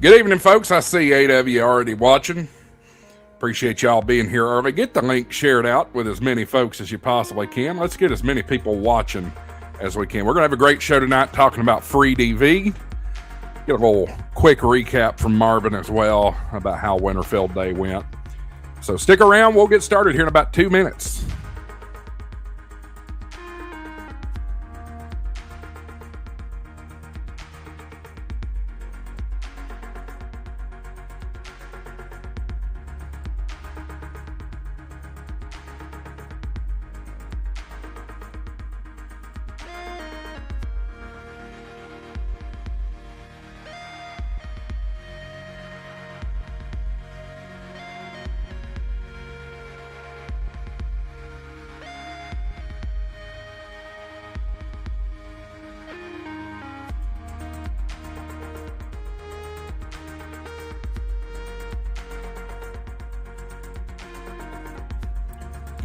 Good evening, folks. I see 8 of you already watching. Appreciate y'all being here early. Get the link shared out with as many folks as you possibly can. Let's get as many people watching as we can. We're going to have a great show tonight talking about Freedv. Get a little quick recap from Marvin as well about how Winterfeld Day went. So stick around. We'll get started here in about 2 minutes.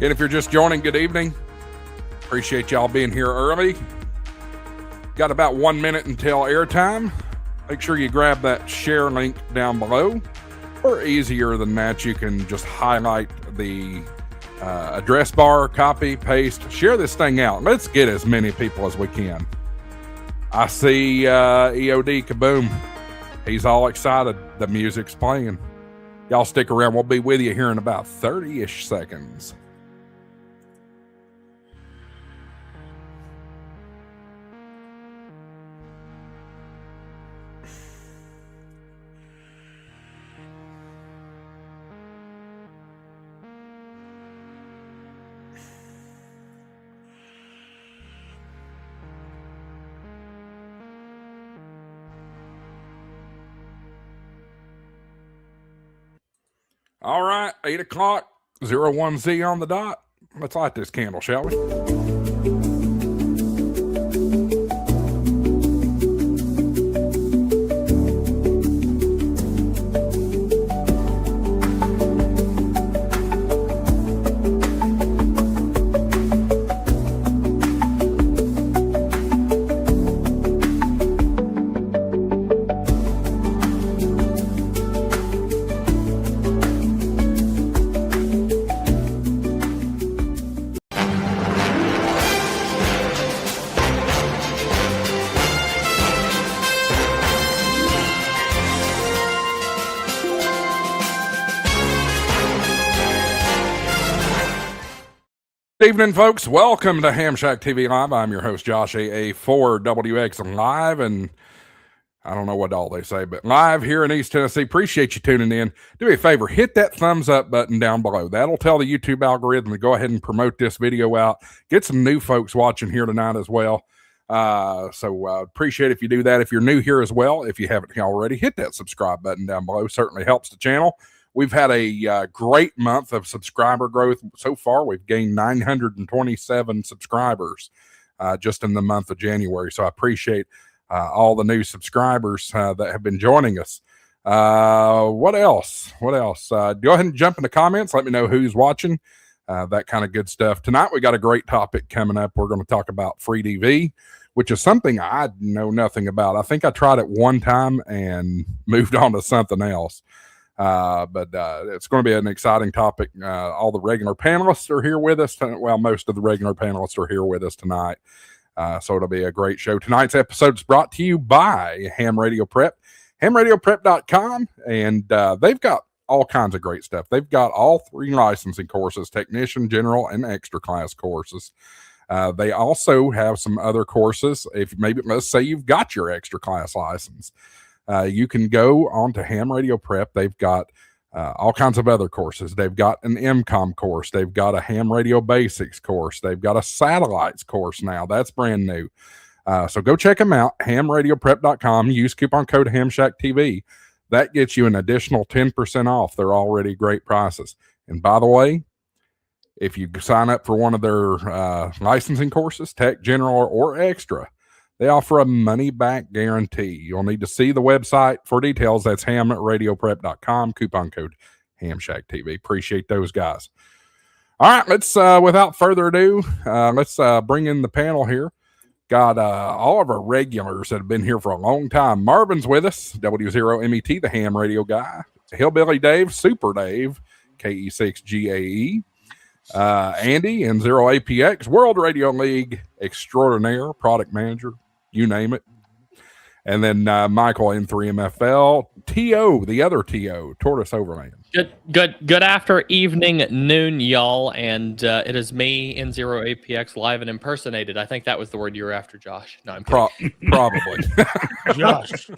And if you're just joining, good evening. Appreciate y'all being here early. Got about 1 minute until airtime. Make sure you grab that share link down below. Or easier than that, you can just highlight the address bar, copy, paste, share this thing out. Let's get as many people as we can. I see EOD Kaboom. He's all excited. The music's playing. Y'all stick around. We'll be with you here in about 30-ish seconds. All right, 8 o'clock, 01Z on the dot. Let's light this candle, shall we? Good evening, folks. Welcome to Ham Shack TV Live. I'm your host, Josh, AA4WX Live, and I don't know what all they say, but live here in East Tennessee. Appreciate you tuning in. Do me a favor, hit that thumbs up button down below. That'll tell the YouTube algorithm to go ahead and promote this video out. Get some new folks watching here tonight as well. So appreciate if you do that. If you're new here as well, if you haven't already, hit that subscribe button down below. Certainly helps the channel. We've had a great month of subscriber growth so far. We've gained 927 subscribers just in the month of January. So I appreciate all the new subscribers that have been joining us. What else? Go ahead and jump in the comments. Let me know who's watching. That kind of good stuff. Tonight we got a great topic coming up. We're going to talk about Freedv, which is something I know nothing about. I think I tried it one time and moved on to something else. But it's going to be an exciting topic. All the regular panelists are here with us. Well, most of the regular panelists are here with us tonight. So it'll be a great show. Tonight's episode is brought to you by Ham Radio Prep, hamradioprep.com. And they've got all kinds of great stuff. They've got all 3 licensing courses, technician, general, and extra class courses. They also have some other courses. If maybe, let's say you've got your extra class license. You can go on to Ham Radio Prep. They've got all kinds of other courses. They've got an MCOM course. They've got a Ham Radio Basics course. They've got a Satellites course now. That's brand new. So go check them out, hamradioprep.com. Use coupon code HamShackTV. That gets you an additional 10% off their already great prices. And by the way, if you sign up for one of their licensing courses, tech, general, or extra, they offer a money-back guarantee. You'll need to see the website for details. That's hamradioprep.com, coupon code HamShackTV. Appreciate those guys. All right, let's, without further ado, let's bring in the panel here. Got all of our regulars that have been here for a long time. Marvin's with us, W0MET, the ham radio guy. Hillbilly Dave, Super Dave, KE6GAE. Andy, N0APX, World Radio League extraordinaire, product manager, you name it. And then Michael, N3MFL, TO, the other TO, Tortoise Overland. Good after evening, noon, y'all. And it is me, N0APX, live and impersonated. I think that was the word you were after, Josh. No, I'm kidding. Probably. Josh.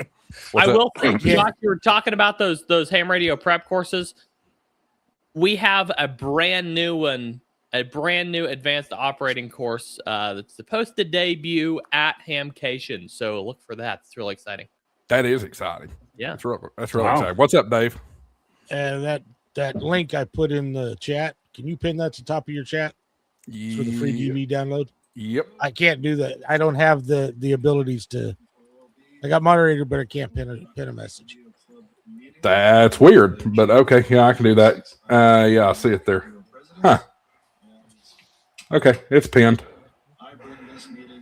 I will say, Josh, you were talking about those ham radio prep courses. We have a brand new one, a brand new advanced operating course that's supposed to debut at Hamcation. So look for that. It's really exciting. That is exciting. Yeah. That's really exciting. What's up, Dave? That link I put in the chat, can you pin that to the top of your chat for the free DV download? Yep. I can't do that. I don't have the abilities to. I got moderator, but I can't pin a message. That's weird, but okay. Yeah, I can do that. Yeah, I see it there. Huh. Okay, it's pinned.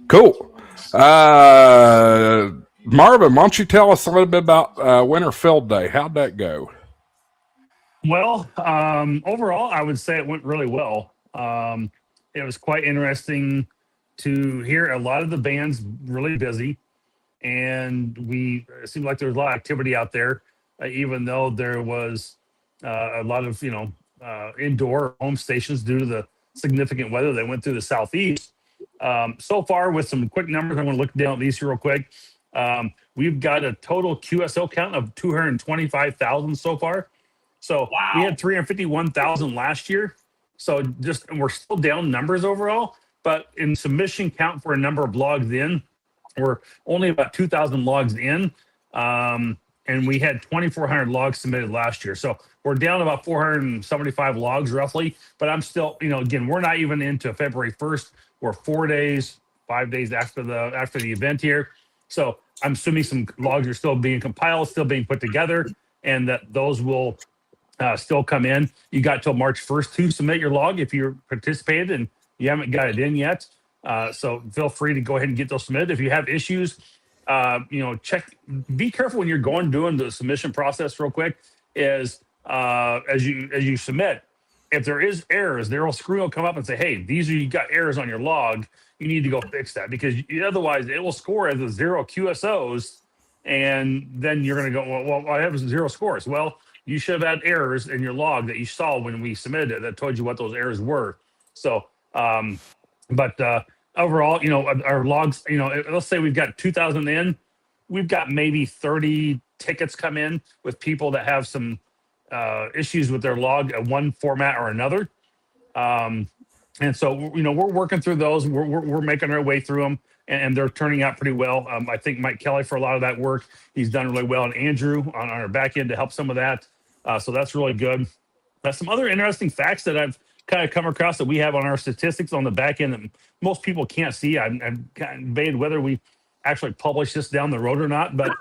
Cool. Marvin, why don't you tell us a little bit about Winter Field Day? How'd that go? Well, overall, I would say it went really well. It was quite interesting to hear a lot of the bands really busy, and it seemed like there was a lot of activity out there, even though there was a lot of indoor home stations due to the significant weather that went through the southeast. So far, with some quick numbers, I'm going to look down at these here real quick. We've got a total QSO count of 225,000 so far. So we had 351,000 last year. So we're still down numbers overall, but in submission count for a number of logs in, we're only about 2,000 logs in. And we had 2,400 logs submitted last year. So we're down about 475 logs roughly, but I'm still, again, we're not even into February 1st. We're 5 days after the event here. So I'm assuming some logs are still being compiled, still being put together, and that those will still come in. You got till March 1st to submit your log if you participated and you haven't got it in yet. So feel free to go ahead and get those submitted. If you have issues, check. Be careful when you're doing the submission process. Real quick, is as you submit, if there is errors, a screen will come up and say, "Hey, you got errors on your log. You need to go fix that," because otherwise it will score as a 0 QSOs, and then you're going to go, "Well, I have 0 scores." Well, you should have had errors in your log that you saw when we submitted it that told you what those errors were. So, but overall, our logs, let's say we've got 2,000 in, we've got maybe 30 tickets come in with people that have some issues with their log at one format or another. And so, we're working through those. We're making our way through them, and they're turning out pretty well. I think Mike Kelly, for a lot of that work, he's done really well, and Andrew on our back end to help some of that. So that's really good. Some other interesting facts that I've kind of come across that we have on our statistics on the back end that most people can't see. I've kind of debated whether we actually publish this down the road or not, but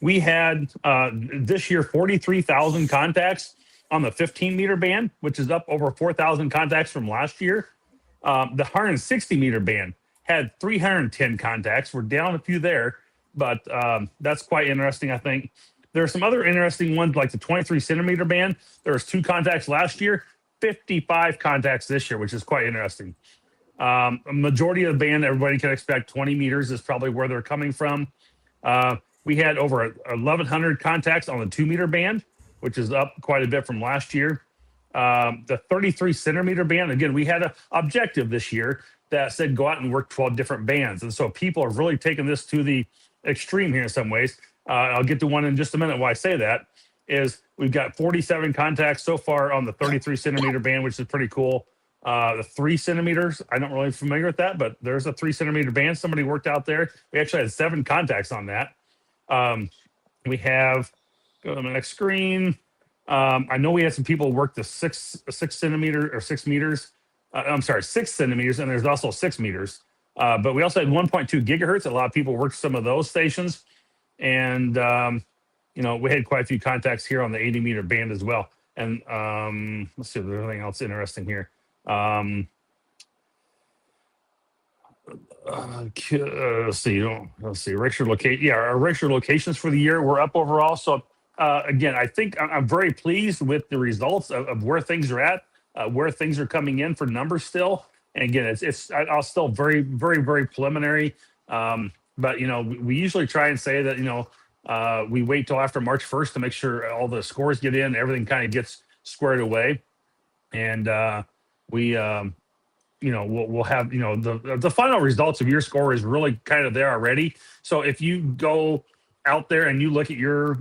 we had this year 43,000 contacts on the 15-meter band, which is up over 4,000 contacts from last year. The 160-meter band had 310 contacts. We're down a few there, but that's quite interesting, I think. There are some other interesting ones, like the 23-centimeter band. There was 2 contacts last year, 55 contacts this year, which is quite interesting. A majority of the band, everybody can expect 20 meters is probably where they're coming from. We had over 1,100 contacts on the 2-meter band, which is up quite a bit from last year. The 33-centimeter band, again, we had an objective this year that said go out and work 12 different bands. And so people have really taken this to the extreme here in some ways. I'll get to one in just a minute why I say that, is we've got 47 contacts so far on the 33-centimeter band, which is pretty cool. The 3 centimeters, I'm not really familiar with that, but there's a 3-centimeter band. Somebody worked out there. We actually had 7 contacts on that. We have, go to the next screen. I know we had some people work the 6 centimeter or 6 meters. 6 centimeters, and there's also 6 meters. But we also had 1.2 gigahertz. A lot of people worked some of those stations. And, we had quite a few contacts here on the 80-meter band as well. And let's see if there's anything else interesting here. let's see. Registered locate. Yeah, our registered locations for the year were up overall. So again, I think I'm very pleased with the results of where things are at, where things are coming in for numbers still. And again, I'll still very, very, very preliminary. But we usually try and say that we wait till after March 1st to make sure all the scores get in, everything kind of gets squared away, and we'll have the final results of your score is really kind of there already. So if you go out there and you look at your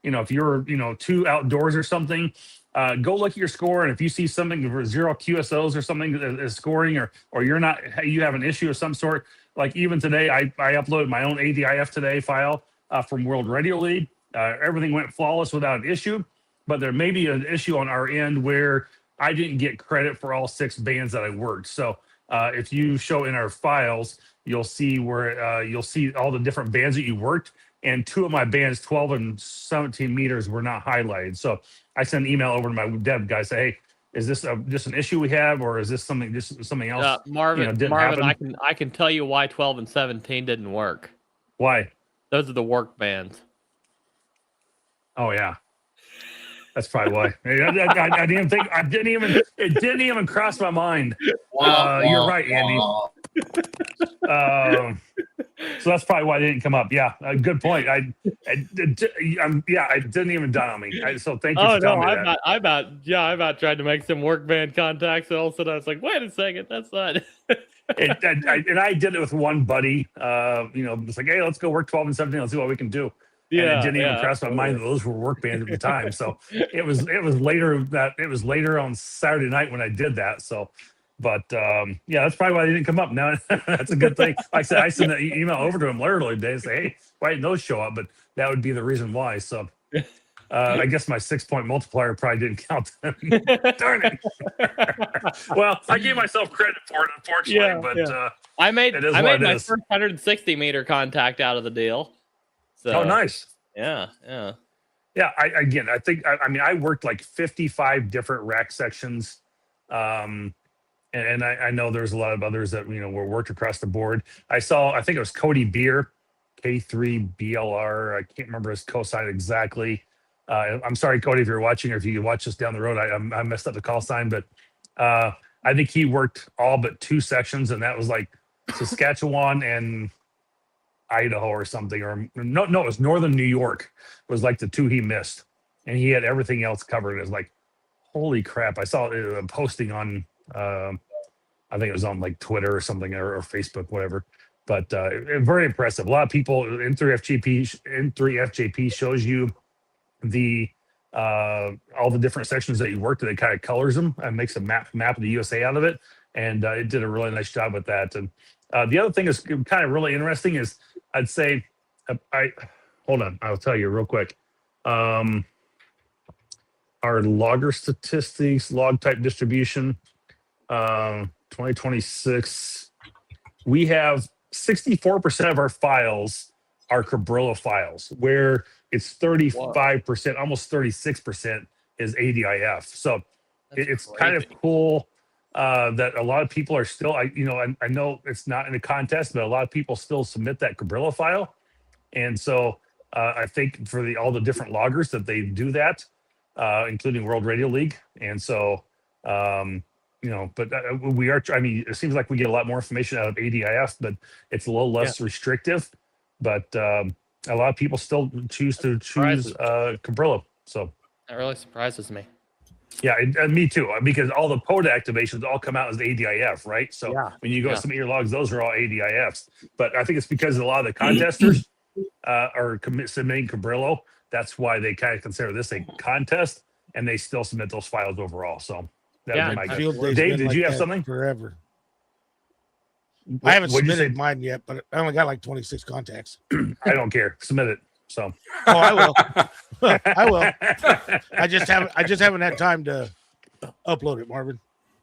if you're two outdoors or something, go look at your score, and if you see something for 0 QSOs or something is scoring, or you have an issue of some sort, like even today I uploaded my own ADIF today file from World Radio League. Everything went flawless without an issue, but there may be an issue on our end where I didn't get credit for all 6 bands that I worked. So if you show in our files, you'll see where you'll see all the different bands that you worked. And 2 of my bands, 12 and 17 meters, were not highlighted. So I sent an email over to my dev guy, say, hey, is this just an issue we have, or is this something else? Marvin, didn't happen? I can tell you why 12 and 17 didn't work. Why? Those are the work bands. Oh yeah. That's probably why. I didn't think. It didn't even cross my mind. You're right, Andy. So that's probably why it didn't come up. Yeah, good point. I didn't even dawn on me. So thank you for telling me that. I about tried to make some work band contacts, and all of a sudden I was like, wait a second, that's not. And I did it with one buddy. It's like, hey, let's go work 12 and 17. Let's see what we can do. Yeah, and it didn't even cross my mind that those were work bands at the time. So it was later on Saturday night when I did that. So, but that's probably why they didn't come up. Now that's a good thing. Like I said, I sent an email over to him literally today and say, hey, why didn't those show up? But that would be the reason why. So I guess my 6-point multiplier probably didn't count. Darn it. Well, I gave myself credit for it, unfortunately. But I made my first 160 meter contact out of the deal. So, nice. Yeah. I think I worked like 55 different rack sections, and I know there's a lot of others that were worked across the board. I think it was Cody Beer, K3BLR. I can't remember his cosign exactly. I'm sorry, Cody, if you're watching, or if you could watch this down the road. I messed up the call sign, but I think he worked all but 2 sections, and that was like Saskatchewan and Idaho or something, or no, it was Northern New York was like the 2 he missed, and he had everything else covered. It was like, holy crap. I saw a posting on I think it was on like Twitter or something, or Facebook, whatever. But very impressive. A lot of people in 3FJP shows you the all the different sections that you worked, and it kind of colors them and makes a map of the USA out of it, and it did a really nice job with that. And the other thing is kind of really interesting is, I'd say, hold on, I'll tell you real quick. Our logger statistics, log type distribution, 2026, we have 64% of our files are Cabrillo files, where it's 35%, almost 36% is ADIF. So it's crazy. Kind of cool. That a lot of people are still, I know it's not in a contest, but a lot of people still submit that Cabrillo file. And so I think for all the different loggers that they do that, including World Radio League. And so, but we are, it seems like we get a lot more information out of ADIF, but it's a little less restrictive. But a lot of people still choose Cabrillo. So that really surprises me. Yeah, me too. Because all the POTA activations all come out as ADIF, right? So when you go submit your logs, those are all ADIFs. But I think it's because a lot of the contesters are submitting Cabrillo. That's why they kind of consider this a contest, and they still submit those files overall. So that would be my guess. Dave, did you have something? Forever. I haven't submitted mine yet, but I only got like 26 contacts. I don't care. Submit it. So I will. I will. I just haven't had time to upload it, Marvin.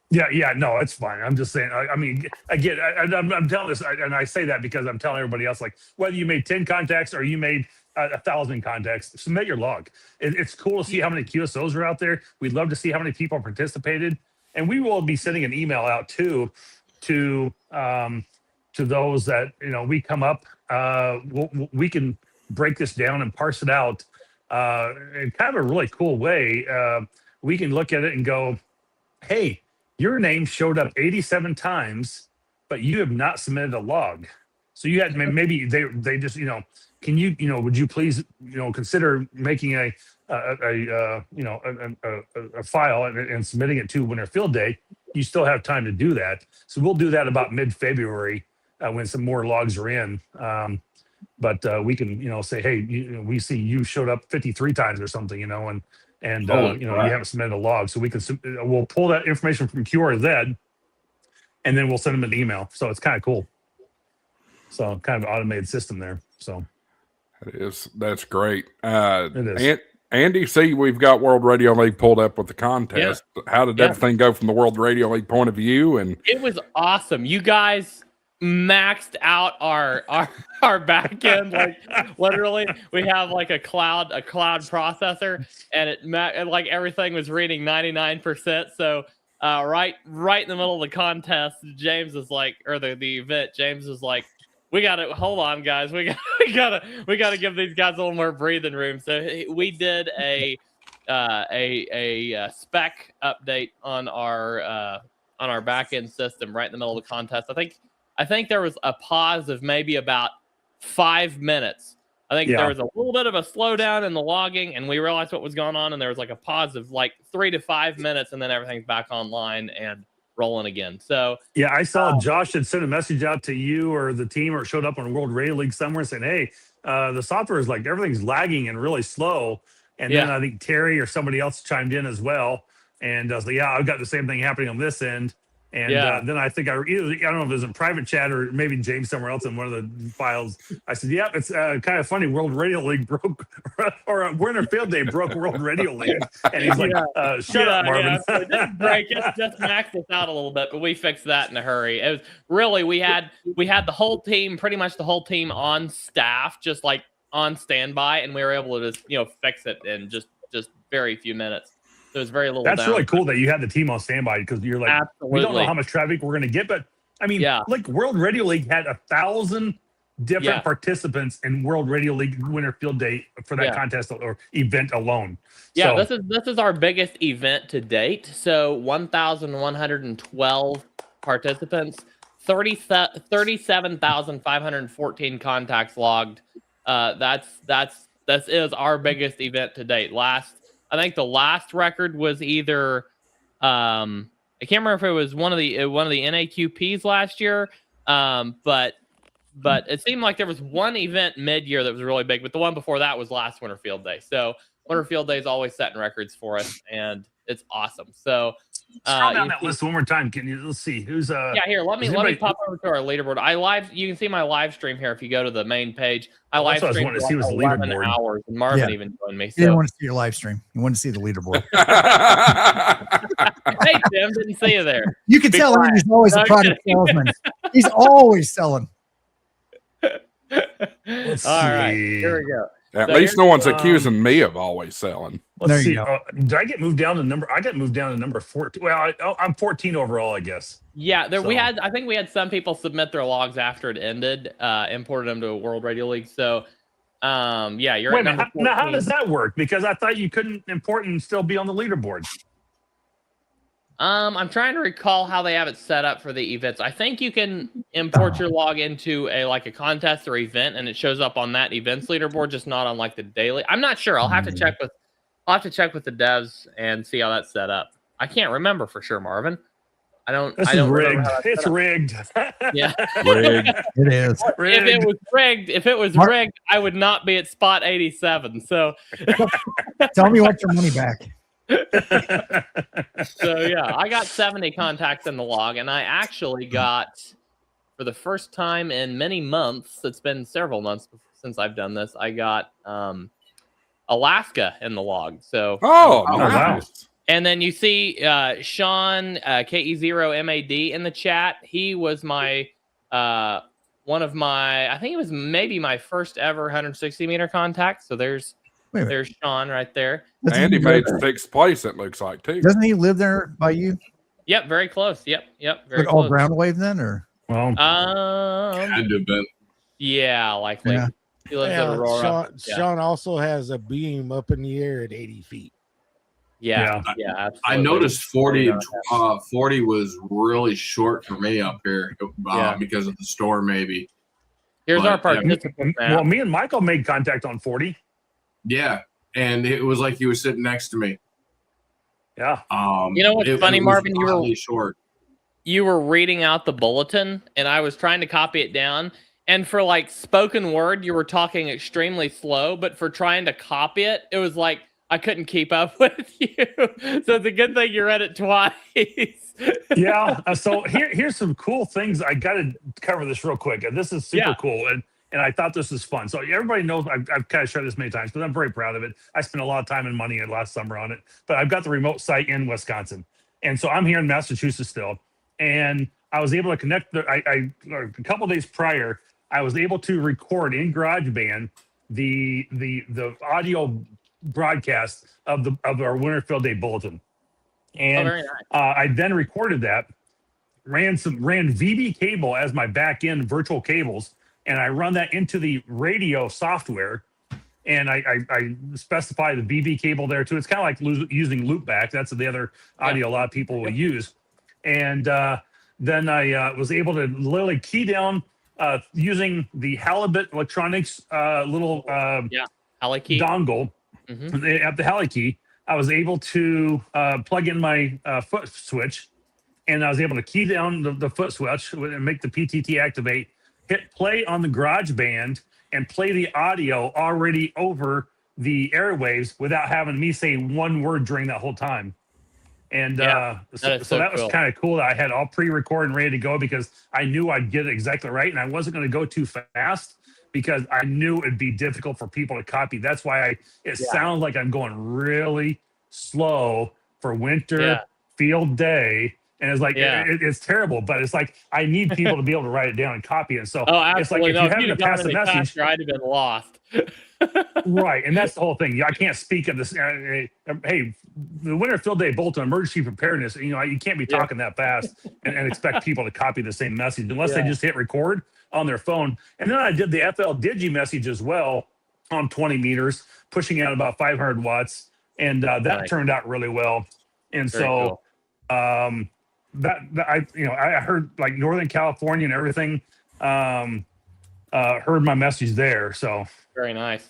Yeah, no, it's fine. I'm just saying. I mean, again, I'm telling this, and I say that because I'm telling everybody else, like, whether you made 10 contacts or you made 1,000 contacts, submit your log. It's cool to see how many QSOs are out there. We'd love to see how many people participated, and we will be sending an email out too to to those that, we come up, we can break this down and parse it out in kind of a really cool way. We can look at it and go, hey, your name showed up 87 times, but you have not submitted a log. So you had, maybe they just, can you, would you please, consider making a file and submitting it to Winter Field Day? You still have time to do that. So we'll do that about mid-February when some more logs are in. But we can, say, hey, we see you showed up 53 times or something, and you haven't submitted a log. So we'll pull that information from QRZ, and then we'll send them an email. So it's kind of cool. So kind of automated system there. So that's great. It is. Andy, see, we've got World Radio League pulled up with the contest. Yeah. How did everything go from the World Radio League point of view? And it was awesome. You guys maxed out our back end. Like literally, we have like a cloud processor, and like everything was reading 99%. So right in the middle of the contest, James is like, or the event, James is like, we gotta hold on, guys. We gotta give these guys a little more breathing room. So we did a spec update on our back end system right in the middle of the contest. I think there was a pause of maybe about 5 minutes. I think there was a little bit of a slowdown in the logging, and we realized what was going on, and there was like a pause of like 3 to 5 minutes, and then everything's back online and rolling again. So yeah, I saw Josh had sent a message out to you or the team, or showed up on World Radio League somewhere saying, hey, the software is like everything's lagging and really slow. And then I think Terry or somebody else chimed in as well. And I was like, I've got the same thing happening on this end. And then I think I don't know if it was in private chat or maybe James somewhere else in one of the files. I said, it's kind of funny. World Radio League broke, or Winter Field Day broke World Radio League. And he's like, shut up, Marvin. Yeah. So it didn't break. It just maxed us out a little bit, but we fixed that in a hurry. It was really, we had the whole team, pretty much the whole team on staff, just like on standby, and we were able to just, fix it in just very few minutes. There was very little. That's really cool that you had the team on standby, because you're like, absolutely, we don't know how much traffic we're going to get, but I mean, like World Radio League had 1,000 different participants in World Radio League Winter Field Day for that contest or event alone. Yeah, so, this is our biggest event to date. So 1,112 participants, 37,514 contacts logged. This is our biggest event to date. I think the last record was either I can't remember if it was one of the NAQPs last year, but it seemed like there was one event mid-year that was really big, but the one before that was last Winter Field Day. So Winter Field Day is always setting records for us, and it's awesome. So scroll down that list one more time. Let's see who's here. Let me pop over to our leaderboard. You can see my live stream here if you go to the main page. I live streamed for 11 hours, and Marvin even joined me. So. You didn't want to see your live stream. You wanted to see the leaderboard. Hey Tim, didn't see you there. You can tell Andy's always a product salesman. He's always selling. Let's All see. right, here we go. At least no one's accusing me of always selling. Let's see. Did I get moved down to number? I got moved down to number 14. Well, I'm 14 overall, I guess. Yeah, I think we had some people submit their logs after it ended, imported them to a World Radio League. So, you're Wait a minute. Now, how does that work? Because I thought you couldn't import and still be on the leaderboard. I'm trying to recall how they have it set up for the events. I think you can import your log into a contest or event, and it shows up on that events leaderboard, just not on like the daily. I'm not sure. I'll have to check with the devs and see how that's set up. I can't remember for sure, Marvin. I don't rigged. It's rigged. Yeah. Rigged. It is. If it was rigged, I would not be at spot 87. So tell me what's your money back. So I got 70 contacts in the log, and I actually got, for the first time in many months, it's been several months since I've done this, I got Alaska in the log. So nice. And then you see Sean KE0MAD in the chat. He was my one of my, I think it was maybe my first ever 160 meter contact. So there's Sean right there. Andy made sixth place, it looks like, too. Doesn't he live there by you? Yep, very close. Yep, very close. All ground wave then, or? Well, Had to have been. yeah, likely. Yeah. He lives in Aurora. Sean also has a beam up in the air at 80 feet. Yeah, absolutely. I noticed 40 was really short for me up here because of the storm, maybe. Here's But, our participant map. well, me and Michael made contact on 40. Yeah, and it was like he was sitting next to me. Yeah. You know what's funny, Marvin? You were reading out the bulletin, and I was trying to copy it down. And for like spoken word, you were talking extremely slow. But for trying to copy it, it was like I couldn't keep up with you. So it's a good thing you read it twice. Yeah. So here's some cool things. I got to cover this real quick. This is super cool, and I thought this was fun. So everybody knows I've kind of shared this many times, but I'm very proud of it. I spent a lot of time and money last summer on it. But I've got the remote site in Wisconsin, and so I'm here in Massachusetts still. And I was able to connect. A couple of days prior, I was able to record in GarageBand the audio broadcast of our Winter Field Day bulletin. And very nice. I then recorded that, ran VB cable as my back end virtual cables, and I run that into the radio software. And I specify the VB cable there too. It's kind of like using loopback. That's the other audio a lot of people will use. And then I was able to literally key down using the Halibut Electronics little Hali key dongle at the Hali key. I was able to plug in my foot switch, and I was able to key down the foot switch and make the PTT activate, hit play on the GarageBand, and play the audio already over the airwaves without having me say one word during that whole time. And so that was kind of cool that I had all pre-recorded and ready to go because I knew I'd get it exactly right, and I wasn't going to go too fast because I knew it'd be difficult for people to copy. That's why it sounds like I'm going really slow for winter field day. And it's like, it's terrible, but it's like, I need people to be able to write it down and copy it. So it's like, if you happen to pass the message, I'd have been lost. Right. And that's the whole thing. I can't speak of this. Hey, the Winter Field Day Bulletin, emergency preparedness, you can't be talking that fast and expect people to copy the same message unless they just hit record on their phone. And then I did the FL Digi message as well on 20 meters, pushing out about 500 watts. And that turned out really well. And so, I heard like Northern California and everything, heard my message there. So very nice.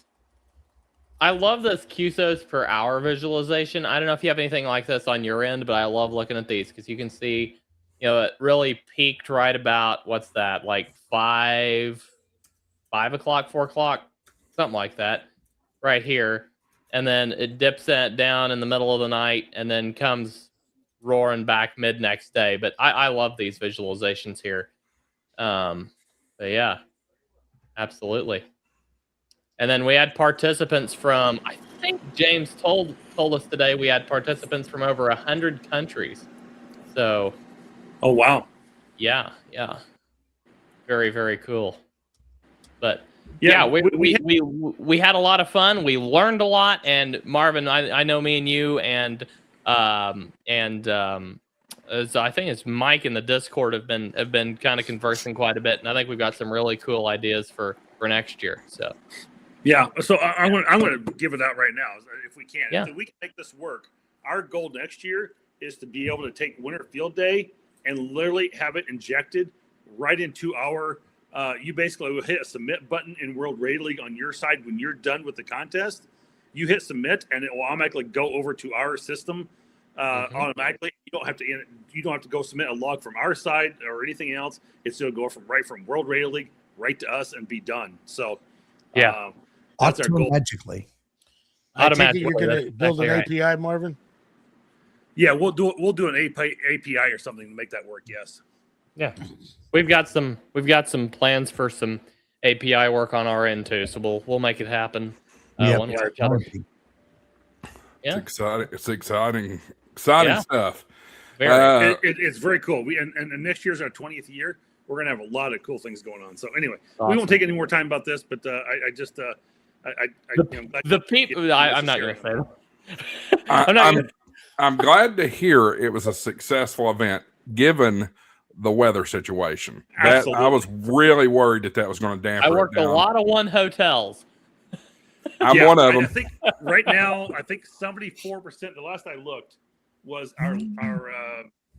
I love this QSOs per hour visualization. I don't know if you have anything like this on your end, but I love looking at these because you can see, it really peaked right about, what's that, like 5 o'clock, 4 o'clock, something like that, right here. And then it dips that down in the middle of the night and then comes roaring back mid next day. But I love these visualizations here. But yeah, absolutely. And then we had participants from, I think James told us today, we had participants from over 100 countries. So, oh wow, yeah, very, very cool. But we had a lot of fun. We learned a lot. And Marvin, I know me and you and so I think it's Mike in the Discord have been kind of conversing quite a bit, and I think we've got some really cool ideas for next year. So yeah, so I'm going to give it out right now if we can. Yeah. If we can make this work, our goal next year is to be able to take Winter Field Day and literally have it injected right into our. You basically will hit a submit button in World Radio League on your side when you're done with the contest. You hit submit, and it will automatically go over to our system automatically. You don't have to go submit a log from our side or anything else. It's going to go from World Radio League right to us and be done. So that's our goal. Automatically. Automatically, you're going to build an API, Marvin? Yeah, we'll do an API or something to make that work. Yes. Yeah, we've got some plans for some API work on our end too. So we'll make it happen. One way or the other. Yeah, it's exciting stuff. It's very cool. And next year's our 20th year. We're gonna have a lot of cool things going on. So anyway, we won't take any more time about this. But I'm not gonna say that. I'm glad to hear it was a successful event, given the weather situation. Absolutely. I was really worried that was going to dampen. I worked it down. a lot of one hotels. I'm one of them. I think right now, 74%. The last I looked was our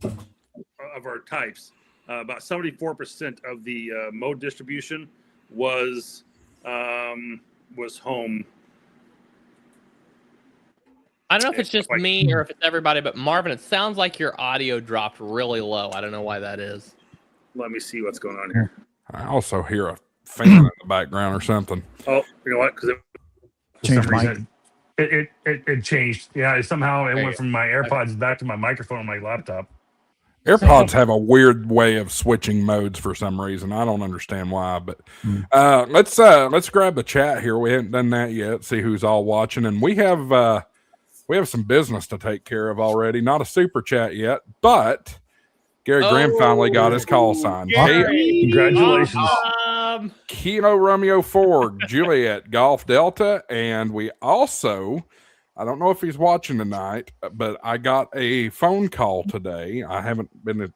of our types. About 74% of the mode distribution was home. I don't know if it's just me or if it's everybody, but Marvin, it sounds like your audio dropped really low. I don't know why that is. Let me see what's going on here. I also hear a fan in the background or something. Oh, you know what? Because Change mic. It changed. Yeah, somehow it There you went go. from my AirPods back to my microphone on my laptop. AirPods have a weird way of switching modes for some reason. I don't understand why, but let's grab the chat here. We haven't done that yet. See who's all watching, and we have some business to take care of already. Not a super chat yet, but Gary Graham finally got his call sign. Gary. Congratulations. Kilo Romeo 4, Juliet, Golf Delta, and we also, I don't know if he's watching tonight, but I got a phone call today. I haven't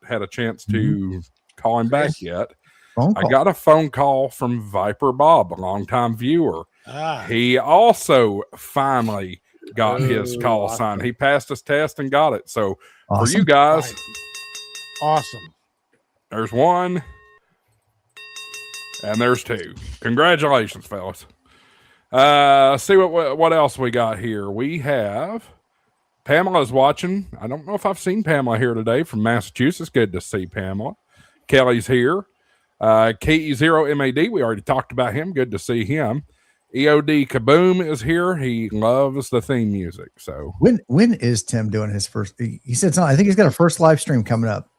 had a chance to call him back yet. Phone call. I got a phone call from Viper Bob, a longtime viewer. He also finally got his call sign. He passed his test and got it. So for you guys, awesome. there's one. And there's two. Congratulations, fellas. Let's see what else we got here. We have Pamela's watching. I don't know if I've seen Pamela here today from Massachusetts. Good to see Pamela. Kelly's here. KE0MAD. We already talked about him. Good to see him. EOD Kaboom is here. He loves the theme music. So when is Tim doing his first? He said something. I think he's got a first live stream coming up.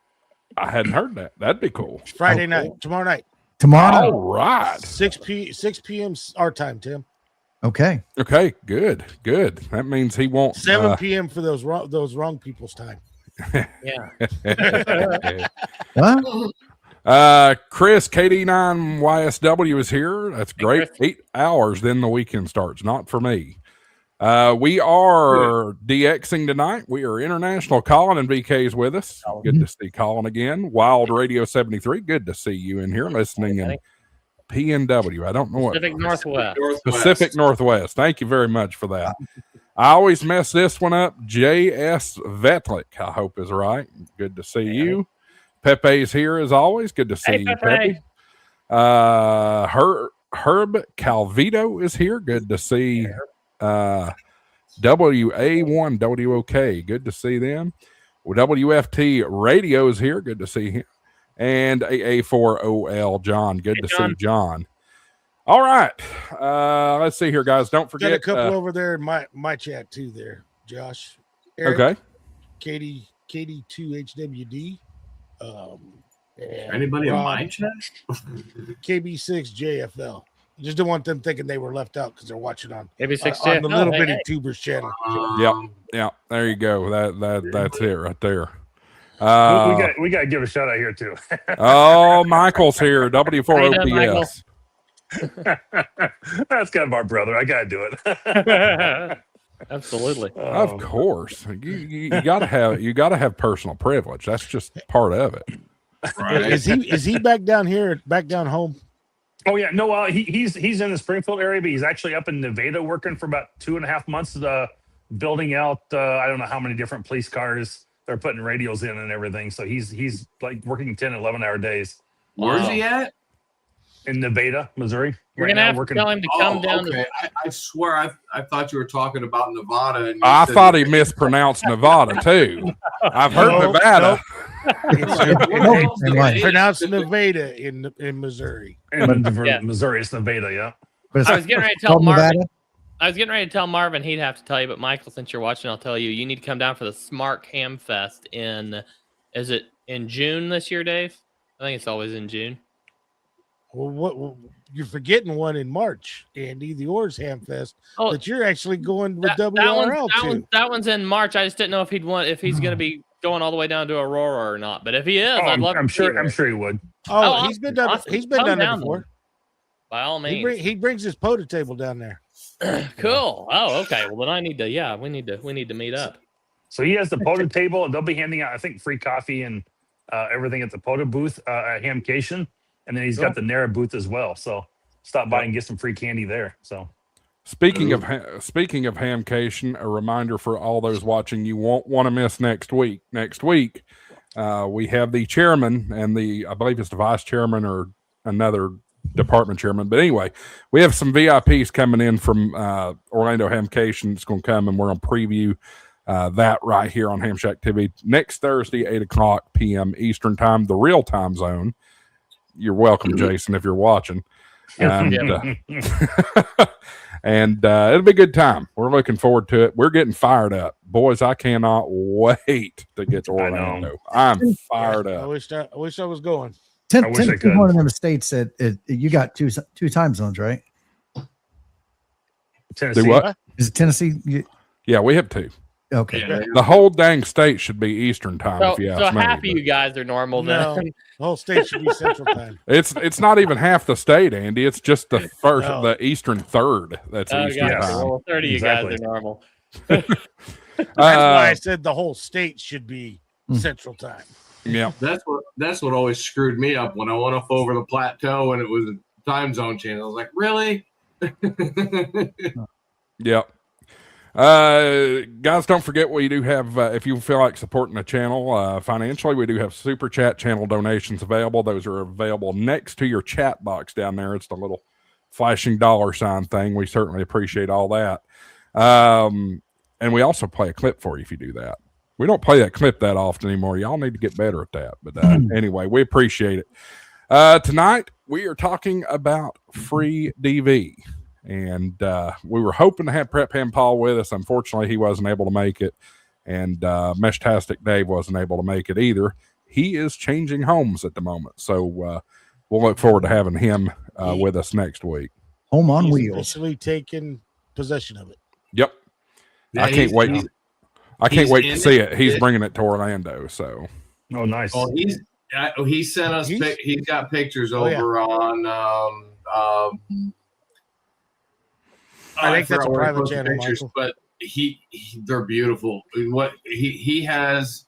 I hadn't heard that. That'd be cool. Friday night, tomorrow night. Tomorrow. All right. 6 p.m. our time, Tim. Okay. Okay. Good. That means he won't. 7 p.m. for those wrong people's time. Yeah. What? Chris KD9YSW is here. That's great. 8 hours, then the weekend starts. Not for me. We are DXing tonight. We are international. Colin and VK's with us. Good to see Colin again. Wild Radio 73. Good to see you in here listening in PNW. I don't know what Pacific Northwest. Thank you very much for that. I always mess this one up. JS Vetlik, I hope is right. Good to see you. Pepe's here as always. Good to see you, Pepe. Herb Calvito is here. Good to see WA1WOK. Good to see them. WFT Radio is here. Good to see him. And AA4OL John. Good to see John. All right. Let's see here, guys. Don't forget. Got a couple over there in my chat too there, Josh. Eric, okay. KD2HWD. Anybody in my chat? KB6JFL. Just don't want them thinking they were left out because they're watching on KB6JFL on the Little Bitty Tubers channel. Yep. There you go. That's it right there. We got to give a shout out here too. Oh, Michael's here. W4OPS. That's kind of our brother. I got to do it. Absolutely. Of course. You gotta have personal privilege. That's just part of it. Right. Is he back down here, back down home? Oh yeah, no. He's in the Springfield area, but he's actually up in Nevada working for about 2.5 months, building out. I don't know how many different police cars they're putting radios in and everything. So he's like working 10, 11-hour days. Where's he at? In Nevada, Missouri. We're gonna have to tell him to come down. Okay. I swear I thought you were talking about Nevada. And I thought he mispronounced Nevada too. I've heard Nevada. Pronounced Nevada in Missouri. Missouri, it's Nevada, yeah. But I was getting ready to tell Marvin. I was getting ready to tell Marvin he'd have to tell you, but Michael, since you're watching, I'll tell you. You need to come down for the Smart Ham Fest is it in June this year, Dave? I think it's always in June. Well, you're forgetting one in March, Andy, the Oars Ham Fest. That you're actually going with WRL too. That one's in March. I just didn't know if he's going to be going all the way down to Aurora or not. But if he is, I'd love. I'm sure he would. Oh, he's been down. He's been down there before. By all means, he brings his pota table down there. Cool. Oh, okay. Well, then I need to. Yeah, we need to meet up. So he has the pota table, and they'll be handing out, I think, free coffee and everything at the POTA booth at Hamcation, and then he's got the NARA booth as well. So stop by and get some free candy there. So speaking of Hamcation, a reminder for all those watching, you won't want to miss next week. Next week, we have the chairman and I believe it's the vice chairman or another department chairman. But anyway, we have some VIPs coming in from Orlando Hamcation. It's going to come and we're going to preview that right here on Ham Shack TV next Thursday, 8:00 p.m. Eastern time, the real time zone. You're welcome, Jason, if you're watching. And it'll be a good time. We're looking forward to it. We're getting fired up. Boys, I cannot wait to get to Orlando. I'm fired up. I wish I was going. Tennessee's one of them states that you got two time zones, right? Tennessee. Do what? Is it Tennessee? Yeah, we have two. Okay. Yeah. The whole dang state should be Eastern time. If you ask me, half of you guys are normal No, then. the whole state should be Central Time. It's not even half the state, Andy. It's just the first, the Eastern third. That's Eastern gotcha. time. Well, 30 of you guys are normal. That's why I said the whole state should be Central Time. Yeah, That's what always screwed me up when I went up over the plateau and it was a time zone change. I was like, really? Yep. Guys, don't forget we do have, if you feel like supporting the channel financially, we do have super chat channel donations available. Those are available next to your chat box down there. It's the little flashing $ thing. We certainly appreciate all that. And we also play a clip for you if you do that. We don't play that clip that often anymore. Y'all need to get better at that. But anyway, we appreciate it. Tonight, we are talking about Freedv. And we were hoping to have Prep Ham Paul with us. Unfortunately, he wasn't able to make it. And Meshtastic Dave wasn't able to make it either. He is changing homes at the moment. So we'll look forward to having him with us next week. Home on He's wheels. officially taking possession of it. Yep. Yeah, I can't wait. I can't wait to see it. He's bringing it to Orlando. So. Oh, nice. Oh, he sent us. He's got pictures over on. I think that's a private channel, pictures, Michael. but they're beautiful. What he has,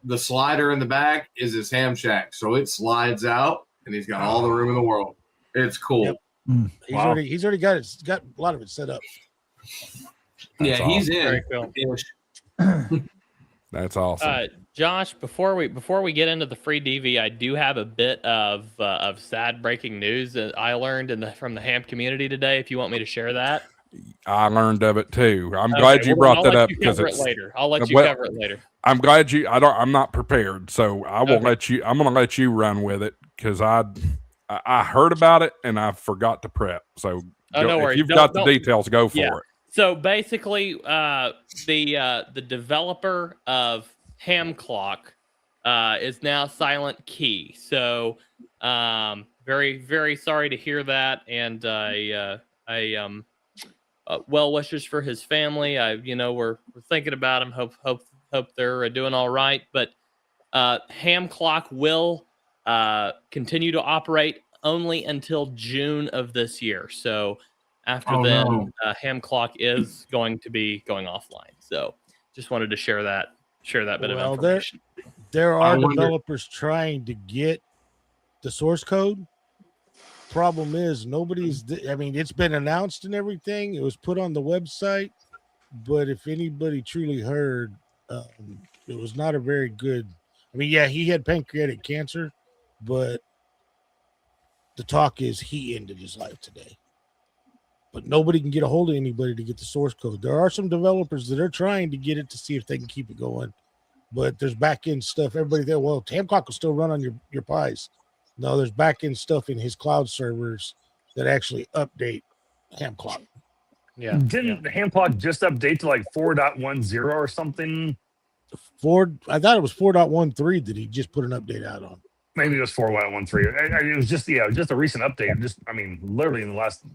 the slider in the back is his ham shack, so it slides out, and he's got all the room in the world. It's cool. Yep. He's already got it. He's got a lot of it set up. He's in. Very cool. That's awesome. Josh, before we get into the Freedv, I do have a bit of sad breaking news that I learned from the ham community today. If you want me to share that, I learned of it too. I'm glad you brought that up because it's later. I'll let you cover it later. I'm glad you. I'm not prepared, so I will let you. I'm going to let you run with it because I heard about it and I forgot to prep. So no worries. If you've got the details, go for it. So basically, the developer of Ham Clock is now Silent Key. So very, very sorry to hear that, and well wishes for his family. We're thinking about him. Hope they're doing all right. But Ham Clock will continue to operate only until June of this year. So after Ham Clock is going to be going offline. So just wanted to share that bit of information. There are developers trying to get the source code. Problem is it's been announced and everything. It was put on the website, but if anybody truly heard, it was not a very good. He had pancreatic cancer, but the talk is he ended his life today. But nobody can get a hold of anybody to get the source code. There are some developers that are trying to get it to see if they can keep it going. But there's back-end stuff. Everybody there, Ham Clock will still run on your Pis. No, there's back-end stuff in his cloud servers that actually update Ham Clock. Yeah. Didn't Ham Clock just update to like 4.10 or something? I thought it was 4.13 that he just put an update out on. Maybe it was 4.13. It was just a recent update. Literally in the last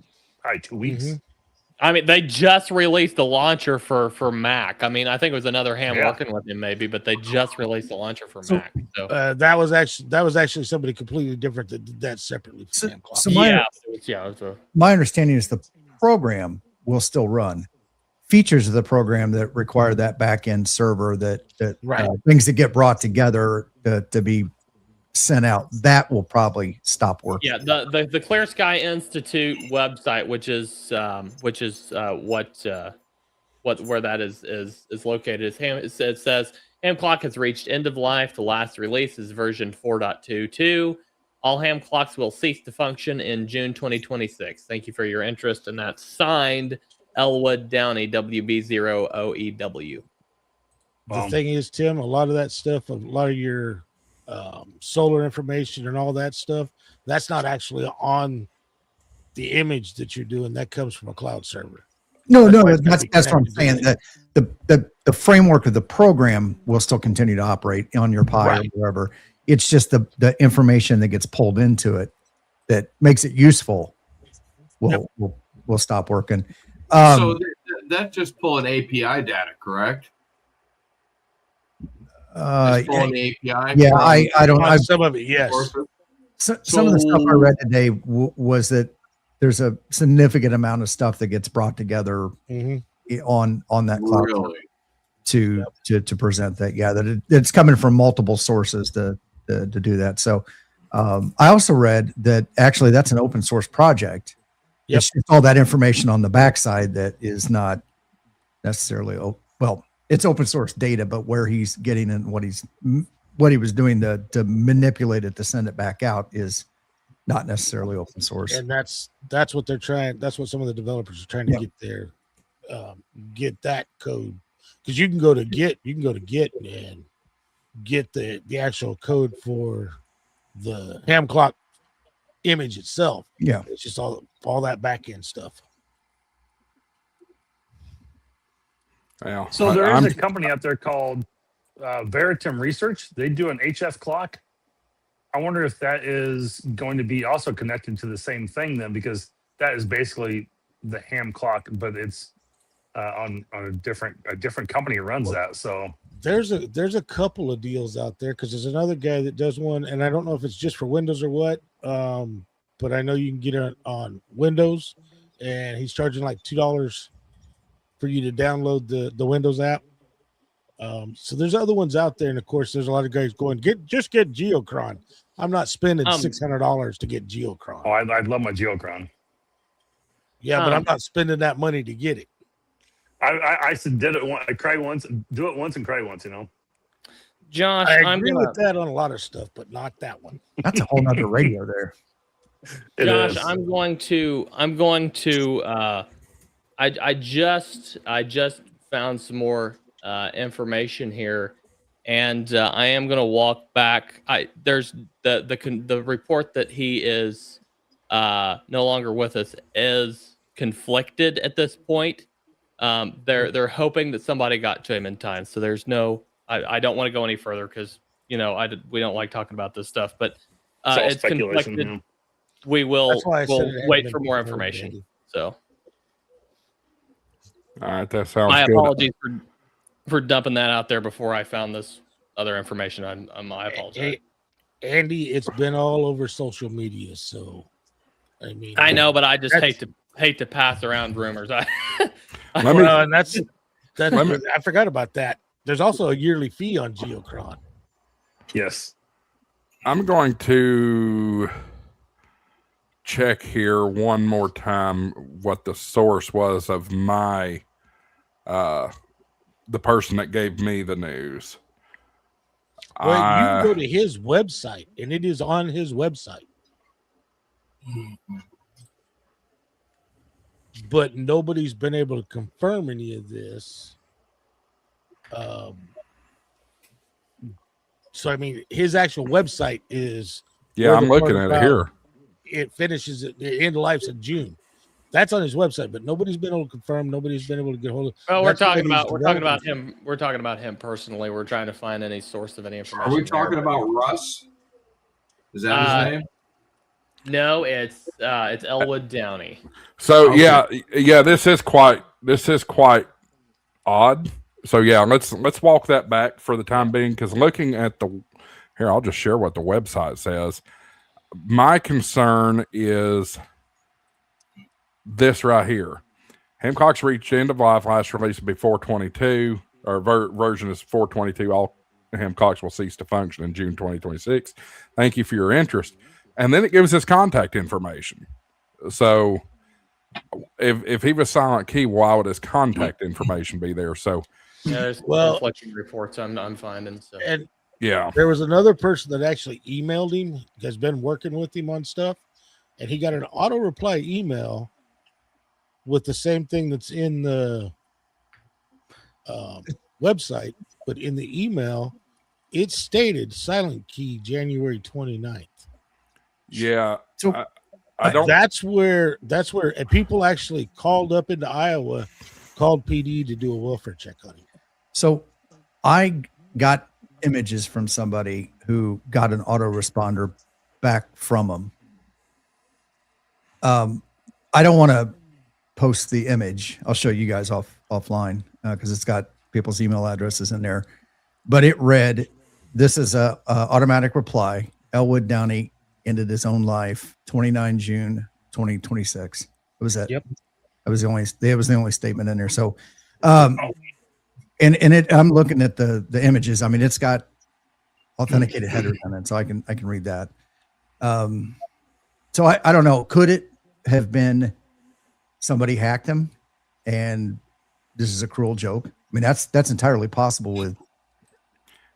2 weeks. Mm-hmm. They just released the launcher for Mac. I think it was another ham working with him maybe, but they just released the launcher for Mac. So that was actually somebody completely different that did that separately from Ham Clock. So my understanding is the program will still run. Features of the program that require that back end server that things that get brought together to be sent out, that will probably stop working. Yeah, the Clear Sky Institute website, which is where that is located, it says Ham Clock has reached end of life. The last release is version 4.22. All ham clocks will cease to function in June 2026. Thank you for your interest, and that's signed Elwood Downey, WB0OEW. The thing is, Tim, a lot of that stuff, a lot of your solar information and all that stuff, that's not actually on the image that you're doing. That comes from a cloud server. No, that's what I'm saying. That the framework of the program will still continue to operate on your Pi or wherever. It's just the information that gets pulled into it that makes it useful will stop working. So that's just pulling API data, correct? Pulling the API. Yeah, I don't. Some of it, yes. Some of the stuff I read today was that there's a significant amount of stuff that gets brought together on that cloud to present that. Yeah, that it's coming from multiple sources to do that. So I also read that actually that's an open source project. Yep. It's just all that information on the backside that is not necessarily it's open source data, but where he's getting and what he was doing to manipulate it to send it back out is not necessarily open source. And that's what they're trying. That's what some of the developers are trying to get there, get that code, because you can go to Git and get the actual code for the ham clock image itself. Yeah, it's just all that back end stuff. Yeah. So there is a company out there called Veritum Research. They do an HF clock. I wonder if that is going to be also connected to the same thing then, because that is basically the ham clock, but it's on a different company runs that. So there's a couple of deals out there, because there's another guy that does one, and I don't know if it's just for Windows or what, but I know you can get it on Windows, and he's charging like $2 for you to download the Windows app. So there's other ones out there, and of course there's a lot of guys going just get Geocron. I'm not spending $600 to get Geocron. Oh, I'd love my Geocron. Yeah, but I'm not spending that money to get it. I said I cried once, do it once and cry once, Josh, I agree with that on a lot of stuff, but not that one. That's a whole nother radio there. Josh, I'm going to I just found some more information here, and I am going to walk back. There's the report that he is no longer with us is conflicted at this point. They're hoping that somebody got to him in time. So there's no. I don't want to go any further because we don't like talking about this stuff. But it's conflicted. Yeah. We'll wait for more information. So. All right, that sounds my good. apologies for dumping that out there before I found this other information. I apologize. Andy, it's been all over social media, so I mean, I know, but I just hate to pass around rumors. And that's I forgot about that. There's also a yearly fee on Geocron. Yes. I'm going to check here one more time what the source was of my the person that gave me the news. Well, you can go to his website, and it is on his website. But nobody's been able to confirm any of this. So, I mean, his actual website is... Yeah, I'm looking at it here. It finishes at the end of life's in June. That's on his website, but nobody's been able to confirm. Nobody's been able to get hold of. Oh, we're talking about him. We're talking about him personally. We're trying to find any source of any information. Are we talking about Russ? Is that his name? No, it's Elwood Downey. So okay. yeah, this is quite odd. So yeah, let's walk that back for the time being, because looking at here, I'll just share what the website says. My concern is this right here. Ham clocks reached end of life. Last release will be 422, or version is 422. All ham clocks will cease to function in June 2026. Thank you for your interest. And then it gives us contact information. So if he was silent key, why would his contact information be there? So yeah, there's Well- conflicting reports I'm finding. So And yeah, there was another person that actually emailed him, has been working with him on stuff, and he got an auto reply email with the same thing that's in the website, but in the email, it stated silent key January 29th. yeah. So I don't. That's where and people actually called up into Iowa, called PD to do a welfare check on him. So I got images from somebody who got an autoresponder back from them. I don't want to post the image. I'll show you guys offline because it's got people's email addresses in there. But it read, "This is a automatic reply. Elwood Downey ended his own life, 29 June 2026." It was that. Yep. That was the only statement in there. So, and it. I'm looking at the images. I mean, it's got authenticated headers in it, so I can read that. So I don't know. Could it have been somebody hacked him, and this is a cruel joke? I mean, that's entirely possible with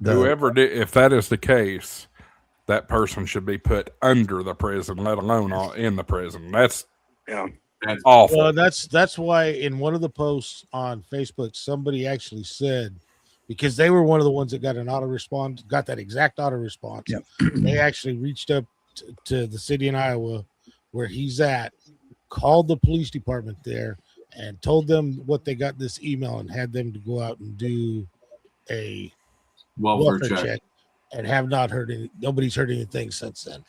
Whoever did, if that is the case, that person should be put under the prison, let alone in the prison. That's awful. Well, that's why in one of the posts on Facebook, somebody actually said, because they were one of the ones that got an auto response, got that exact auto response. Yep. They actually reached up to the city in Iowa where he's at, called the police department there, and told them what they got this email and had them to go out and do a welfare check, and have not heard any. Nobody's heard anything since then.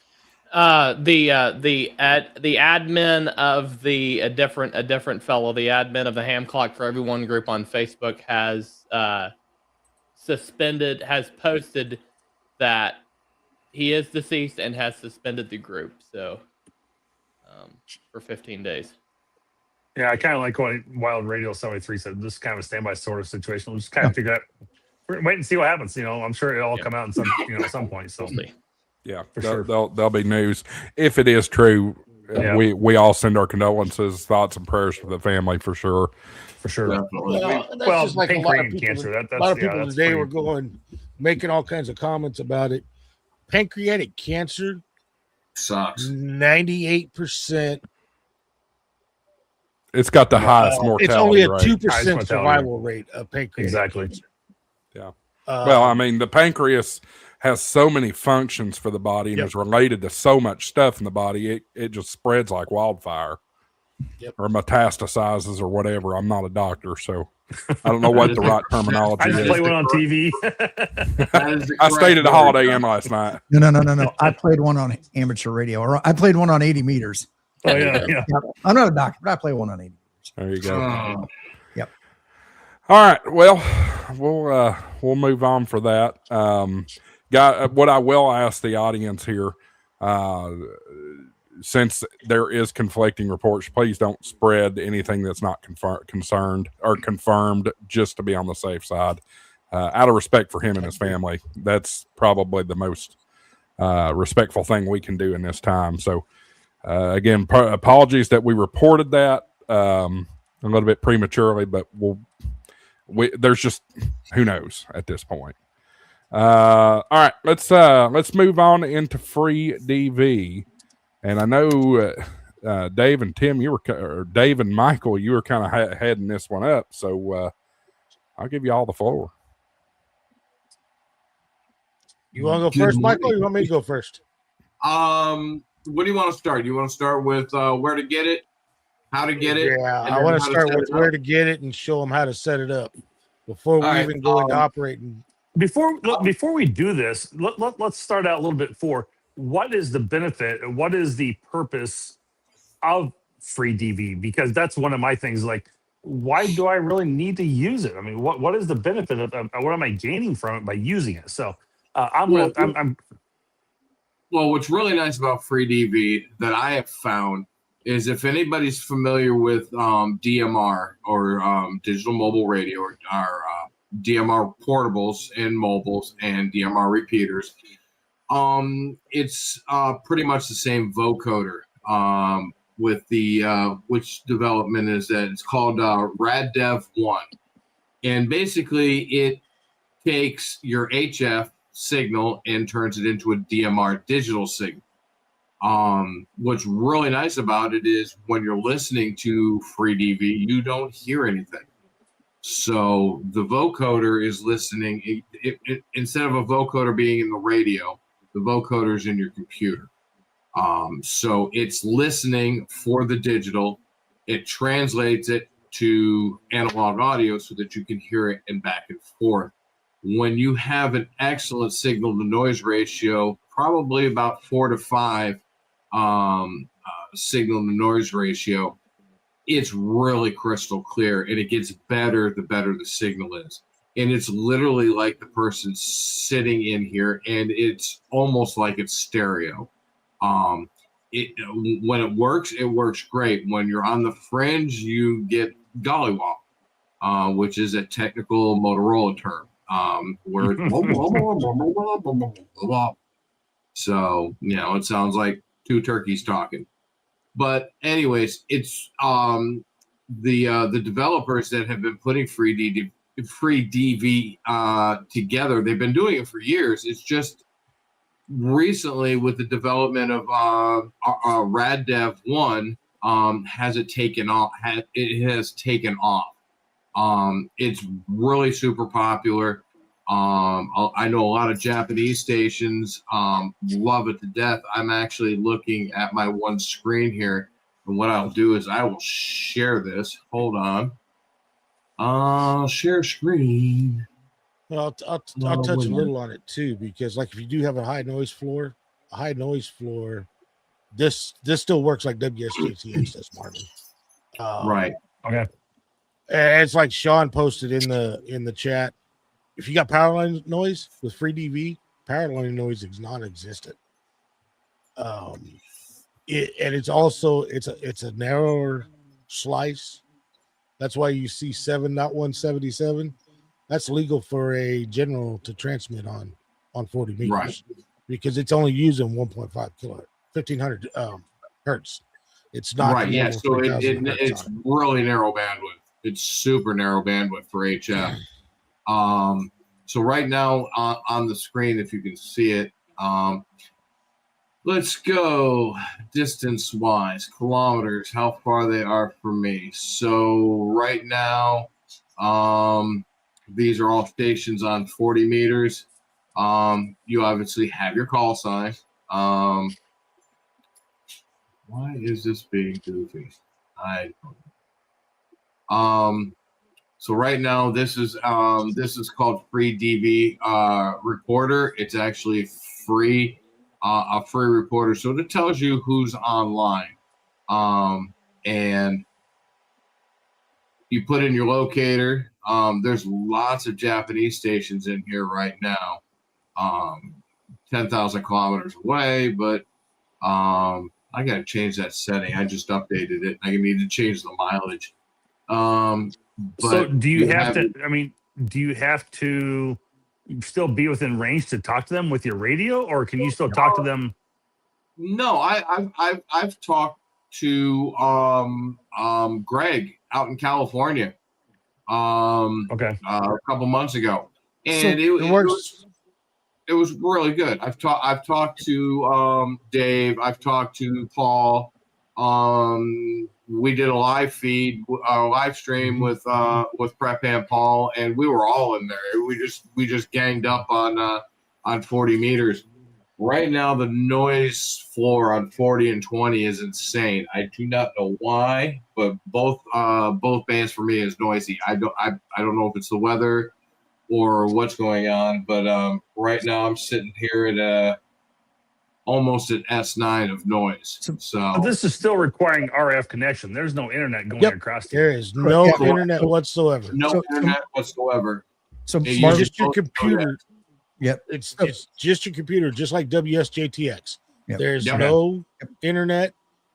The admin of a different fellow, the admin of the Ham Clock for Everyone group on Facebook has posted that he is deceased and has suspended the group. So for 15 days. Yeah, I kind of like what Wild Radio 73 said. This is kind of a standby sort of situation. We'll just kind of figure out, wait and see what happens. I'm sure it'll all come out in some, at some point. So Yeah, for sure. There'll be news if it is true. Yeah. We all send our condolences, thoughts, and prayers for the family for sure. For sure. Definitely. That's just like a lot of pancreatic people. cancer. A lot of people today were making all kinds of comments about it. Pancreatic cancer Sucks. 98%. It's got the highest mortality It's only a rate. 2% survival rate of pancreatic. Exactly. Cancer. Yeah. Well, I mean, the pancreas has so many functions for the body and is related to so much stuff in the body. It just spreads like wildfire. Yep. Or metastasizes or whatever. I'm not a doctor, so I don't know what the right terminology I just is. play one on TV. I stayed at a Holiday Inn last night. No. I played one on amateur radio, or I played one on 80 meters. Oh yeah. I'm not a doctor, but I play one on 80 meters. There you go. Yep. All right. Well, we'll move on for that. What I will ask the audience here, since there is conflicting reports, please don't spread anything that's not confirmed, just to be on the safe side. Out of respect for him and his family, that's probably the most respectful thing we can do in this time. So, again, apologies that we reported that a little bit prematurely, but there's just who knows at this point. All right, let's move on into Freedv. And I know Dave and Tim, Dave and Michael, you were kind of heading this one up. So I'll give you all the floor. You want to go first, Michael, or you want me to go first? What do you want to start? Do you want to start with where to get it, how to get it? Yeah, I want to start with where to get it and show them how to set it up before we even go into operating. Before we do this, let's start out a little bit for what is the benefit, what is the purpose of Freedv? Because that's one of my things. Like, why do I really need to use it? I mean, what is the benefit of what am I gaining from it by using it? So well, what's really nice about Freedv that I have found is if anybody's familiar with DMR or digital mobile radio or DMR portables and mobiles and DMR repeaters. It's pretty much the same vocoder. With the which development is that it's called RadDev 1, and basically it takes your HF signal and turns it into a DMR digital signal. What's really nice about it is when you're listening to Freedv, you don't hear anything. So the vocoder is listening. Instead of a vocoder being in the radio, the vocoder is in your computer. So it's listening for the digital. It translates it to analog audio so that you can hear it and back and forth. When you have an excellent signal to noise ratio, probably about 4 to 5 signal to noise ratio, it's really crystal clear, and it gets better the better the signal is. And it's literally like the person sitting in here, and it's almost like it's stereo. When it works great. When you're on the fringe, you get gollywog, which is a technical Motorola term, where so it sounds like two turkeys talking. But anyways, it's the developers that have been putting Freedv together. They've been doing it for years. It's just recently with the development of RadDev 1, has it taken off? It has taken off. It's really super popular. I know a lot of Japanese stations love it to death. I'm actually looking at my one screen here, and what I'll do is I will share this. Hold on. Share screen. Well, I'll touch a little on it too, because like if you do have a high noise floor, this still works like WSJTX does, Marvin. Right. Okay. And it's like Sean posted in the chat. If you got power line noise with Freedv, power line noise is non-existent. It's also it's a narrower slice. That's why you see 7, not 177. That's legal for a general to transmit on 40 meters, right? Because it's only using 1.5 kilohertz, 1500 hertz. It's not right. Yeah, so it's really narrow bandwidth. It's super narrow bandwidth for HF. So right now on the screen, if you can see it, let's go distance wise, kilometers, how far they are from me. So right now, these are all stations on 40 meters. You obviously have your call sign. Why is this being goofy? So right now, this is called Freedv Recorder. It's actually free, a free recorder. So it tells you who's online, and you put in your locator. There's lots of Japanese stations in here right now, 10,000 kilometers away. But I got to change that setting. I just updated it. I need to change the mileage. So do you have to? I mean, do you have to still be within range to talk to them with your radio, or can you still talk to them? No, I've talked to Greg out in California. Okay. A couple months ago, and So it was really good. I've talked to Dave. I've talked to Paul. We did a live feed, a live stream with Prep and Paul, and we were all in there. We just ganged up on 40 meters. Right now, the noise floor on 40 and 20 is insane. I do not know why, but both bands for me is noisy. I don't know if it's the weather or what's going on, but right now I'm sitting here at almost an S9 of noise. So this is still requiring RF connection. There's no internet going across there. Is no internet whatsoever. No internet whatsoever. So it's just your computer. Yep. It's just your computer, just like WSJTX. Yep. There's no internet.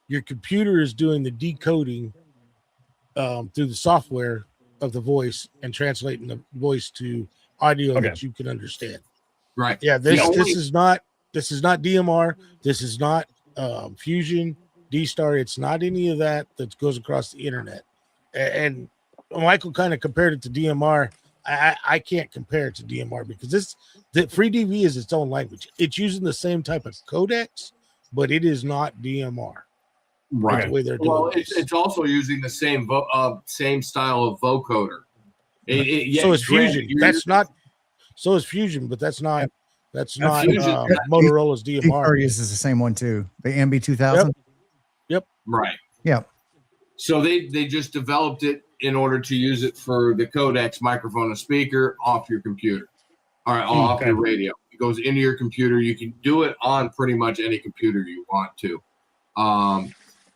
Your computer is doing the decoding through the software of the voice and translating the voice to audio that you can understand. Right. Yeah. This is not DMR. This is not Fusion, D-Star. It's not any of that goes across the internet. And Michael kind of compared it to DMR. I can't compare it to DMR because the Freedv is its own language. It's using the same type of codecs, but it is not DMR. Right. The way they're doing it's also using the same style of vocoder. So is Fusion. So is Fusion, but that's not Motorola's DMR. Uses the same one too. The MB 2000. Yep. Right. Yeah. So they just developed it in order to use it for the codecs, microphone, and speaker off your computer, or off your radio. It goes into your computer. You can do it on pretty much any computer you want to.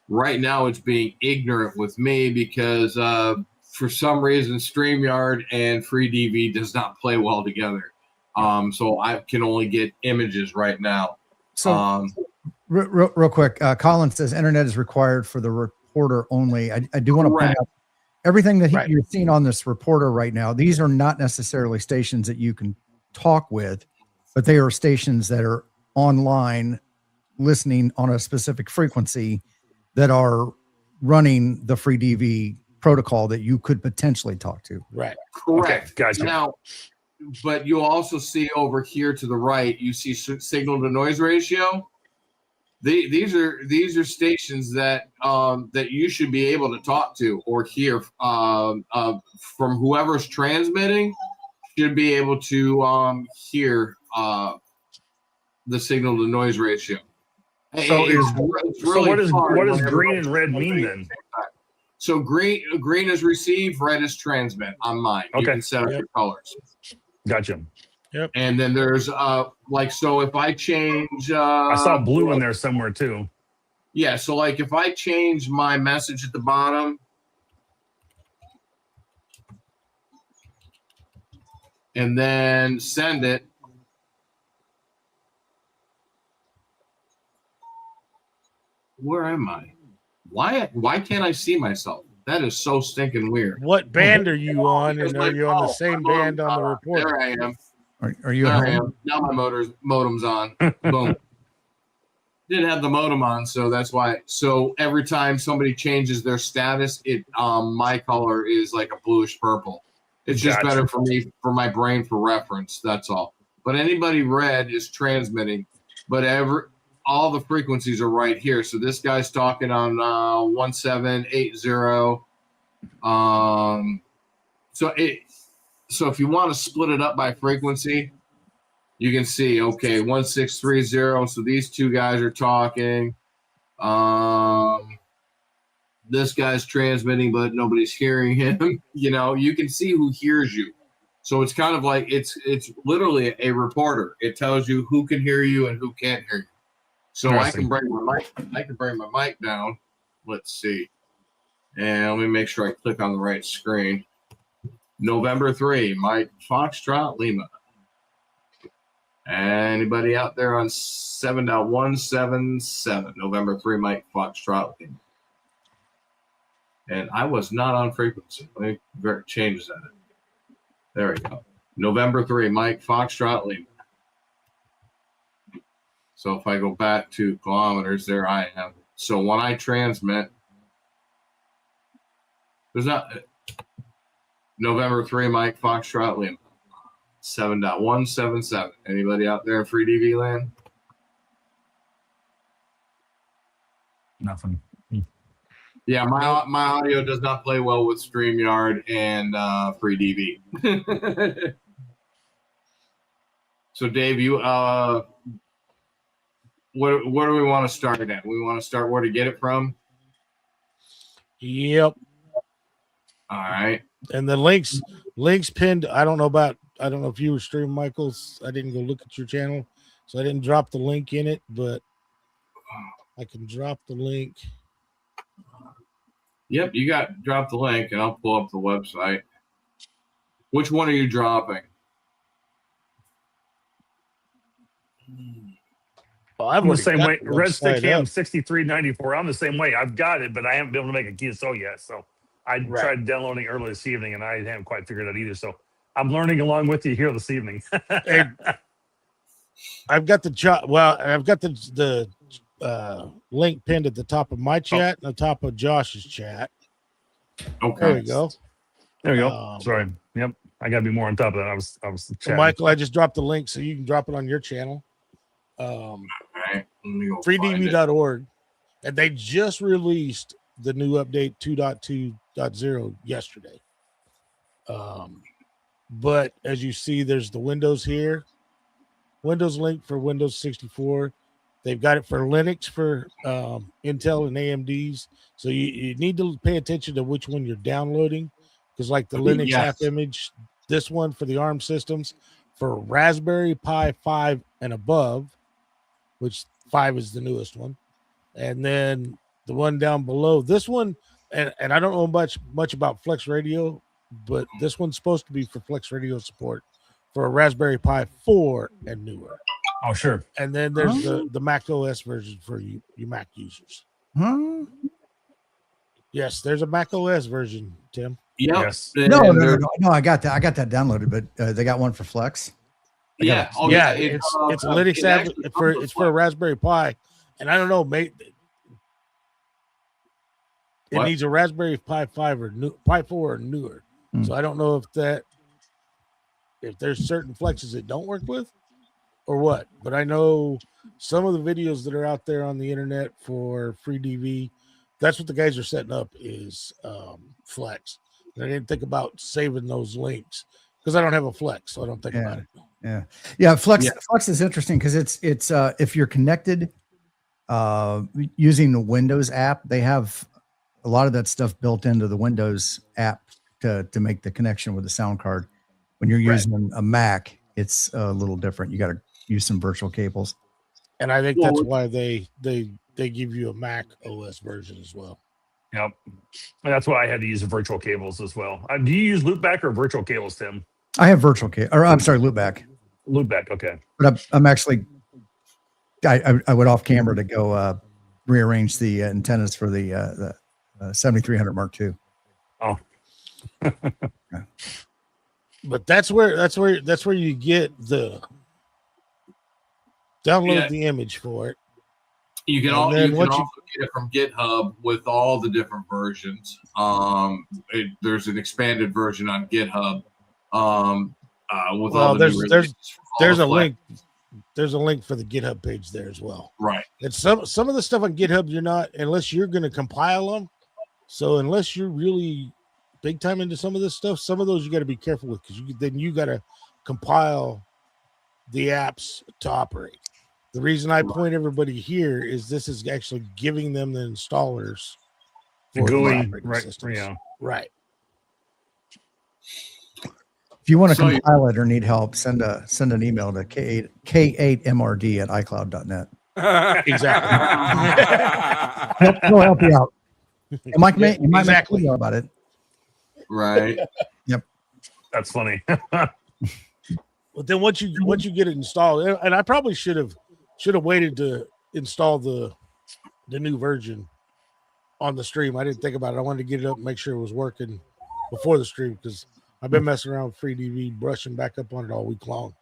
Right now, it's being ignorant with me because for some reason, StreamYard and Freedv does not play well together. So I can only get images right now. So real quick, Colin says internet is required for the reporter only. I do want to point out everything that you're seeing on this reporter right now. These are not necessarily stations that you can talk with, but they are stations that are online listening on a specific frequency that are running the Freedv protocol that you could potentially talk to. Right. Correct. Okay, gotcha. Now, but you'll also see over here to the right, you see signal to noise ratio. These are stations that that you should be able to talk to or hear from whoever's transmitting. Should be able to hear the signal to noise ratio. So what does green and red mean then? So green is receive, red is transmit on mine. You can set up your colors. Gotcha. Yep. And then there's so if I change I saw blue in there somewhere too. Yeah, so like if I change my message at the bottom and then send it, where am I? Why can't I see myself? That is so stinking weird. What band are you on? And are you on the same band on the report? There I am. Are you there I am. Now my modem's on. Boom. Didn't have the modem on, so that's why. So every time somebody changes their status, it my color is like a bluish purple. It's just better for me, for my brain, for reference. That's all. But anybody red is transmitting, but all the frequencies are right here. So this guy's talking on 1780. So if you want to split it up by frequency, you can see, okay, 1630. So these two guys are talking. This guy's transmitting, but nobody's hearing him. You can see who hears you. So it's kind of like it's literally a reporter. It tells you who can hear you and who can't hear you. So I can bring my mic down. Let's see. And let me make sure I click on the right screen. November 3, Mike Foxtrot Lima. Anybody out there on 7.177? November 3, Mike Foxtrot Lima. And I was not on frequency. Let me change that. There we go. November 3, Mike Foxtrot Lima. So if I go back to kilometers, there I am. So when I transmit, there's not November 3, Mike Foxtrot Lima. 7.177. Anybody out there in Freedv land? Nothing. Yeah, my audio does not play well with StreamYard and Freedv. So Dave, you where do we want to start at? We want to start where to get it from? Yep. All right. And the links pinned. I don't know if you were streaming, Michael's. I didn't go look at your channel, so I didn't drop the link in it, but I can drop the link. Yep, you drop the link, and I'll pull up the website. Which one are you dropping? Well, I'm the same way. Red Stick Ham 6394. I'm the same way. I've got it, but I haven't been able to make a QSO yet. So I tried downloading early this evening, and I haven't quite figured it out either. So I'm learning along with you here this evening. I've got the link pinned at the top of my chat and the top of Josh's chat. Okay. There we go. There we go. Sorry. Yep. I got to be more on top of that. I was chatting. Michael, I just dropped the link so you can drop it on your channel. Right. Freedv.org. And they just released the new update 2.2.0 yesterday. But as you see, there's the Windows here. Windows link for Windows 64. They've got it for Linux for Intel and AMDs. So you need to pay attention to which one you're downloading, because like the Linux app image, this one for the ARM systems, for Raspberry Pi 5 and above, which 5 is the newest one, and then the one down below, this one, and I don't know much about Flex Radio, but this one's supposed to be for Flex Radio support for a Raspberry Pi 4 and newer. Oh, sure. And then there's the Mac OS version for you Mac users. Yes, there's a Mac OS version, Tim. Yep. Yes. No, I got that. I got that downloaded, but they got one for Flex. Yeah. It's a Linux app it's for a Raspberry Pi, and I don't know, mate. It needs a Raspberry Pi 5 or Pi 4 or newer. So I don't know if there's certain flexes it don't work with or what, but I know some of the videos that are out there on the internet for Freedv, that's what the guys are setting up is Flex. And I didn't think about saving those links because I don't have a Flex, so I don't think about it. Yeah. Flex is interesting because it's if you're connected using the Windows app, they have a lot of that stuff built into the Windows app to make the connection with the sound card. When you're using a Mac, it's a little different. You got to use some virtual cables. And I think that's why they give you a Mac OS version as well. Yep. And that's why I had to use the virtual cables as well. Do you use loopback or virtual cables, Tim? I have virtual cable, or I'm sorry, loopback. Loopback, okay. But I'm actually, I went off camera to go rearrange the antennas for the 7300 Mark II. Oh. But that's where you get the download the image for it. You can also get it from GitHub with all the different versions. There's an expanded version on GitHub. With all the there's a link. There's a link for the GitHub page there as well. Right. And some of the stuff on GitHub you're not, unless you're going to compile them. So unless you're really big time into some of this stuff, some of those you got to be careful with, because you got to compile the apps to operate. The reason I point everybody here is this is actually giving them the installers for the GUI, right? Yeah. Right. If you want to compile it or need help, send an email to k8mrd@icloud.net. Exactly. We'll help you out. You might make a video about it. Right. Yep. That's funny. But then once you get it installed, and I probably should have waited to install the new version on the stream. I didn't think about it. I wanted to get it up and make sure it was working before the stream, because I've been messing around with Freedv, brushing back up on it all week long.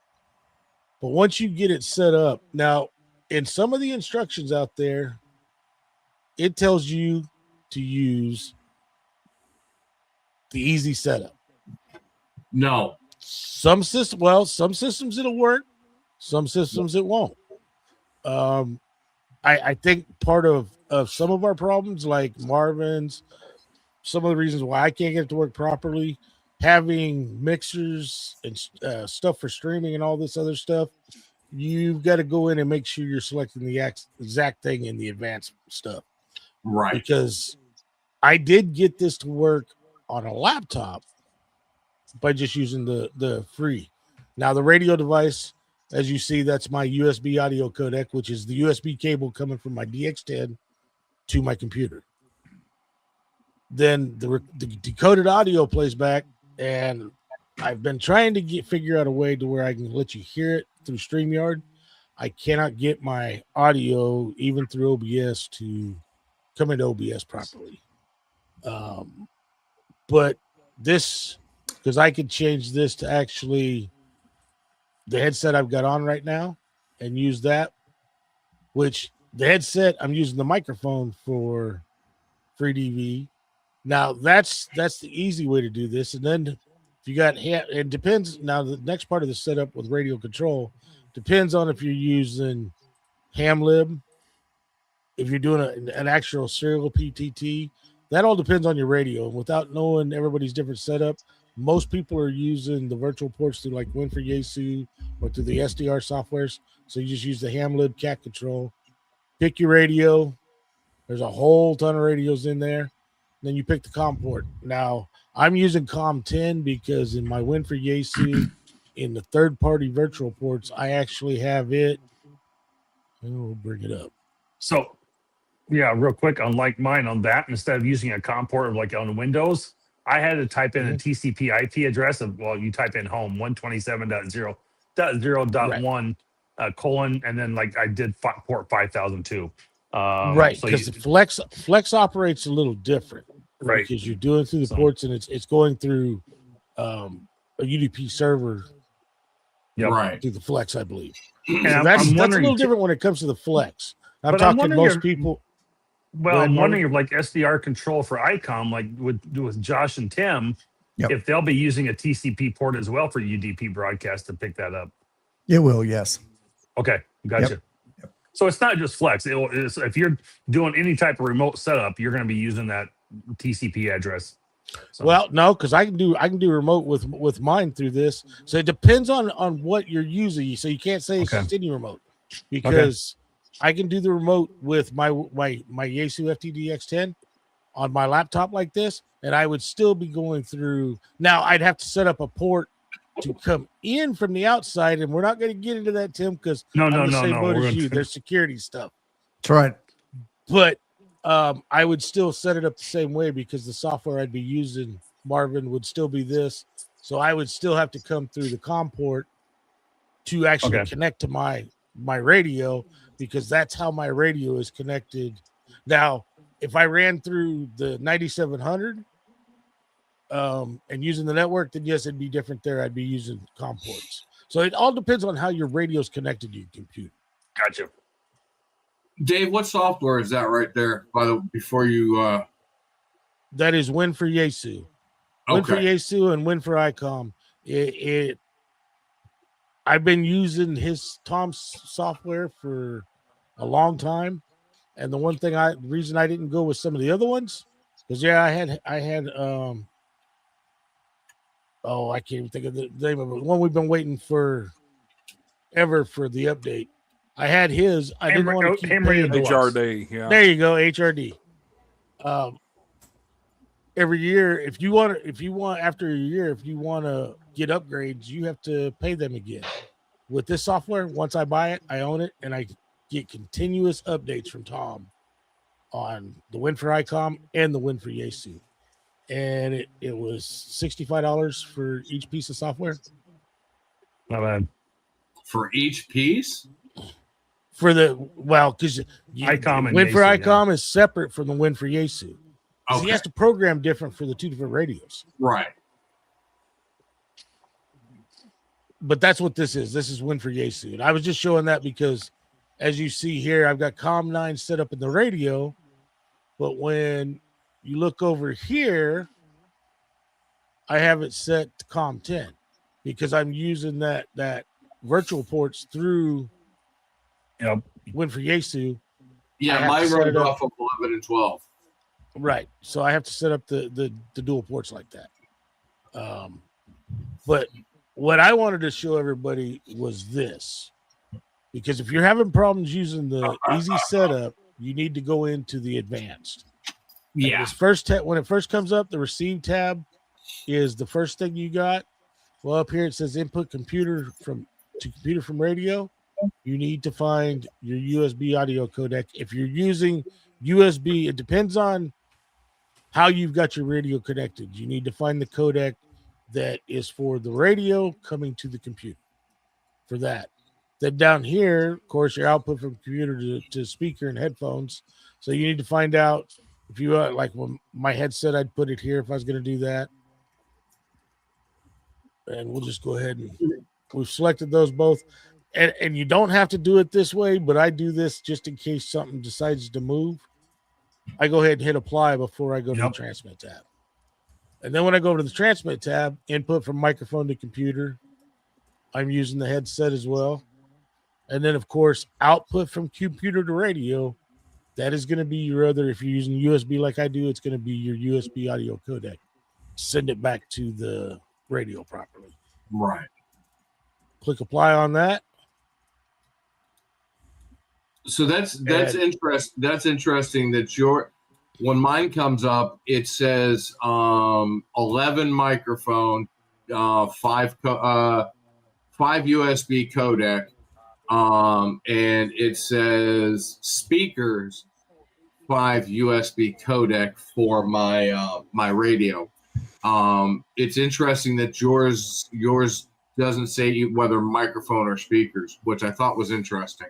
But once you get it set up, now in some of the instructions out there, it tells you to use the easy setup. No. Some systems it'll work, some systems it won't. I think part of some of our problems, like Marvin's, some of the reasons why I can't get it to work properly, having mixers and stuff for streaming and all this other stuff, you've got to go in and make sure you're selecting the exact thing in the advanced stuff. Right. Because I did get this to work on a laptop by just using the free. Now the radio device, as you see, that's my USB audio codec, which is the USB cable coming from my DX10 to my computer. Then the decoded audio plays back, and I've been trying to figure out a way to where I can let you hear it through StreamYard. I cannot get my audio, even through OBS, to come into OBS properly. But this, because I could change this to actually the headset I've got on right now and use that, which the headset, I'm using the microphone for Freedv. Now that's the easy way to do this. And then if you got, it depends. Now the next part of the setup with radio control depends on if you're using hamlib, if you're doing an actual serial PTT. That all depends on your radio. And without knowing everybody's different setup, most people are using the virtual ports through like Win for Yaesu or through the SDR softwares. So you just use the hamlib cat control, pick your radio. There's a whole ton of radios in there. Then you pick the COM port. Now, I'm using COM 10 because in my Win for Yaesu, in the third-party virtual ports, I actually have it. We'll bring it up. So, yeah, real quick, unlike mine on that, instead of using a COM port like on Windows, I had to type in a TCP IP address of, well, you type in home 127.0.0.1 colon, and then like I did port 5002. Right, because the Flex operates a little different, right? Because you're doing through the ports and it's going through a UDP server, right? Through the Flex, I believe. And so that's a little different when it comes to the Flex. I'm talking most people. Well, I'm wondering if like SDR control for ICOM, like with Josh and Tim, if they'll be using a TCP port as well for UDP broadcast to pick that up. It will, yes. Okay, gotcha. Yep. So it's not just Flex. If you're doing any type of remote setup, you're going to be using that TCP address. So. Well, no, because I can do remote with mine through this. So it depends on what you're using. So you can't say it's just any remote, because I can do the remote with my Yaesu FTDX10 on my laptop like this, and I would still be going through. Now I'd have to set up a port to come in from the outside, and we're not going to get into that, Tim, because no. There's security stuff. That's right. But I would still set it up the same way, because the software I'd be using, Marvin, would still be this. So I would still have to come through the COM port to actually connect to my radio, because that's how my radio is connected. Now, if I ran through the 9700 and using the network, then yes, it'd be different there. I'd be using COM ports. So it all depends on how your radio is connected to your computer. Gotcha. Dave, what software is that right there? Before you that is Win for Yaesu. Win for Yaesu and Win for ICOM. I've been using Tom's software for a long time, and the reason I didn't go with some of the other ones, because I had I can't even think of the name of it. One we've been waiting for ever for the update. I had his. I didn't want to keep paying HRD. Yeah, there you go, HRD. Every year, if you want after a year, if you want to get upgrades, you have to pay them again. With this software, once I buy it, I own it, and I get continuous updates from Tom on the Win for ICOM and the Win for Yaesu. And it was $65 for each piece of software. Not bad. For each piece? Because ICOM and Win for Yaesu, ICOM is separate from the Win for Yaesu. Okay. He has to program different for the two different radios. Right. But that's what this is. This is Win for Yaesu. And I was just showing that because, as you see here, I've got COM 9 set up in the radio. But when you look over here, I have it set to COM 10 because I'm using that virtual ports through Win for Yaesu. Yeah, mine runs off of 11 and 12. Right. So I have to set up the dual ports like that. But what I wanted to show everybody was this, because if you're having problems using the easy setup, you need to go into the advanced. Yeah. When it first comes up, the receive tab is the first thing you got. Well, up here it says input computer from radio. You need to find your USB audio codec. If you're using USB, it depends on how you've got your radio connected. You need to find the codec that is for the radio coming to the computer for that. Then down here, of course, your output from computer to speaker and headphones. So you need to find out If you like when my headset, I'd put it here if I was going to do that. And we'll just go ahead and we've selected those both. And you don't have to do it this way, but I do this just in case something decides to move. I go ahead and hit apply before I go to the transmit tab. And then when I go to the transmit tab, input from microphone to computer, I'm using the headset as well. And then, of course, output from computer to radio. That is going to be your other, if you're using USB like I do, it's going to be your USB audio codec. Send it back to the radio properly. Right. Click apply on that. So that's interesting that when mine comes up, it says 11 microphone, 5 USB codec, and it says speakers 5 USB codec for my radio. It's interesting that yours doesn't say whether microphone or speakers, which I thought was interesting.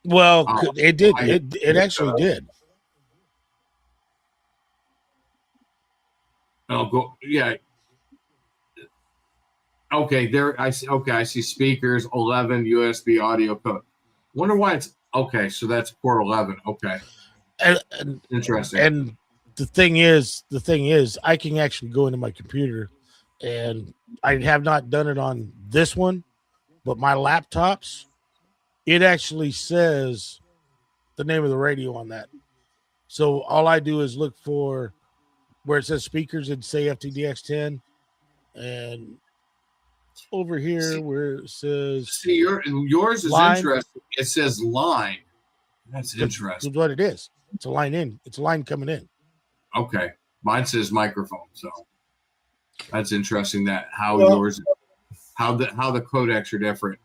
Well, it did. It actually did. I'll go. Yeah. Okay. There. I see. Okay. I see speakers 11 USB audio code. Wonder why it's okay. So that's port 11. Okay. And interesting. And the thing is, I can actually go into my computer, and I have not done it on this one, but my laptops. It actually says the name of the radio on that. So all I do is look for where it says speakers and say FTDX10. And over here where it says... yours is line, interesting. It says line. That's interesting. That's what it is. It's a line in. It's a line coming in. Okay. Mine says microphone. So that's interesting that yours... How the codecs are different.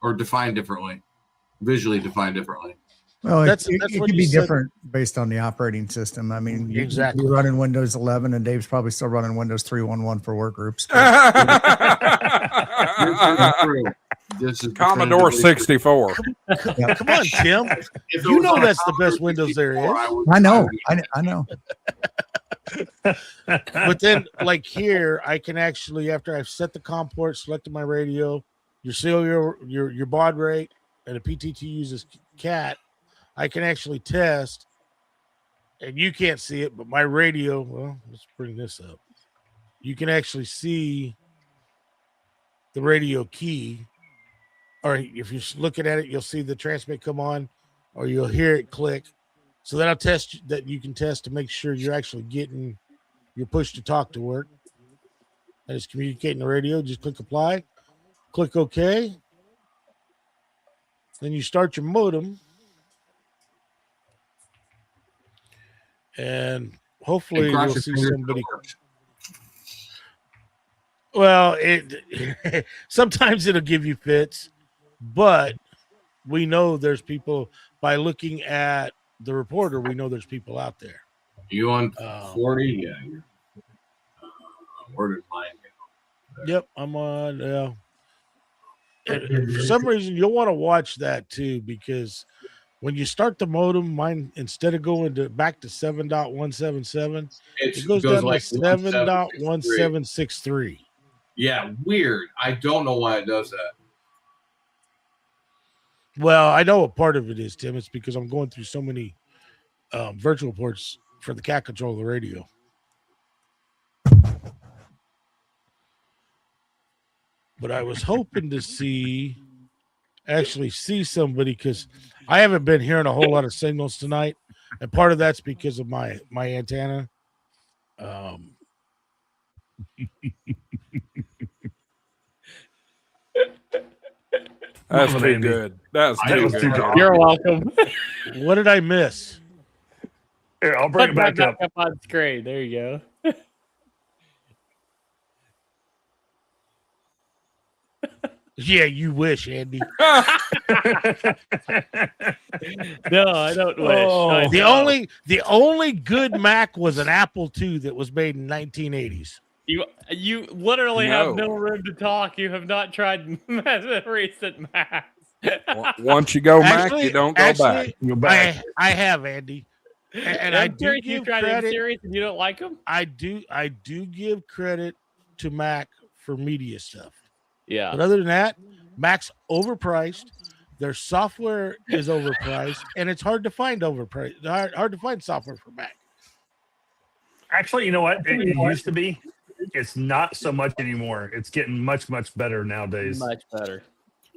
Or defined differently, visually defined differently. Well, it could be different based on the operating system. I mean, exactly. You're running Windows 11, and Dave's probably still running Windows 3.1.1 for work groups. This is Commodore 64. Come on, Tim. You know that's the best Windows there is. I know. I know. But then, like here, I can actually, after I've set the COM port, selected my radio, your baud rate, and a PTT uses CAT, I can actually test, and you can't see it, but my radio, well, let's bring this up. You can actually see the radio key, or if you're looking at it, you'll see the transmit come on, or you'll hear it click. So that'll test that you can test to make sure you're actually getting your push to talk to work. And it's communicating the radio. Just click apply. Click OK. Then you start your modem. And hopefully you'll see somebody. Well, it sometimes it'll give you fits, but we know there's people by looking at the reporter. We know there's people out there. You on 40? Yeah. Where did mine go? Yep, I'm on. And for some reason, you'll want to watch that too, because when you start the modem, mine instead of going back to 7.177, it goes down like to 7.1763. Yeah, weird. I don't know why it does that. Well, I know what part of it is, Tim. It's because I'm going through so many virtual ports for the cat control of the radio. But I was hoping to see somebody, because I haven't been hearing a whole lot of signals tonight, and part of that's because of my antenna. That's too good. That's too good. You're welcome. What did I miss? Here, I'll bring it back up on screen. There you go. Yeah, you wish, Andy. No, I don't wish. Oh, the only good Mac was an Apple II that was made in 1980s. You literally have no room to talk. You have not tried recent Macs. Once you go Mac, you don't go back. Go back. I have, Andy. And I do give credit. Series and you don't like them? I do give credit to Mac for media stuff. Yeah. But other than that, Mac's overpriced. Their software is overpriced, and it's hard to find overpriced. Hard to find software for Mac. Actually, you know what? It used to be. It's not so much anymore. It's getting much, much better nowadays. Much better.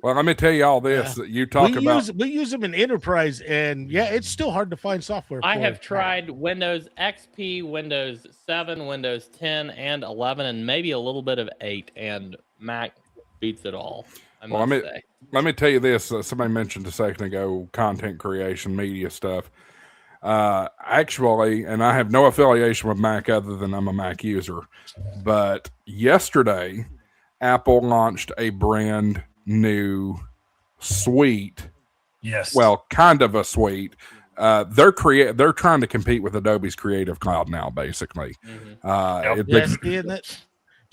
Well, let me tell you all this that you talk about. We use them in enterprise, and yeah, it's still hard to find software. I have tried Windows XP, Windows 7, Windows 10, and 11, and maybe a little bit of 8, and Mac beats it all. Let me tell you this. Somebody mentioned a second ago, content creation, media stuff. Actually, and I have no affiliation with Mac other than I'm a Mac user, but yesterday, Apple launched a brand new suite. Yes. Well, kind of a suite. They're trying to compete with Adobe's Creative Cloud now, basically.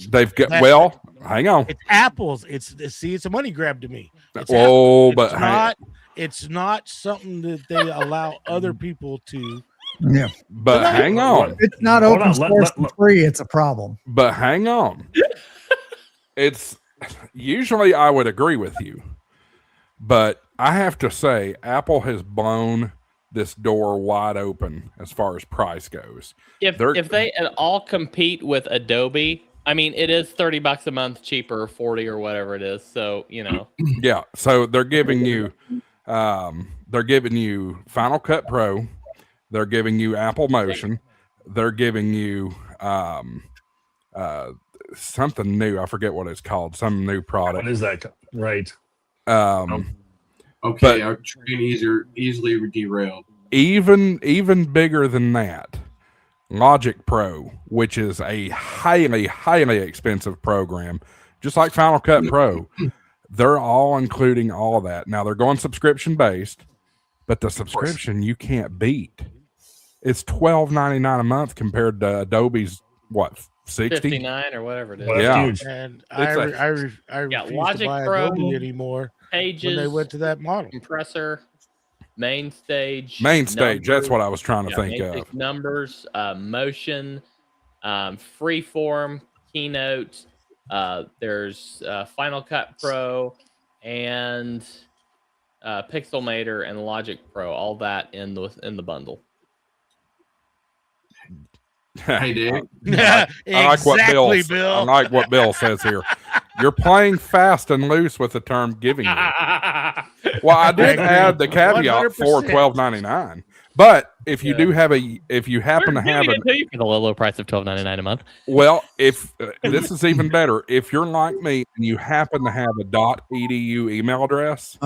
They've got hang on. It's Apple's. It's a money grab to me. It's not something that they allow other people to. Yeah, but hang on. It's not open source and free. It's a problem. But hang on. It's usually I would agree with you, but I have to say Apple has blown this door wide open as far as price goes. If they at all compete with Adobe, I mean, it is $30 a month cheaper, 40 or whatever it is. So, you know. Yeah. So they're giving you Final Cut Pro. They're giving you Apple Motion. They're giving you something new. I forget what it's called. Some new product. What is that? Right. Okay, our train easily derailed. Even bigger than that, Logic Pro, which is a highly, highly expensive program, just like Final Cut Pro. They're all including all of that. Now they're going subscription based, but the subscription you can't beat. It's $12.99 a month compared to Adobe's what, 60? 59 or whatever it is. Well, yeah. huge. And I refuse Logic to buy Pro Adobe anymore. Pages, when they went to that model. Compressor, main stage. Numbers, that's what I was trying to think of. Numbers, Motion, Freeform, Keynote. There's Final Cut Pro and Pixelmator and Logic Pro. All that in the bundle. Hey, Dave. I like what Bill says here. You're playing fast and loose with the term giving you. Well, I did add the caveat for $12.99. But if you happen to have you for the low price of $12.99 a month. Well, if this is even better, if you're like me and you happen to have a .edu email address,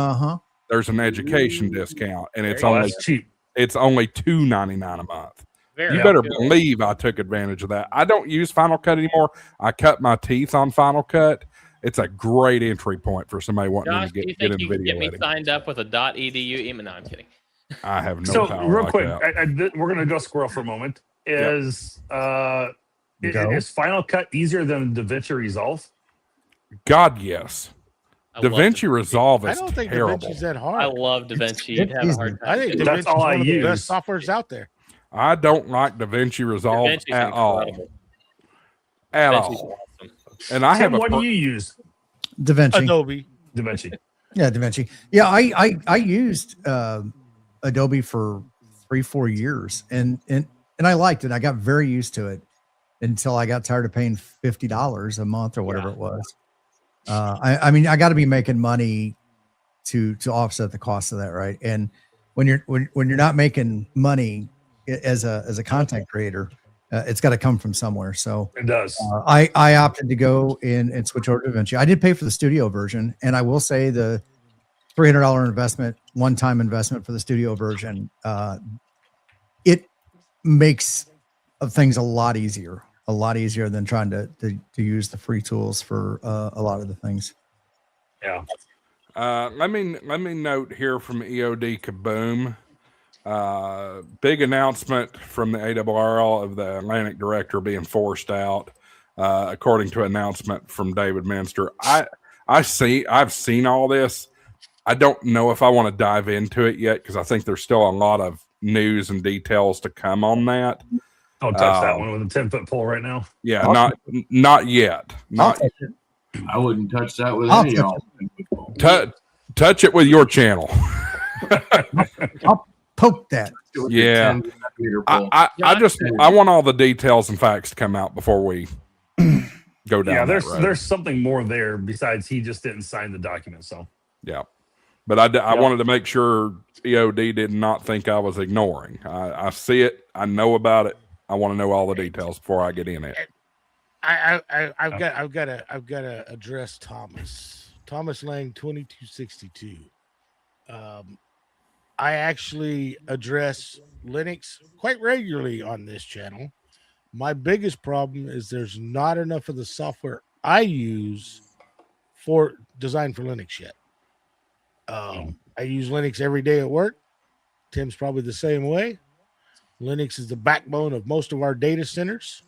there's an education discount, and it's only cheap. It's only $2.99 a month. You better believe I took advantage of that. I don't use Final Cut anymore. I cut my teeth on Final Cut. It's a great entry point for somebody wanting to get in video. Get me signed up with a .edu email? No, I'm kidding. I have no power. Real like quick, that. we're going to go squirrel for a moment. Is Final Cut easier than DaVinci Resolve? God, yes. DaVinci Resolve is I don't think terrible. DaVinci's that hard. I love DaVinci. You'd have a hard time. I think that's DaVinci's all I one of use. the best softwares out there. I don't like DaVinci Resolve at all. At all. Awesome. And I have what do you use? DaVinci. Adobe. DaVinci. Yeah, DaVinci. Yeah, I used Adobe for 3-4 years, and I liked it. I got very used to it until I got tired of paying $50 a month or whatever it was. I mean, I got to be making money to offset the cost of that, right? And when you're not making money as a content creator, it's got to come from somewhere. So it does. I opted to go in and switch over to DaVinci. I did pay for the studio version, and I will say the $300 investment, one-time investment for the studio version, it makes things a lot easier than trying to use the free tools for a lot of the things. Yeah. Let me note here from EOD Kaboom. Big announcement from the ARRL of the Atlantic director being forced out, according to an announcement from David Minster. I've seen all this. I don't know if I want to dive into it yet because I think there's still a lot of news and details to come on that. Don't touch that one with a 10-foot pole right now. Yeah, not yet. Not I'll touch it. I wouldn't touch that with I'll any of touch y'all. touch it with your channel. I'll poke that. Yeah. 10 meter pole. I want all the details and facts to come out before we go down. Yeah, that road. there's something more there besides he just didn't sign the document. So Yeah. But I wanted to make sure EOD did not think I was ignoring. I see it. I know about it. I want to know all the details before I get in it. I've got to address Thomas Lang 2262. I actually address Linux quite regularly on this channel. My biggest problem is there's not enough of the software I use for designed for Linux yet. I use Linux every day at work. Tim's probably the same way. Linux is the backbone of most of our data centers.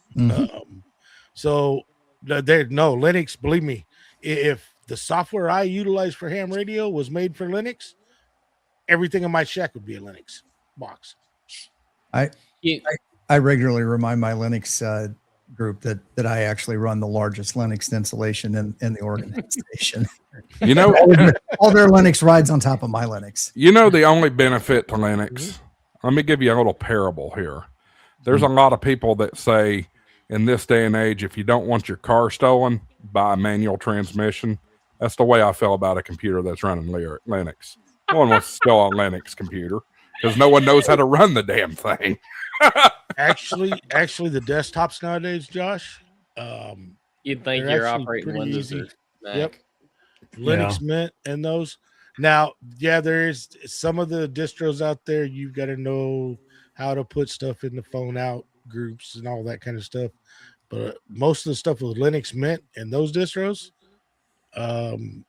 So Linux, believe me, if the software I utilize for ham radio was made for Linux, everything in my shack would be a Linux box. I regularly remind my Linux group that I actually run the largest Linux installation in the organization. You know, all their Linux rides on top of my Linux. You know the only benefit to Linux? Let me give you a little parable here. There's a lot of people that say in this day and age, if you don't want your car stolen, buy a manual transmission. That's the way I feel about a computer that's running Linux. No one wants to steal a Linux computer because no one knows how to run the damn thing. Actually, the desktops nowadays, Josh, You'd think they're you're actually operating pretty Windows easy. or Mac. Yep. Linux Mint and those. Now, yeah, there's some of the distros out there. You've got to know how to put stuff in the phone out groups and all that kind of stuff. But most of the stuff with Linux Mint and those distros, I'm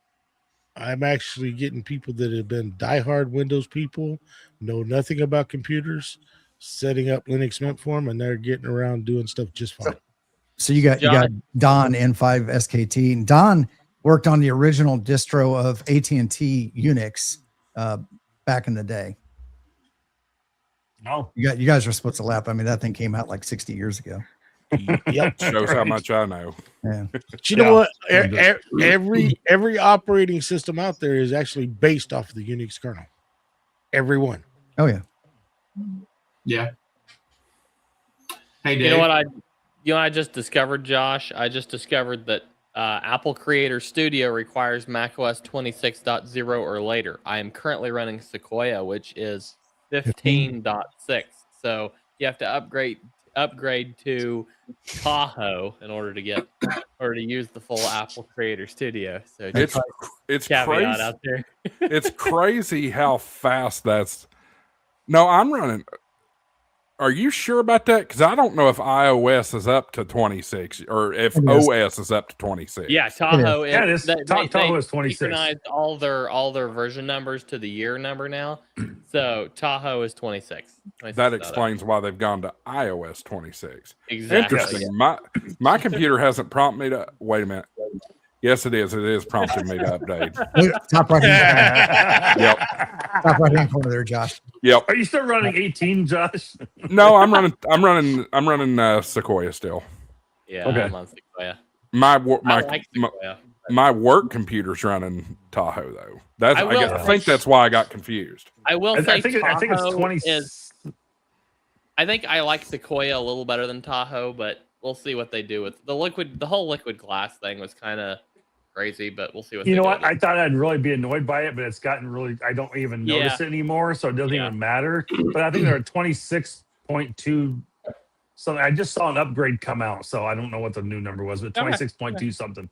actually getting people that have been diehard Windows people, know nothing about computers, setting up Linux Mint for them, and they're getting around doing stuff just fine. So you got Don N5 SKT, and Don worked on the original distro of AT&T Unix back in the day. No, you guys are supposed to laugh. I mean, that thing came out like 60 years ago. Yep. Shows how much I know. Yeah. But you know what? Every operating system out there is actually based off of the Unix kernel. Every one. Oh yeah. Yeah. Hey, Dave. You know what I just discovered, Josh? I just discovered that Apple Creator Studio requires macOS 26.0 or later. I am currently running Sequoia, which is 15.6. So you have to upgrade to Tahoe in order to use the full Apple Creator Studio. So it's caveat crazy out there. It's crazy how fast that's. No, I'm running. Are you sure about that? Because I don't know if iOS is up to 26 or if OS is up to 26. Yeah, Tahoe Yeah, it is. Tahoe is 26. Synchronized all their version numbers to the year number now. So Tahoe is 26. That explains why they've gone to iOS 26. Exactly. Interesting. My computer hasn't prompted me to. Wait a minute. Yes, it is. It is prompting me to update. Top right hand. Yep. Top right hand corner there, Josh. Yep. Are you still running 18, Josh? No, I'm running Sequoia still. Yeah, okay. I'm on Sequoia. My work computer's running Tahoe though. I think that's why I got confused. I will say I think it's 20. I think I like Sequoia a little better than Tahoe, but we'll see what they do with the whole liquid glass thing was kind of crazy, but we'll see what. You know what? I thought I'd really be annoyed by it, but it's gotten really. I don't even notice it anymore, so it doesn't even matter. But I think they're at 26.2. So I just saw an upgrade come out, so I don't know what the new number was, but 26.2 something.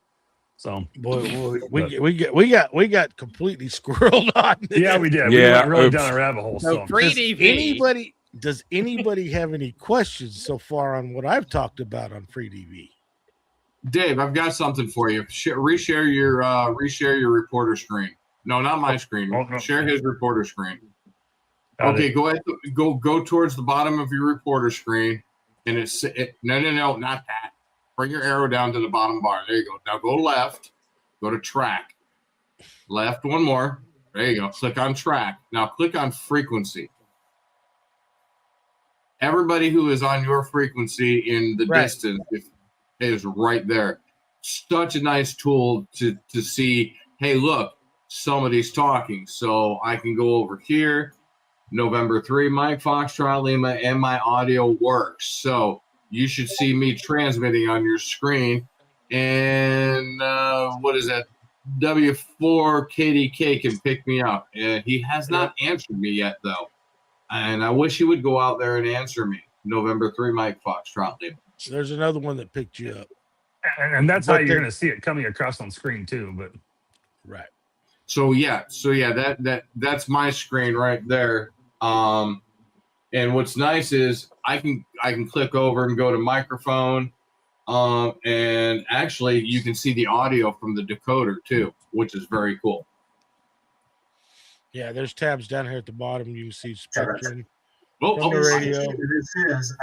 So boy, we got completely squirreled on this. Yeah, we did. Yeah, we went really down a rabbit hole. So does anybody have any questions so far on what I've talked about on Freedv? Dave, I've got something for you. Reshare your reporter screen. No, not my screen. No. Share his reporter screen. Okay, go ahead. Go towards the bottom of your reporter screen, and no, not that. Bring your arrow down to the bottom bar. There you go. Now go left. Go to track. Left one more. There you go. Click on track. Now click on frequency. Everybody who is on your frequency in the distance is right there. Such a nice tool to see, hey, look, somebody's talking. So I can go over here, November 3, Mike Foxtrot Lima, and my audio works. So you should see me transmitting on your screen. And what is that? W4 KDK can pick me up. He has not answered me yet, though. And I wish he would go out there and answer me. November 3, Mike Foxtrot Lima. There's another one that picked you up. And that's how you're going to see it coming across on screen too. But So that's my screen right there. And what's nice is I can click over and go to microphone. And actually you can see the audio from the decoder too, which is very cool. Yeah, there's tabs down here at the bottom. You can see spectrum. From the radio. This is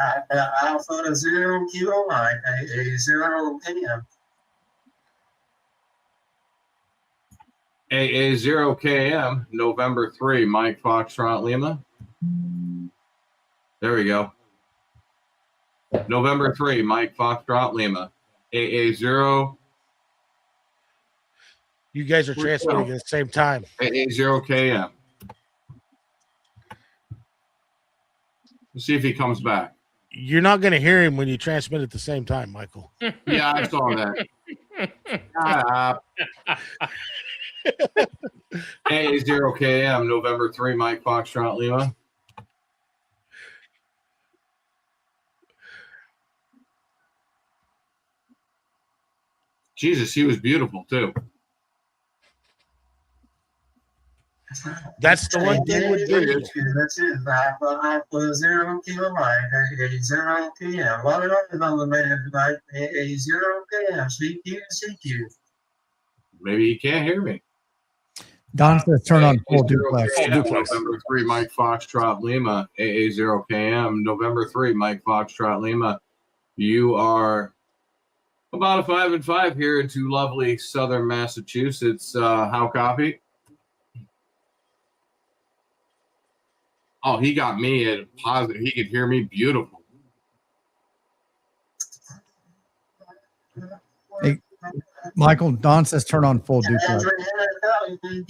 Alpha 0 Kilo Mike, a 0 AM. AA0KM, November 3, Mike Foxtrot Lima. There we go. November 3, Mike Foxtrot Lima. AA0. You guys are transmitting at the same time. AA0KM. Let's see if he comes back. You're not going to hear him when you transmit at the same time, Michael. Yeah, I saw that. AA0KM, November 3, Mike Foxtrot Lima. Jesus, he was beautiful too. That's the one thing with video. That's it. Alpha 0 Kilo Mike, a 0 PM. What is on the man tonight? A 0 PM. CQ. Maybe he can't hear me. Don says turn on full duplex. November 3, Mike Foxtrot Lima. AA0KM, November 3, Mike Foxtrot Lima. You are about a 5 and 5 here into lovely southern Massachusetts. How copy? Oh, he got me at positive. He could hear me beautiful. Hey, Michael, Don says turn on full duplex. I think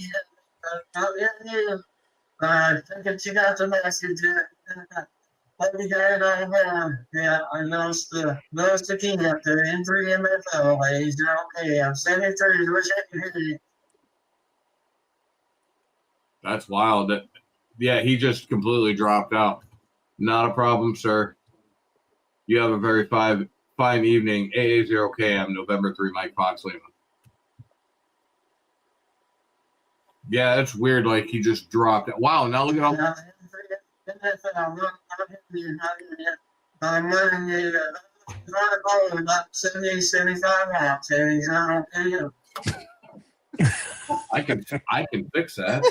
you got the message. Let me get it on. Yeah, I noticed the key up there in 3 MFL. Ladies, they're okay. I'm 73. Wish I could hear you. That's wild. Yeah, he just completely dropped out. Not a problem, sir. You have a very fine evening. AA0KM, November 3, Mike Fox Lima. Yeah, that's weird. Like he just dropped it. Wow, now look at all. I'm running about 70, 75 amps, and he's not okay. I can fix that.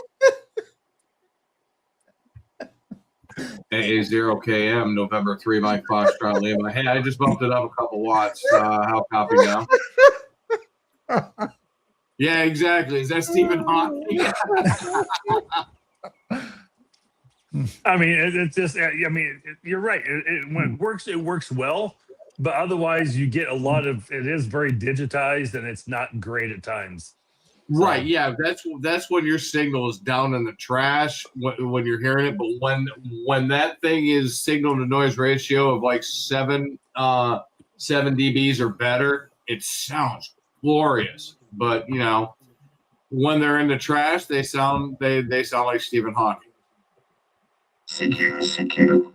AA0KM, November 3, Mike Foxtrot Lima. Hey, I just bumped it up a couple watts. How copy now? Yeah, exactly. Is that Stephen Hawking? I mean, it's just, you're right. When it works well, but otherwise you get a lot of, it is very digitized and it's not great at times. Right. Yeah. That's when your signal is down in the trash when you're hearing it. But when that thing is signal to noise ratio of like 7 dBs or better, it sounds glorious. But you know, when they're in the trash, they sound like Stephen Hawking. CQ.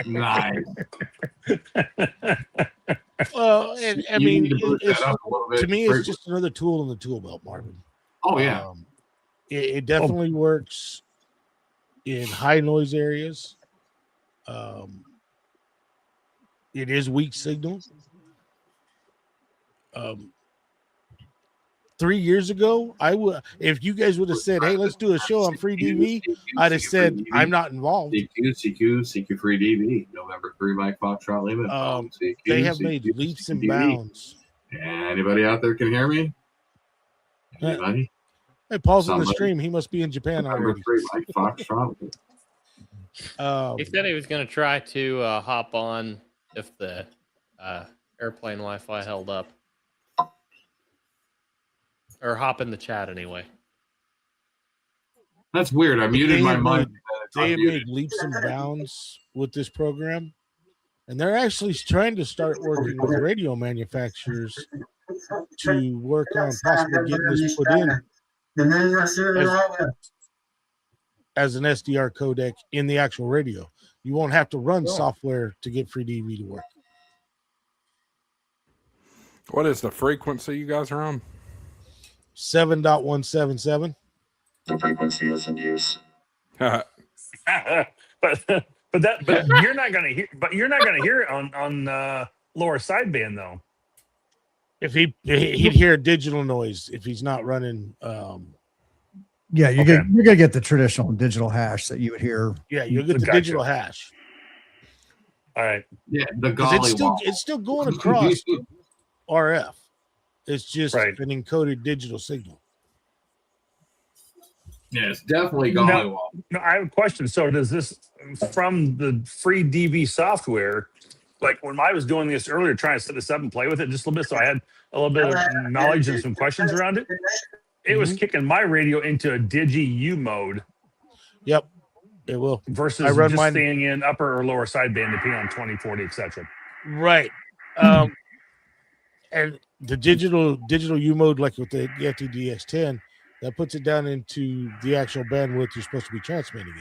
Nice. Well, and I mean, to me, it's just another tool in the tool belt, Marvin. Oh yeah, it definitely works in high noise areas. It is weak signal. 3 years ago, if you guys would have said, "Hey, let's do a show on Freedv," I'd have said, "I'm not involved." CQ Freedv, November 3, Mike Foxtrot Lima. They have made leaps and bounds. Anybody out there can hear me? Anybody? Hey, Paul's on the Somebody. stream. He must be in Japan already. Like Foxtrot. He said he was going to try to hop on if the airplane Wi-Fi held up, or hop in the chat anyway. That's weird. I muted my mic. They have made leaps and bounds with this program, and they're actually trying to start working with radio manufacturers to work on possibly getting this put in as an SDR codec in the actual radio. You won't have to run software to get Freedv to work. What is the frequency you guys are on? 7.177. The frequency is in use. but you're not gonna hear. But you're not gonna hear it on lower sideband though. If he'd hear a digital noise if he's not running. Yeah, you're gonna get the traditional digital hash that you would hear. Yeah, you'll get the Gotcha. digital hash. All right. Yeah, the 'Cause golly it's still going across RF. It's just an encoded digital signal. Yeah, it's definitely golly wall. No, I have a question. So does this from the Freedv software? Like when I was doing this earlier, trying to set this up and play with it just a little bit, so I had a little bit of knowledge and some questions around it. It was kicking my radio into a Digi-U mode. Yep, it will. Versus I run just mine staying in upper or lower sideband, depending on 20, 40, etc. right. And the digital U mode, like with the FTDX10, that puts it down into the actual bandwidth you're supposed to be transmitting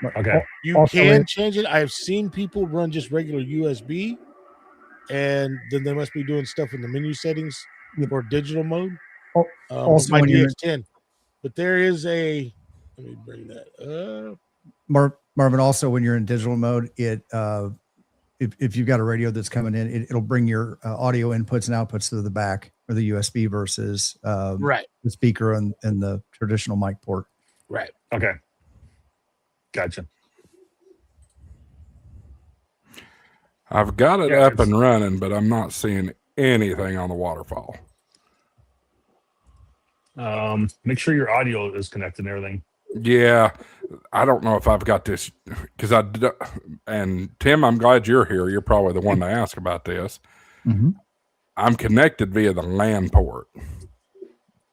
in. Okay. You Also, can change it. I've seen people run just regular USB, and then they must be doing stuff in the menu settings or digital mode. Also, my when you're DX10, but there is a. Let me bring that up. Marvin, also when you're in digital mode, it if you've got a radio that's coming in, it'll bring your audio inputs and outputs to the back or the USB versus Right. the speaker and the traditional mic port. Right. Okay. Gotcha. I've got it up and running, but I'm not seeing anything on the waterfall. Make sure your audio is connected and everything. Yeah, I don't know if I've got this because and Tim, I'm glad you're here. You're probably the one to ask about this. Mm-hmm. I'm connected via the LAN port.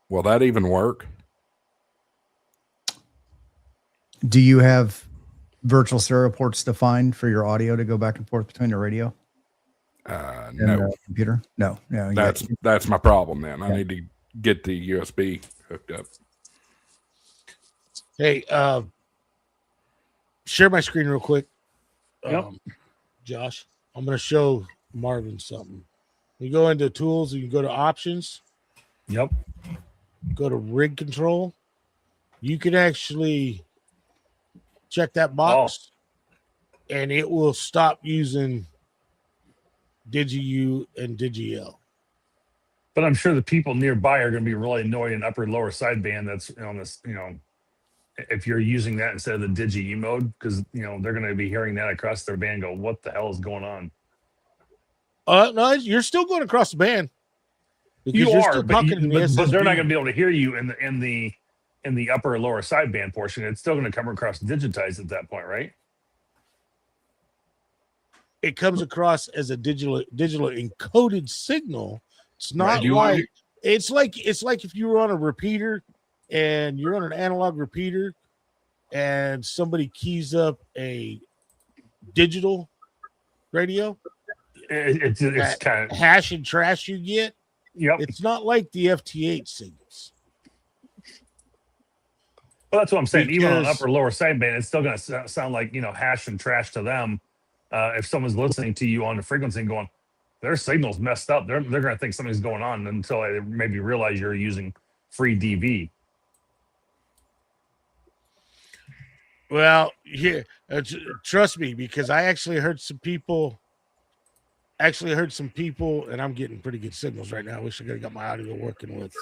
Will that even work? Do you have virtual stereo ports defined for your audio to go back and forth between the radio and No. the computer? No. That's my problem then. I need to get the USB hooked up. Hey, share my screen real quick. Yep. Josh, I'm going to show Marvin something. You go into tools, and you go to options. Yep. Go to rig control. You can actually check that box, and it will stop using Digi-U and Digi-L. But I'm sure the people nearby are going to be really annoyed in upper and lower sideband. That's on this, if you're using that instead of the Digi-U mode, because they're going to be hearing that across their band. Go, what the hell is going on? No, you're still going across the band. You you're are, still but, talking you, in the but they're SSB. not going to be able to hear you in the upper or lower sideband portion. It's still going to come across digitized at that point, right? It comes across as a digital encoded signal. It's not Right. it's like if you were on a repeater and you're on an analog repeater and somebody keys up a digital radio. It's kind of hash and trash you get. Yep. It's not like the FT8 signals. Well, that's what I'm saying. Even on Because- upper lower sideband, it's still going to sound like hash and trash to them. If someone's listening to you on the frequency and going, their signal's messed up, they're going to think something's going on until they maybe realize you're using Freedv. Well, yeah, trust me, because I actually heard some people. And I'm getting pretty good signals right now. I wish I could have got my audio working with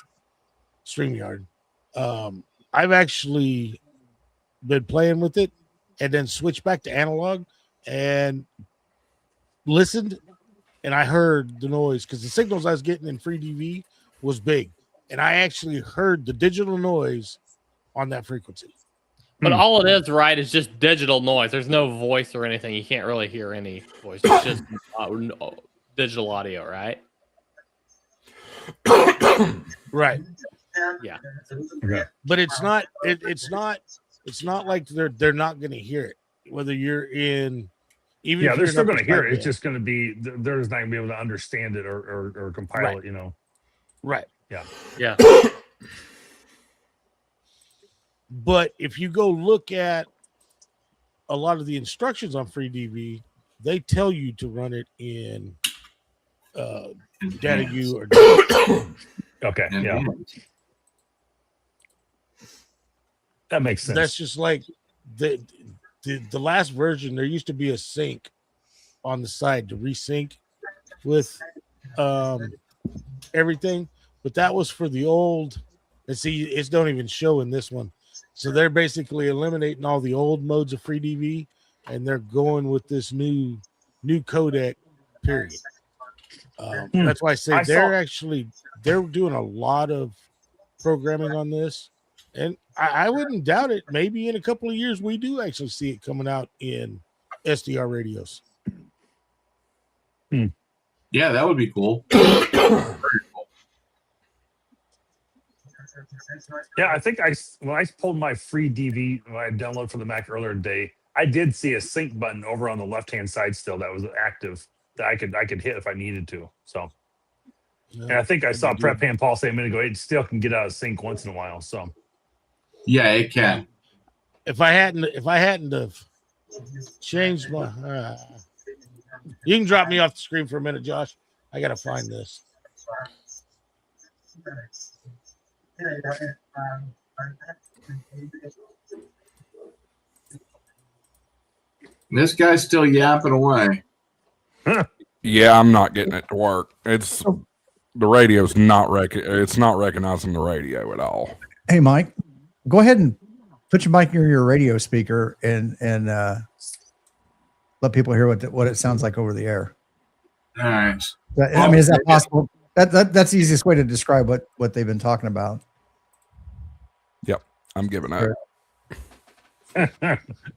StreamYard. I've actually been playing with it and then switched back to analog and listened, and I heard the noise because the signals I was getting in Freedv was big, and I actually heard the digital noise on that frequency. But all it is, right, is just digital noise. There's no voice or anything. You can't really hear any voice. It's just digital audio, right? Right. Yeah. Okay. But it's not. It's not like they're not going to hear it. Whether you're in, even Yeah, if they're you're still in going to hear upper it. It's band. just going to be they're just not going to be able to understand it or compile Right. it. You know. Right. Yeah. But if you go look at a lot of the instructions on Freedv, they tell you to run it in data U or Okay. Yeah. That makes sense. that's just like the last version. There used to be a sync on the side to resync with everything, but that was for the old. And see, it's don't even show in this one. So they're basically eliminating all the old modes of Freedv, and they're going with this new codec. Period. That's why I say they're doing a lot of programming on this, and I wouldn't doubt it. Maybe in a couple of years we do actually see it coming out in SDR radios. Yeah, that would be cool. Yeah, I think when I pulled my free DV when I downloaded for the Mac earlier today, I did see a sync button over on the left hand side still that was active that I could hit if I needed to. So, and I think I saw Prep Hand Paul say a minute ago it still can get out of sync once in a while. So, yeah, it can. If I hadn't have changed my, you can drop me off the screen for a minute, Josh. I gotta find this. This guy's still yapping away. Yeah, I'm not getting it to work. It's the radio's not it's not recognizing the radio at all. Hey, Mike, go ahead and put your mic near your radio speaker and let people hear what it sounds like over the air. All right. I mean, is that possible? That's the easiest way to describe what they've been talking about. Yep, I'm giving up.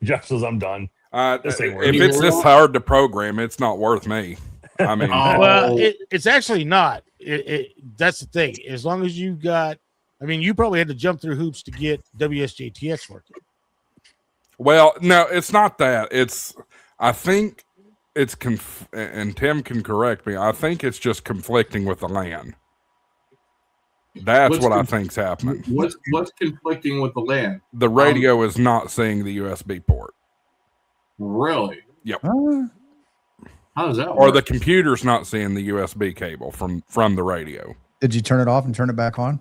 Jeff says I'm done. If it's this hard to program, it's not worth me. I mean, well, it's actually not. That's the thing. As long as you got, I mean, you probably had to jump through hoops to get WSJTX working. Well, no, it's not that. I think it's and Tim can correct me. I think it's just conflicting with the LAN. That's what I think's happening. What's conflicting with the LAN? The radio is not seeing the USB port. Really? Yep. How does that work? Or the computer's not seeing the USB cable from the radio. Did you turn it off and turn it back on?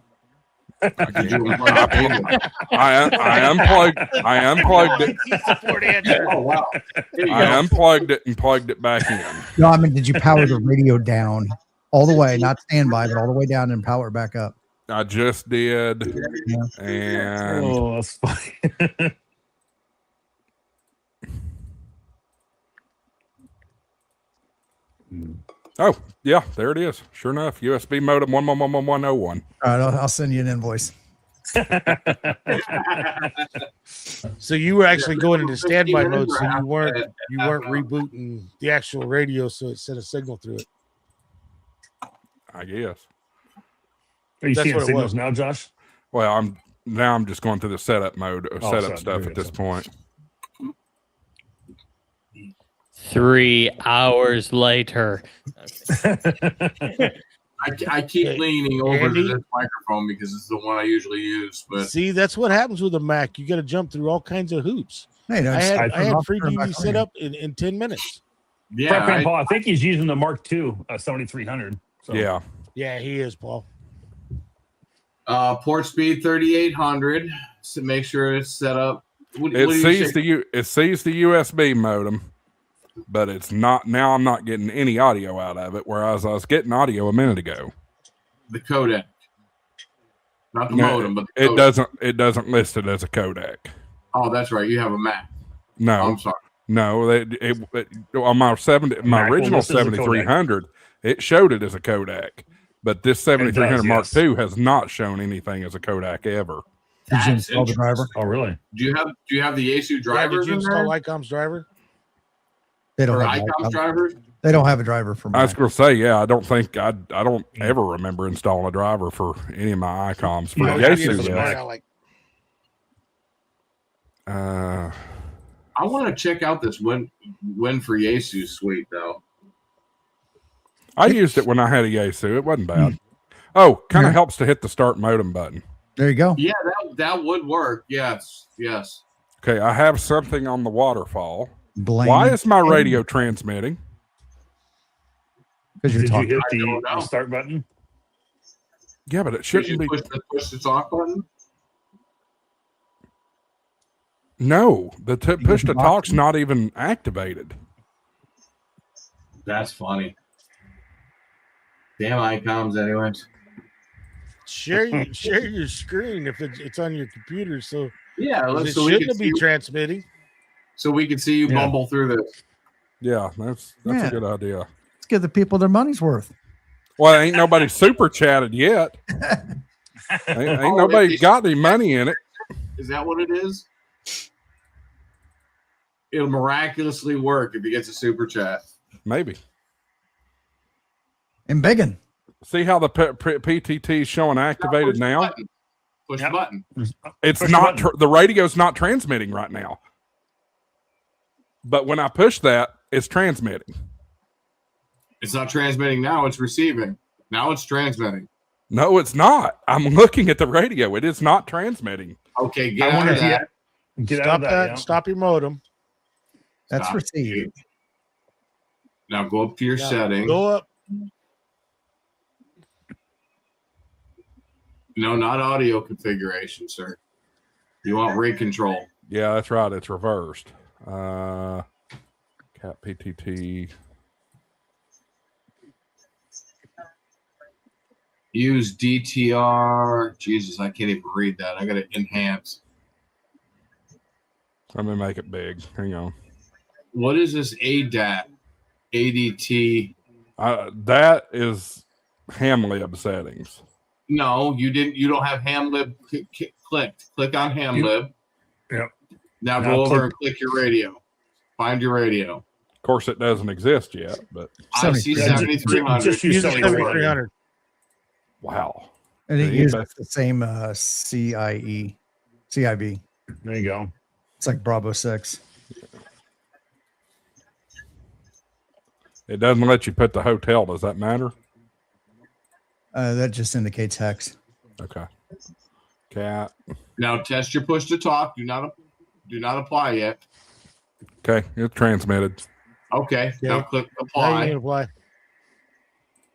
I unplugged it. Oh wow! I unplugged it and plugged it back in. No, I mean, did you power the radio down all the way, not standby, but all the way down and power it back up? I just did. Yeah. And that's funny. oh, yeah, there it is. Sure enough, USB modem 1111101. All right, I'll send you an invoice. So you were actually going into standby mode, so you weren't rebooting the actual radio, so it sent a signal through it. I guess. Are you That's seeing what it signals was. now, Josh? Well, I'm just going through the setup mode, setup stuff at this point. 3 hours later. I keep leaning over to this microphone because it's the one I usually use. But see, that's what happens with a Mac. You got to jump through all kinds of hoops. Hey, no, I had free Freedv set up in 10 minutes. yeah, Paul, I think he's using the Mark II 7300. So. Yeah. Yeah, he is, Paul. Port speed 3800. So make sure it's set up. It sees the USB modem, but it's not. Now I'm not getting any audio out of it, whereas I was getting audio a minute ago. The codec, not the modem, but the it codec. It doesn't list it as a codec. Oh, that's right. You have a Mac. No, I'm sorry. No, on my original 7300, it showed it as a codec, but this 7300 Mark II has not shown anything as a codec ever. Did you That's install the driver? Oh, really? Do you have the Yaesu Yeah, drivers did you in there? install ICOM's driver? They don't Or have ICOM's one. drivers? They don't have a driver for I was mine. going to say, yeah, I don't think I don't ever remember installing a driver for any of my ICOMs. For Yeah, the yeah, Yaesu, for the yes. Mac. Like, I want to check out this win for Yaesu suite though. I used it when I had a Yaesu. It wasn't bad. Oh, kind of Yeah. helps to hit the start modem button. There you go. Yeah, that would work. Yes. Okay, I have something on the waterfall. Blame. Why is my radio transmitting? Because you're Did you talking. hit don't know. the start button? Yeah, but it Should shouldn't you be. push the talk button? No, the push to the talk's box? not even activated. That's funny. Damn ICOMs, anyways. share your screen if it's on your computer, so Yeah, it so we shouldn't can be see, transmitting. so we can see you Yeah. bumble through this. Yeah, that's Yeah. a good idea. Let's give the people their money's worth. Well, ain't nobody super chatted yet. Ain't Oh, nobody it's- got any money in it. Is that what it is? It'll miraculously work if he gets a super chat. Maybe. And biggin. See how the PTT is showing activated Push the now? button. Push Yep. the button. It's Push the not. button. The radio's not transmitting right now. But when I push that, it's transmitting. It's not transmitting now. It's receiving. Now it's transmitting. No, it's not. I'm looking at the radio. It is not transmitting. Okay, get I out wonder of if you that. get Stop out of that. that. Yeah. Stop your modem. That's Stop. received. Now go up to your Now, settings. Go up. No, not audio configuration, sir. You want rate control. Yeah, that's right. It's reversed. Cat PTT. Use DTR. Jesus, I can't even read that. I got to enhance. Let me make it big. Hang on. What is this ADAT? ADT. That is hamlib settings. No, you didn't. You don't have hamlib clicked. Click on hamlib. Yep. Now Now go over click- and click your radio. Find your radio. Of course, it doesn't exist yet, but I see 7300. Just use Use the 7300. 7300. wow. And it Yeah, uses but- the same CIB. There you go. It's like Bravo 6. It doesn't let you put the hotel. Does that matter? That just indicates hex. Okay. Cat. Now test your push to talk. Do not apply yet. Okay, it's transmitted. Okay. Now click Now you apply. can apply.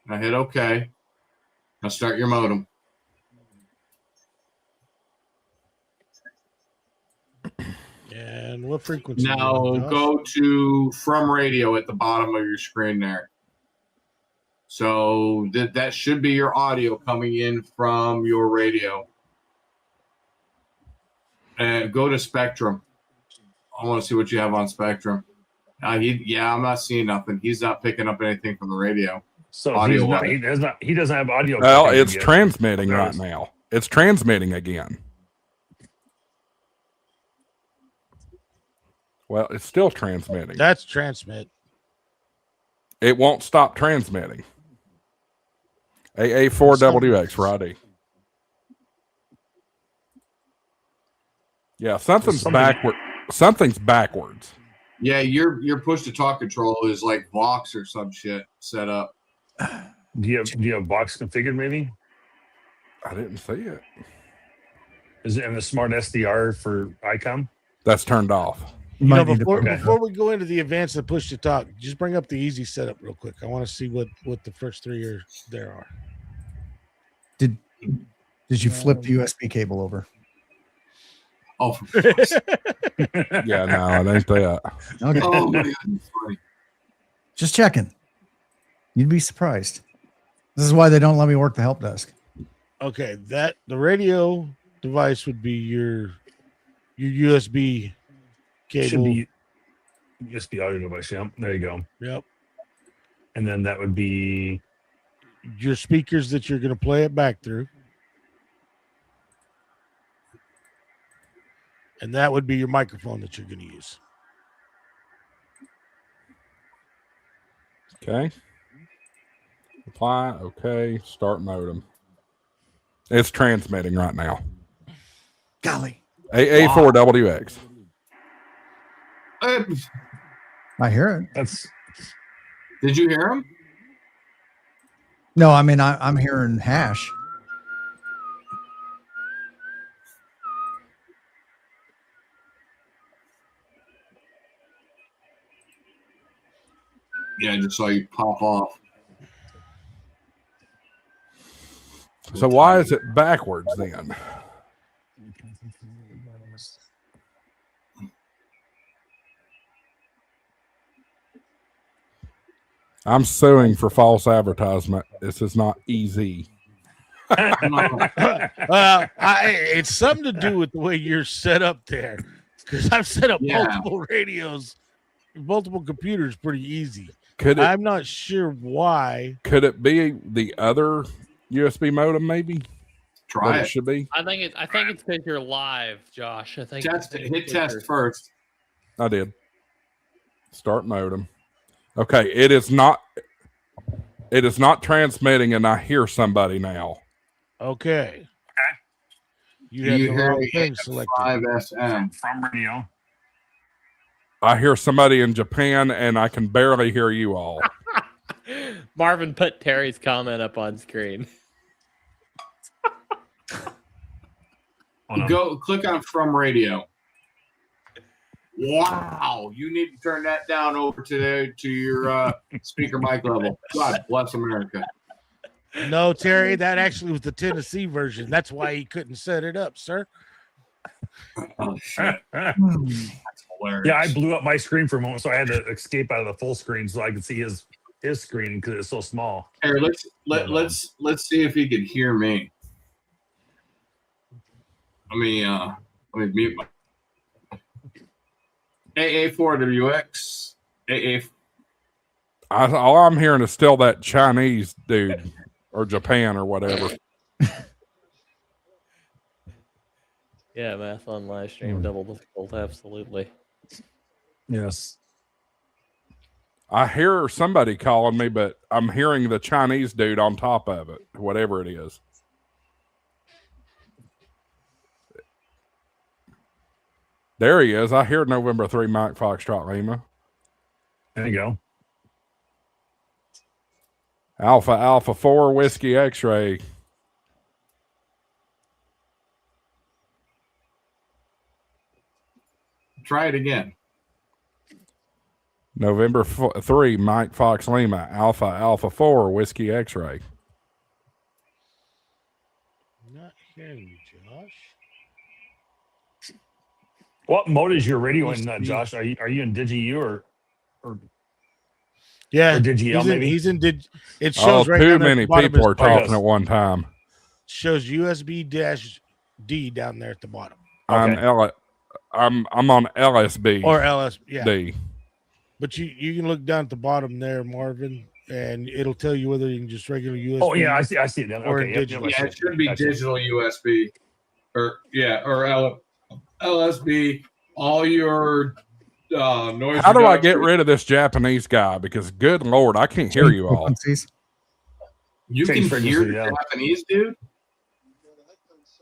Now hit OK. Now start your modem. And what frequency? Now go to from radio at the bottom of your screen there. So that should be your audio coming in from your radio. And go to Spectrum. I want to see what you have on Spectrum. I'm not seeing nothing. He's not picking up anything from the radio. So Audio he doesn't have audio. Well, configured it's yet. transmitting right Notice. now. It's transmitting again. Well, it's still transmitting. That's transmit. It won't stop transmitting. AA4WX, Roddy. Yeah, something's Something- backward. Something's backwards. Yeah, your push to talk control is like Vox or some shit set up. Do you have box configured maybe? I didn't see it. Is it in the smart SDR for ICOM? That's turned off. You might need to Before, put- Okay. before we go into the advanced and push to talk, just bring up the easy setup real quick. I want to see what the first three are there are. Did you flip the USB cable over? Oh, for fuck's sake. Yeah, no, it ain't that. Okay. Oh my God, it's funny. Just checking. You'd be surprised. This is why they don't let me work the help desk. Okay, the radio device would be your USB cable. Should be USB audio device. Yeah, there you go. Yep. And then that would be Your speakers that you're going to play it back through. And that would be your microphone that you're going to use. Okay. Apply. Okay. Start modem. It's transmitting right now. Golly. AA4WX. I hear it. Did you hear him? No, I mean, I'm hearing hash. Yeah, I just saw you pop off. So why is it backwards then? I'm suing for false advertisement. This is not easy. It's something to do with the way you're set up there. Because I've set up multiple radios, multiple computers pretty easy. I'm not sure why. Could it be the other USB modem? Maybe try it. It should be. I think it's because you're live, Josh. I think hit test first. I did. Start modem. Okay, it is not transmitting, and I hear somebody now. Okay. You have the wrong thing selected. 5SM from radio. I hear somebody in Japan, and I can barely hear you all. Marvin put Terry's comment up on screen. Go click on from radio. Wow, you need to turn that down over to your speaker mic level. God bless America. No, Terry, that actually was the Tennessee version. That's why he couldn't set it up, sir. Oh shit. That's hilarious. Yeah, I blew up my screen for a moment, so I had to escape out of the full screen so I could see his screen because it's so small. Here, let's see if he can hear me. Let me mute my AA4WX. All I'm hearing is still that Chinese dude or Japan or whatever. Yeah, math on live stream, double difficult, absolutely. Yes. I hear somebody calling me, but I'm hearing the Chinese dude on top of it, whatever it is. There he is. I hear November 3 Mike Foxtrot Lima. There you go. Alpha 4 Whiskey X-Ray. Try it again. November 3 Mike Fox Lima. Alpha 4 Whiskey X-Ray. Not hearing you, Josh. What mode is your radio in, Josh? Are you in DigiU or yeah, or DigiL maybe? He's in Dig. It shows right too down many people are talking at one time. Shows USB-D down there at the bottom. Okay. I'm on LSB or LS. Yeah. D. But you can look down at the bottom there, Marvin, and it'll tell you whether you can just regular USB. Oh yeah, I see it now. Or Okay, digital. Yeah, it should be digital USB, or LSB. All your noise. How do I get rid of this Japanese guy? Because good Lord, I can't hear you all. You can hear the Japanese dude.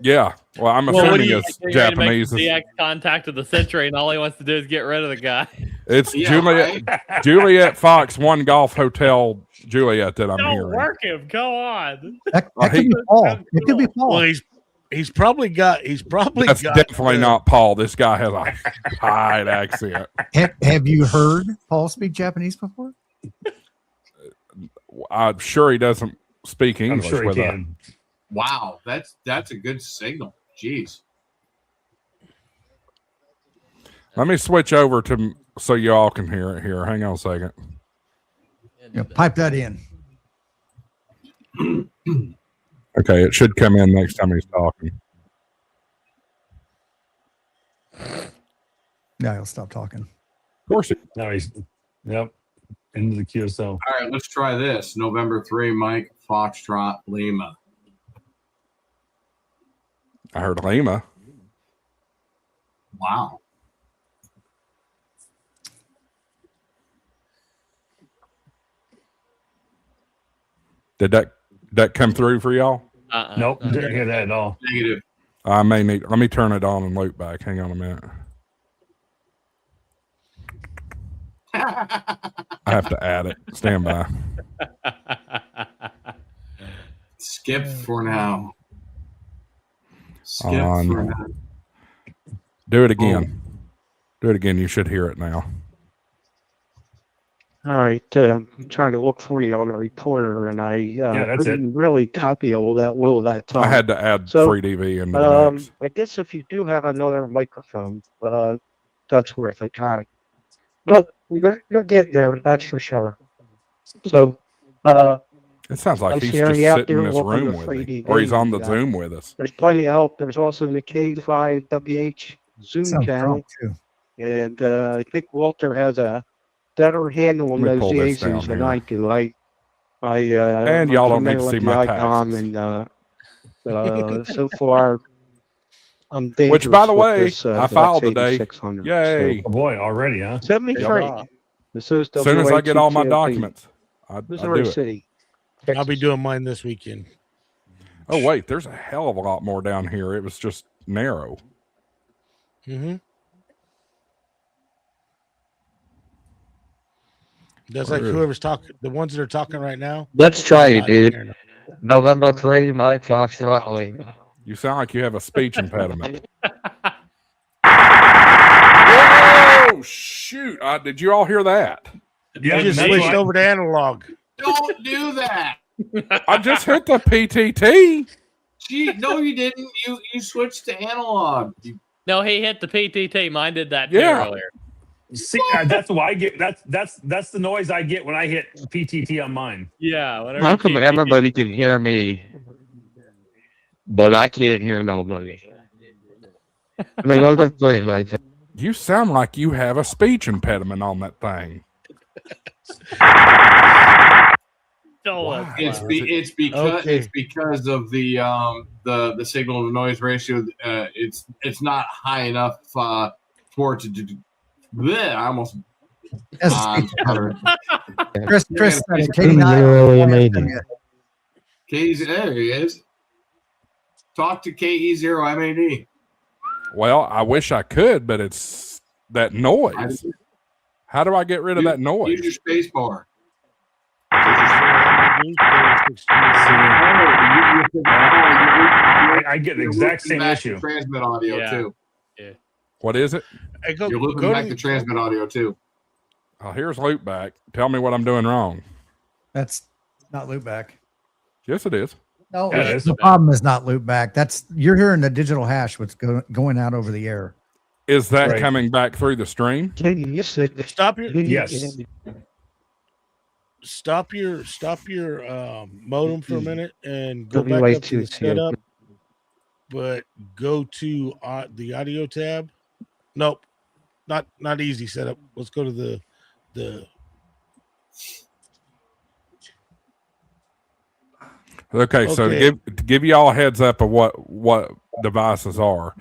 Yeah. Well, I'm assuming it's Japanese. DX contacted the century, and all he wants to do is get rid of the guy. It's Juliet Fox 1 Golf Hotel Juliet that I'm hearing. Don't work him. Go on. That could be Paul. It could be Paul. Well, he's probably That's definitely not Paul. This guy has a high accent. Have you heard Paul speak Japanese before? I'm sure he doesn't speak English. I'm sure he can. Wow, that's a good signal. Jeez. Let me switch over to so you all can hear it here. Hang on a second. Yeah, pipe that in. Okay, it should come in next time he's talking. No, he'll stop talking. Of course. No, he's into the QSO. All right, let's try this. November 3 Mike Foxtrot Lima. I heard Lima. Wow. Did that come through for y'all? Nope, didn't hear that at all. Negative. I may need. Let me turn it on and loop back. Hang on a minute. I have to add it. Stand by. Skip for now. Skip On. for now. Do it again. Do it again. You should hear it now. All right, I'm trying to look for you on the recorder, and I that's it. couldn't really copy all that time. I had to add So, Freedv into the mix. I guess if you do have another microphone, that's worth a try. But you'll get there, that's for sure. So, It sounds like I'm he's sharing just out sitting in there this looking room for with me, Freedv, or he's on the and, Zoom with us. there's plenty of help. There's also the K5WH Zoom Sounds channel, drunk too. and I think Walter has a better handle on Let me those pull this Yazoo than down I here. do. And y'all don't need to see my taxes. And so far, I'm dangerous. Which, by the with I this, filed Deluxe today. 8600. Yay! Oh boy, already, huh? 73. Yep. This is As soon as I get all my WATTP, documents, I do Missouri it. City. I'll be Texas. doing mine this weekend. Oh wait, there's a hell of a lot more down here. It was just narrow. Mm-hmm. That's like Where is- whoever's talking, the ones that are talking right now. Let's try it, not dude. here now. November 3, Mike Fox, Raleigh. You sound like you have a speech impediment. Oh shoot! Did you all hear that? Yeah, I just that's switched right. over to analog. Don't do that. I just hit the PTT. Gee, no, you didn't. You switched to analog. No, he hit the PTT. Mine did that too Yeah. earlier. See, that's why I get that's the noise I get when I hit PTT on mine. Yeah. Whatever. How come everybody can hear me, but I can't hear nobody? I mean, I'll just play it like that. You sound like you have a speech impediment on that thing. Oh, It's wow. it's because of the signal to noise ratio. It's not high enough for it to do. Bleh, I almost. Chris said it. Katie, Really amazing. Katie's there. He is. Talk to KE0MAD. Well, I wish I could, but it's that noise. How do I get rid of that Use noise? your space bar. I get the exact same issue. Transmit audio Yeah. too. What is it? Hey, go, You're looping go back to, the transmit audio too. Oh, here's loop back. Tell me what I'm doing wrong. That's not loop back. Yes, it is. No, Yeah, it is. the problem is not loop back. That's you're hearing the digital hash what's going out over the air. Is that Right. coming back through the stream? stop your Yes. stop your modem for a minute and go back up to the setup, but go to the audio tab. Nope, not easy setup. Let's go to the Okay, so Okay. to give you all a heads up of what devices are.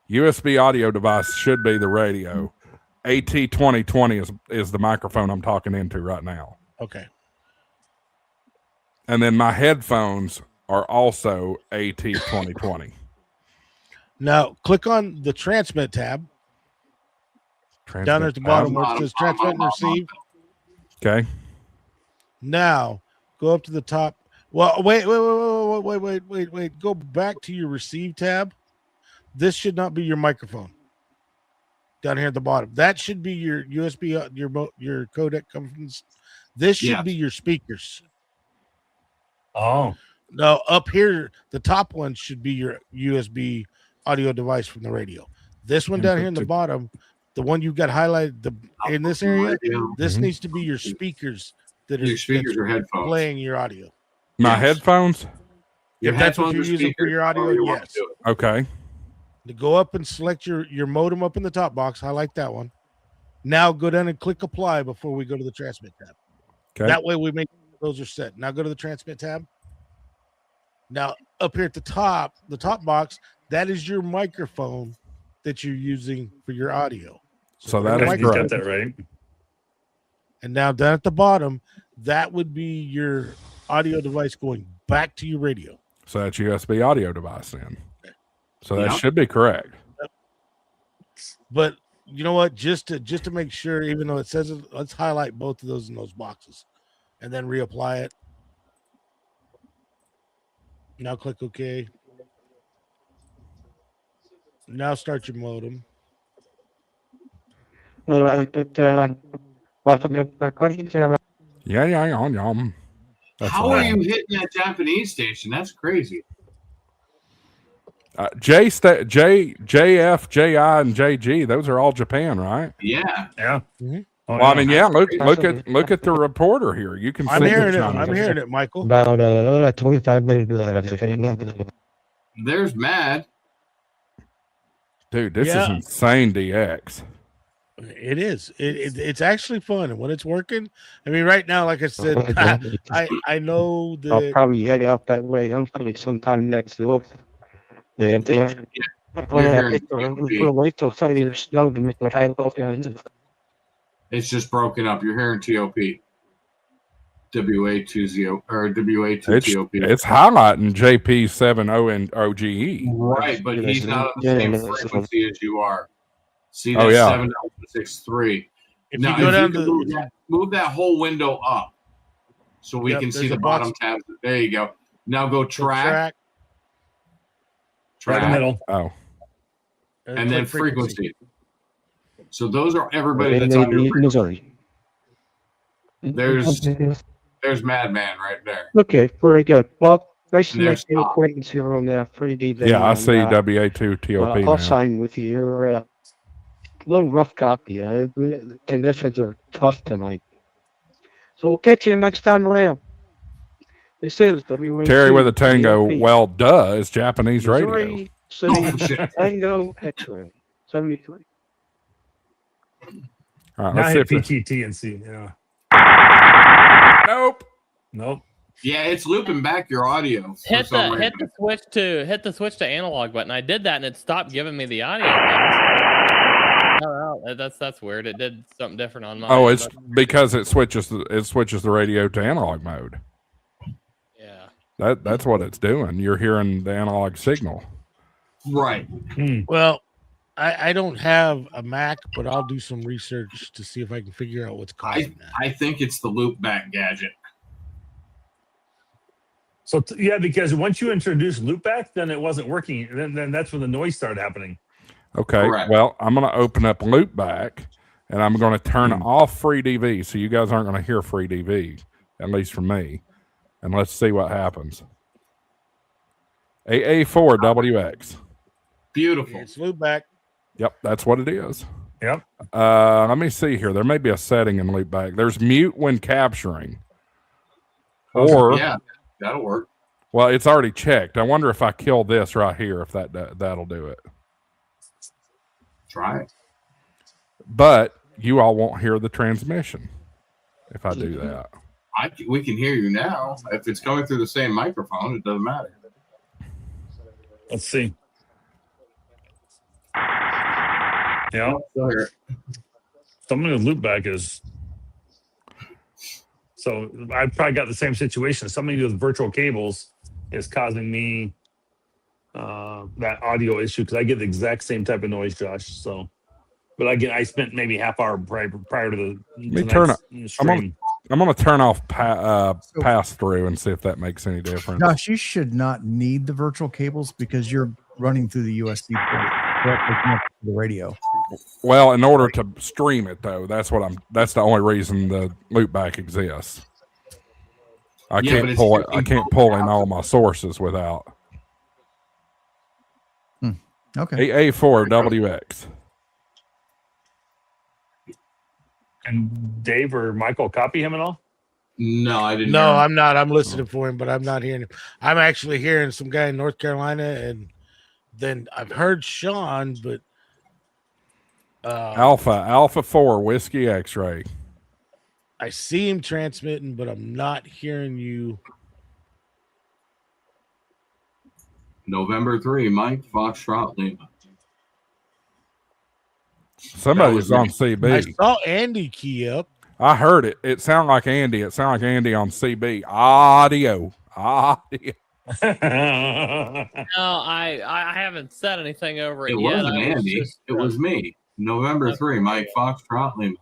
USB audio device should be the radio. AT2020 is the microphone I'm talking into right now. okay. And then my headphones are also AT2020. Now click on the transmit tab down at the bottom where it says transmit and receive. Okay. Now go up to the top. Well, wait. Go back to your receive tab. This should not be your microphone. Down here at the bottom, that should be your USB, your codec coming from. This should be your speakers. Oh, No, up here, the top one should be your USB audio device from the radio. This one down here in the bottom, the one you've got highlighted in this area, this needs to be your speakers that are Your speakers or headphones. playing your audio. My headphones? Your If that's what headphones you're or using for speakers, your audio, however you want yes. to do it. Okay. To go up and select your modem up in the top box, highlight that one. Now go down and click apply before we go to the transmit tab. Okay. That way we make those are set. Now go to the transmit tab. Now up here at the top box, that is your microphone that you're using for your audio. So that is He's got correct. that right. And now down at the bottom, that would be your audio device going back to your radio. So that's USB audio device then. So that Yeah. should be correct. But you know what? Just to make sure, even though it says it, let's highlight both of those in those boxes and then reapply it. Now click OK. Now start your modem. Yeah. That's How are loud. you hitting that Japanese station? That's crazy. JF, JI, and JG, those are all Japan, right? Yeah. Yeah. Mhm. Oh, Well, I mean, yeah. That's Look at the reporter here. You can see I'm hearing the it. Chinese. I'm hearing it, Michael. There's Mad. Dude, this is Yeah. insane, DX. It is. It's actually fun, and when it's working, I mean, right now, like I said, I know I'll that probably head out that way. I'm probably sometime next week. Yeah, wait till Sunday to snow to make my time go down. It's just broken up. You're hearing TOP. WA20 or WA2TOP. It's highlighting JP70 and OGE. Right, but he's not on the same frequency as you are. See, Oh, that's yeah. 7.63. if Now, you go if down you to can move that whole window up so we Yep, can see there's the a box. bottom tabs. There you go. Now go the track, Right in the middle. Oh, and then click frequency. So those are everybody that's on your frequency. Missouri. There's Madman right there. Okay, very good. Well, nice to And make there's your Tom. acquaintance here on Freedv. yeah, I and, see WA2TOP I'll now. sign with you. You're a little rough copy. Conditions are tough tonight. So we'll catch you next time around. This is WA2 Terry with a tango. TOP. Well, duh, it's Japanese radio. Missouri City Oh, shit. Tango X-ray 73. All right, Now let's see hit if it, PTT and see. Yeah. nope. Nope. Yeah, it's looping back your audio. for Hit some the reason. switch to analog button. I did that and it stopped giving me the audio. Oh, that's weird. It did something different on mine. Oh, it's because it switches the radio to analog mode. yeah. That's what it's doing. You're hearing the analog signal. Right. Well, I don't have a Mac, but I'll do some research to see if I can figure out what's causing that. I think it's the loop back gadget. So yeah, because once you introduced loopback, then it wasn't working. Then that's when the noise started happening. Okay. Correct. Well, I'm going to open up Loopback, and I'm going to turn off Freedv, so you guys aren't going to hear Freedv, at least from me. And let's see what happens. AA4WX. Beautiful. It's Loopback. Yep, that's what it is. Yep. Let me see here. There may be a setting in Loopback. There's mute when capturing. Or, Yeah, that'll work. well, it's already checked. I wonder if I kill this right here, if that'll do it. Try it. But you all won't hear the transmission if I do that. We can hear you now. If it's coming through the same microphone, it doesn't matter. Let's see. Yeah. Some of the loopback is. So I probably got the same situation. Somebody with virtual cables is causing me that audio issue because I get the exact same type of noise, Josh. So, but again, I spent maybe half hour prior to the stream. I'm gonna turn off pass through and see if that makes any difference. Josh, you should not need the virtual cables because you're running through the USB port directly connected to the radio. Well, in order to stream it though, that's the only reason the loopback exists. I can't pull in all my sources without. Okay. AA4WX. And Dave or Michael copy him at all? No, I didn't. No, I'm not. I'm listening for him, but I'm not hearing him. I'm actually hearing some guy in North Carolina, and then I've heard Sean, but Alpha 4 Whiskey X-ray. I see him transmitting, but I'm not hearing you. November 3, Mike Foxtrot Lima. Somebody's on CB. I saw Andy key up. I heard it. It sounded like Andy. It sounded like Andy on CB. Audio. No, I haven't said anything over it, It yet. wasn't Andy. It was me. November 3, Mike Foxtrot Lima.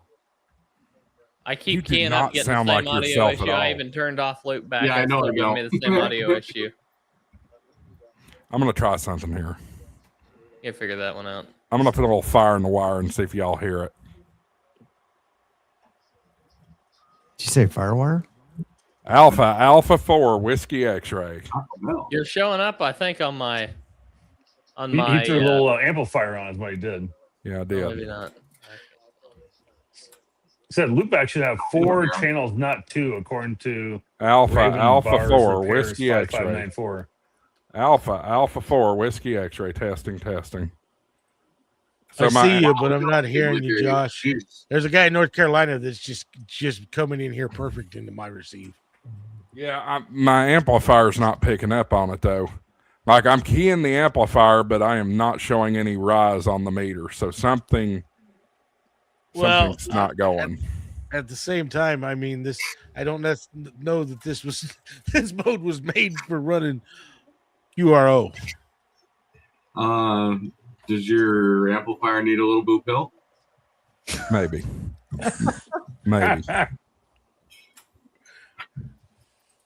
I You keep did keying not up, getting the sound same like audio yourself at issue. I all. even turned off loop back. Yeah, I know It's I still giving me don't. the same audio issue. I'm going to try something here. You figure that one out. I'm going to put a little fire in the wire and see if y'all hear it. Did you say Firewire? Alpha 4 Whiskey X-ray. You're showing up, I think, on my He threw a little amplifier on is what he did. Yeah, I did. Maybe not. Said loopback should have 4 channels, not 2, according to Raven Alpha Bars 4 Repairs Whiskey X-ray. 5594. Alpha 4 Whiskey X-ray testing. So I see you, but I'm not hearing you, Josh. Jeez. There's a guy in North Carolina that's just coming in here perfect into my receive. Yeah, my amplifier's not picking up on it though. Like I'm keying the amplifier, but I am not showing any rise on the meter. So something's not going. At the same time, I mean, I don't know that this mode was made for running QRO. Does your amplifier need a little boot pill? Maybe. Maybe.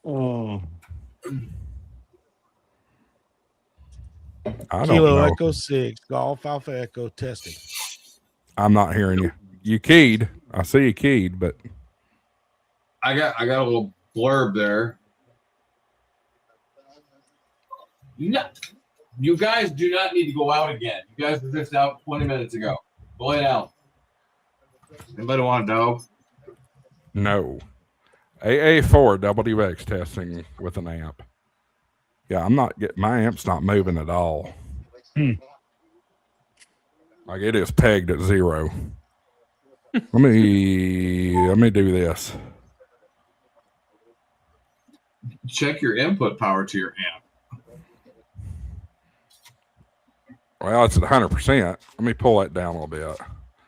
Oh. I don't Kilo know. Echo 6, Golf Alpha Echo testing. I'm not hearing you. You keyed. I see you keyed, but I got a little blurb there. No, you guys do not need to go out again. You guys were just out 20 minutes ago. Go lay down. Anybody want to know? no. AA4 WX testing with an amp. Yeah, my amp's not moving at all. Like it is pegged at 0. Let me do this. Check your input power to your amp. Well, it's at 100%. Let me pull that down a little bit.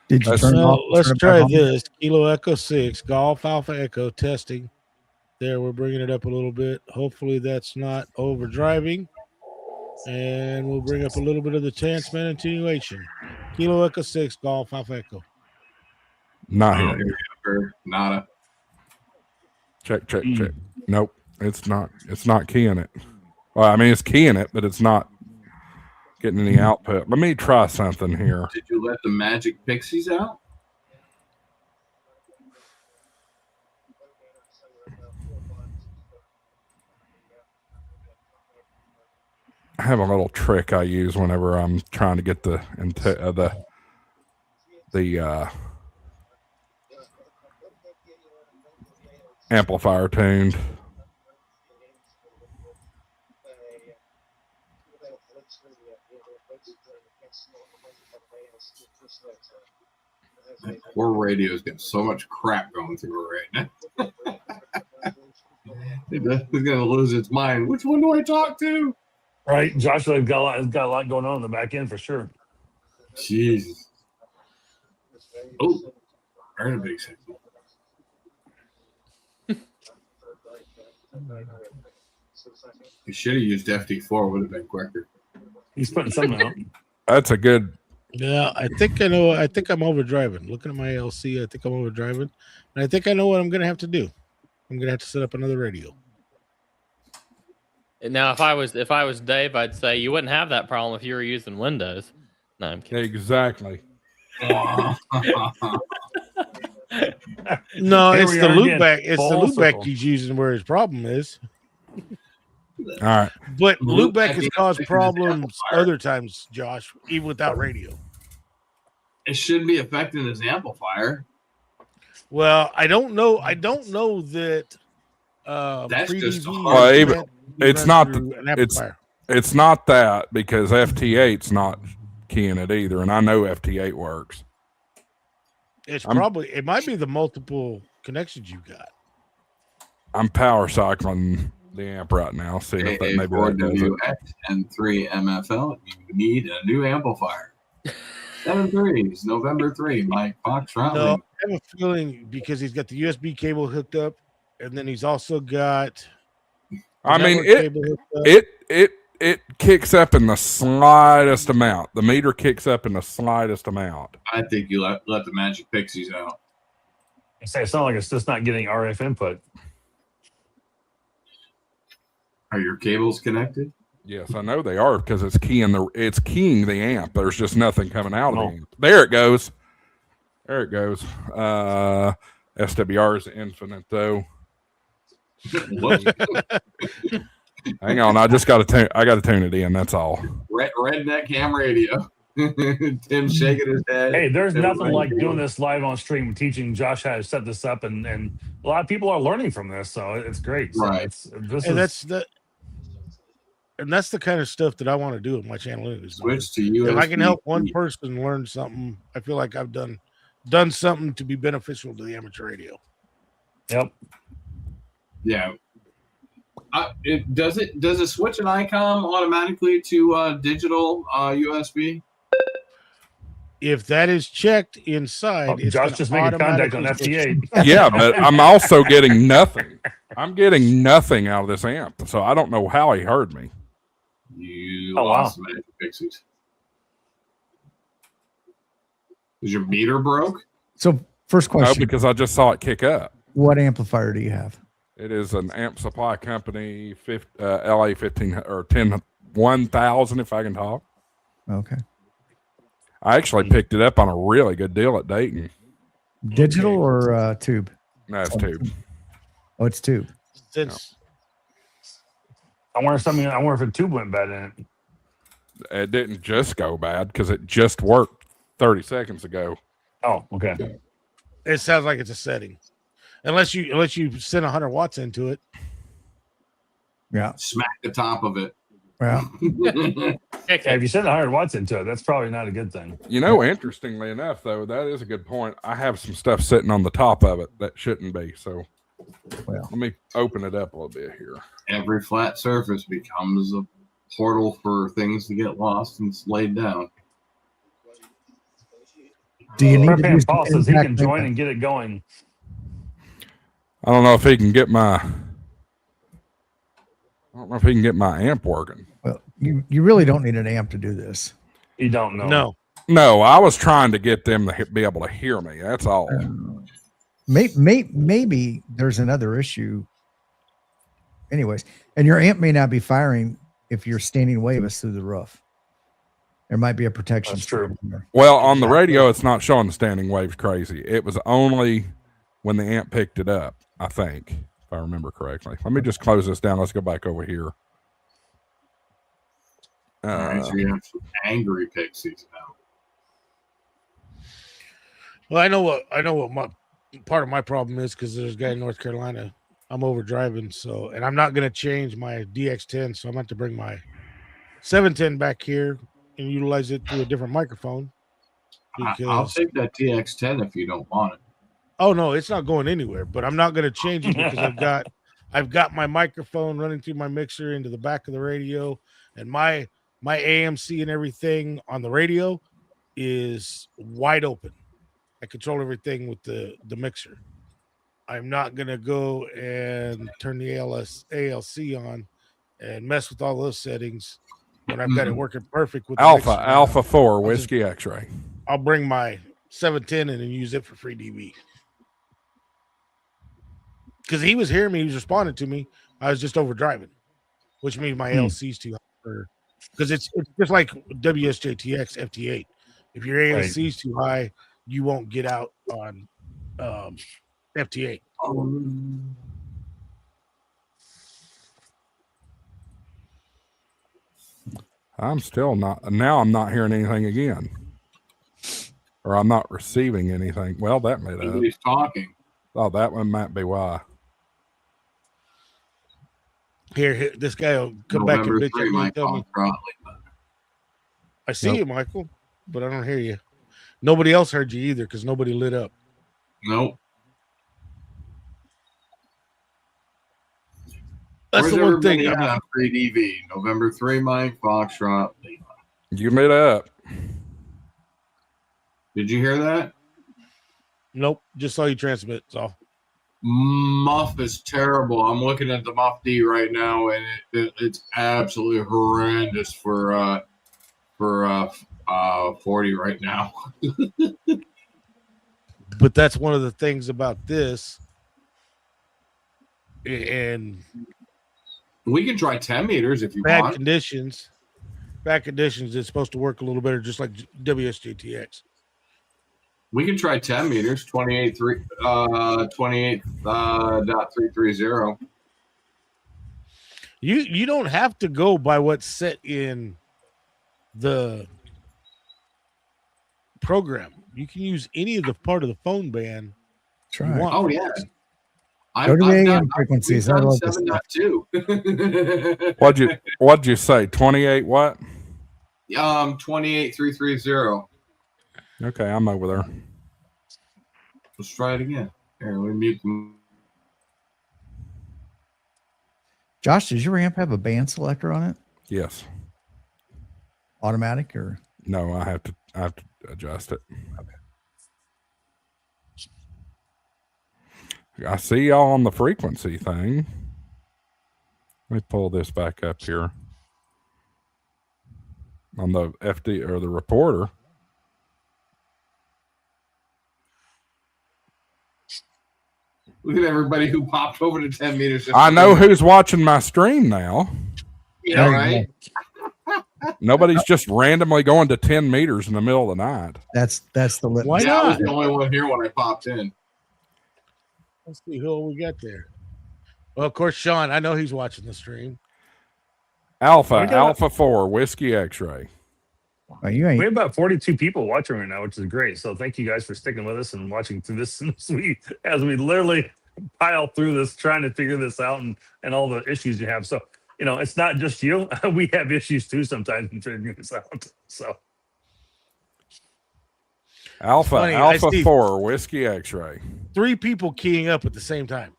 Did you Let's- turn it off? Let's turn it try back on? this. Kilo Echo 6, Golf Alpha Echo testing. There, we're bringing it up a little bit. Hopefully that's not overdriving. And we'll bring up a little bit of the transmission attenuation. Kilo Echo 6, Golf Alpha Echo. Not Oh, here. Nada. Check. Nope. It's not keying it. Well, I mean it's keying it, but it's not getting any output. Let me try something here. Did you let the magic pixies out? I have a little trick I use whenever I'm trying to get the amplifier tuned. That poor radio's got so much crap going through it right now. It's gonna lose its mind. Which one do I talk to? Right, Joshua got a lot going on in the back end for sure. Jesus. Oh, very big signal. You should have used FD4. Would have been quicker. He's putting something out. That's a good. Yeah, I think I know. I think I'm overdriving. Looking at my LC, I think I'm overdriving. And I think I know what I'm going to have to do. I'm going to have to set up another radio. Now, if I was Dave, I'd say you wouldn't have that problem if you were using Windows. No, I'm kidding. Exactly. No, Here it's we the are again. loopback. It's the Full loopback circle. he's using where his problem is. All right. But loopback Loopback has is caused affecting his problems amplifier. other times, Josh, even without radio. It shouldn't be affecting his amplifier. Well, I don't know. I don't know that. That's Freedv just is hard. Well, even- run it's not through the- an it's- amplifier. It's not that because FT8's not keying it either, and I know FT8 works. It's I'm- probably. It might be the multiple connections you got. I'm power cycling the amp right now. See if that maybe that does it. AA4WX and 3 MFL. You need a new amplifier. 7-3s, November 3, Mike Foxtrot. No, I have a feeling because he's got the USB cable hooked up, and then he's also got. I mean, it kicks up in the slightest amount. The meter kicks up in the slightest amount. I think you let the Magic Pixies out. I say it's not like it's just not getting RF input. Are your cables connected? Yes, I know they are because it's keying the amp. There's just nothing coming out of the amp. There it goes. There it goes. SWR is infinite though. Hang on, I just got to tune. I got to tune it in. That's all. Redneck ham radio. Tim shaking his head. Hey, there's nothing like doing this live on stream, teaching Josh how to set this up, and a lot of people are learning from this, so it's great. So right. That's the kind of stuff that I want to do with my channel. Switch to USB. If I can help one person learn something, I feel like I've done something to be beneficial to the amateur radio. Yep. Yeah. Does it switch an ICOM automatically to digital USB? If that is checked inside, Josh just make a contact on FT8. Yeah, but I'm also getting nothing. I'm getting nothing out of this amp, so I don't know how he heard me. You lost the Magic Pixies. Is your meter broke? So first question. No, because I just saw it kick up. What amplifier do you have? It is an amp supply company, LA 15 or 10,000 if I can talk. Okay. I actually picked it up on a really good deal at Dayton. Digital or tube? No, it's tube. Oh, it's tube. I wonder if a tube went bad in it. It didn't just go bad because it just worked 30 seconds ago. Oh, okay. It sounds like it's a setting. Unless you send 100 watts into it. Yeah. Smack the top of it. Yeah. If you send 100 watts into it, that's probably not a good thing. You know, interestingly enough, though, that is a good point. I have some stuff sitting on the top of it that shouldn't be. So let me open it up a little bit here. Every flat surface becomes a portal for things to get lost and laid down. Do you need to Paul says he can join and get it going. I don't know if he can get my amp working. Well, you really don't need an amp to do this. You don't know. No, I was trying to get them to be able to hear me. That's all. Maybe there's another issue. Anyways, and your amp may not be firing if your standing wave is through the roof. There might be a protection. That's true. Well, on the radio, it's not showing the standing waves crazy. It was only when the amp picked it up, I think, if I remember correctly. Let me just close this down. Let's go back over here. All right, so you have some angry pixies now. Well, I know what my part of my problem is because there's a guy in North Carolina. I'm overdriving, and I'm not going to change my DX10, so I'm going to bring my 710 back here and utilize it through a different microphone. I'll take that TX10 if you don't want it. Oh no, it's not going anywhere. But I'm not going to change it because I've got my microphone running through my mixer into the back of the radio, and my AMC and everything on the radio is wide open. I control everything with the mixer. I'm not going to go and turn the ALC on and mess with all those settings when I've got it working perfect with Alpha 4 Whiskey X-Ray. I'll bring my 710 in and use it for Freedv. Because he was hearing me, he was responding to me. I was just overdriving, which means my ALC's too high. Because it's just like WSJTX FT8. If your ALC's too high, you won't get out on FT8. I'm still not. Now I'm not hearing anything again, or I'm not receiving anything. Well, that made up. Nobody's talking. Oh, that one might be why. Here, this guy will come back and bitch at me and tell me. I see you, Michael, but I don't hear you. Nobody else heard you either because nobody lit up. Nope. That's the one thing. On Freedv, November 3, Mike Foxtrot. You lit up. Did you hear that? Nope. Just saw you transmit. So Muff is terrible. I'm looking at the Muff D right now, and it's absolutely horrendous for 40 right now. but that's one of the things about this. And we can try 10 meters if you bad want. conditions. Bad conditions, it's supposed to work a little better, just like WSGTX. We can try 10 meters, 28.330. You don't have to go by what's set in the program. You can use any of the part of the phone band. That's right. Oh yeah. Go to the AM frequencies. I love this 7.2. What'd you say? 28 what? 28.330. Okay, I'm over there. Let's try it again. Here, let me mute them. Josh, does your amp have a band selector on it? Yes. Automatic or No, I have to adjust it. okay. I see y'all on the frequency thing. Let me pull this back up here. On the FD or the reporter. Look at everybody who popped over to 10 meters. I know who's watching my stream now. Yeah, right. Nobody's just randomly going to 10 meters in the middle of the night. That's the limit. Why Yeah, I was not? the only one here when I popped in. Let's see who we got there. Well, of course, Sean. I know he's watching the stream. Alpha 4 Whiskey X-ray. Oh, you ain't. We have about 42 people watching right now, which is great. So thank you guys for sticking with us and watching through this as we literally pile through this, trying to figure this out and all the issues you have. So, you know, it's not just you. We have issues too sometimes in figuring this out. So Alpha 4 Whiskey X-ray. 3 people keying up at the same time.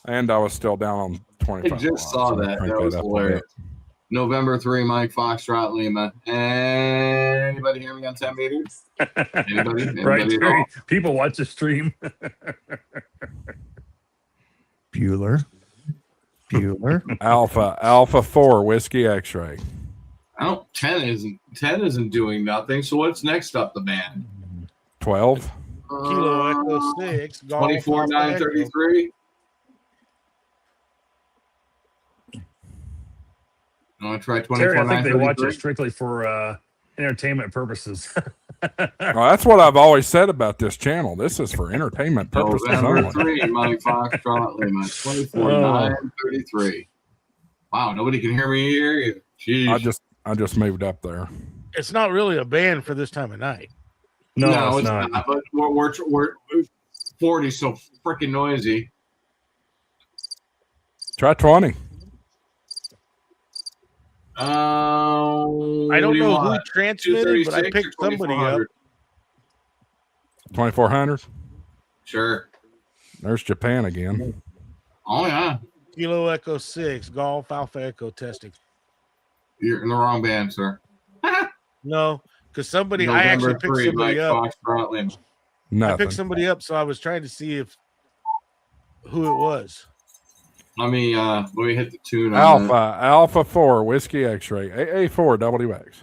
And I was still down on 25. I just saw that. That was hilarious. November 3, Mike Foxtrot Lima. Anybody hear me on 10 meters? Anybody right, at all? people watch the stream. Bueller. Alpha 4 Whiskey X-ray. 10 isn't doing nothing. So what's next up the band? 12. Kilo Echo 6. 24,933. I want to try 24. Terry, I think they watch it strictly for entertainment purposes. Well, that's what I've always said about this channel. This is for entertainment purposes November only. 3, Mike Foxtrot Lima. 24,933. Wow, nobody can hear me here. Jeez. I just moved up there. It's not really a band for this time of night. No, it's not. But we're 40, so freaking noisy. Try 20. I don't know who transmitted, but I picked somebody up. 2400. Sure. There's Japan again. Oh yeah. Kilo Echo 6. Golf Alpha Echo testing. You're in the wrong band, sir. No, because somebody November I actually picked 3, somebody Mike up. Foxtrot Lima. Nothing. I picked somebody up, so I was trying to see who it was. Let me hit the tune. Alpha 4 Whiskey X-ray. AA4 WX.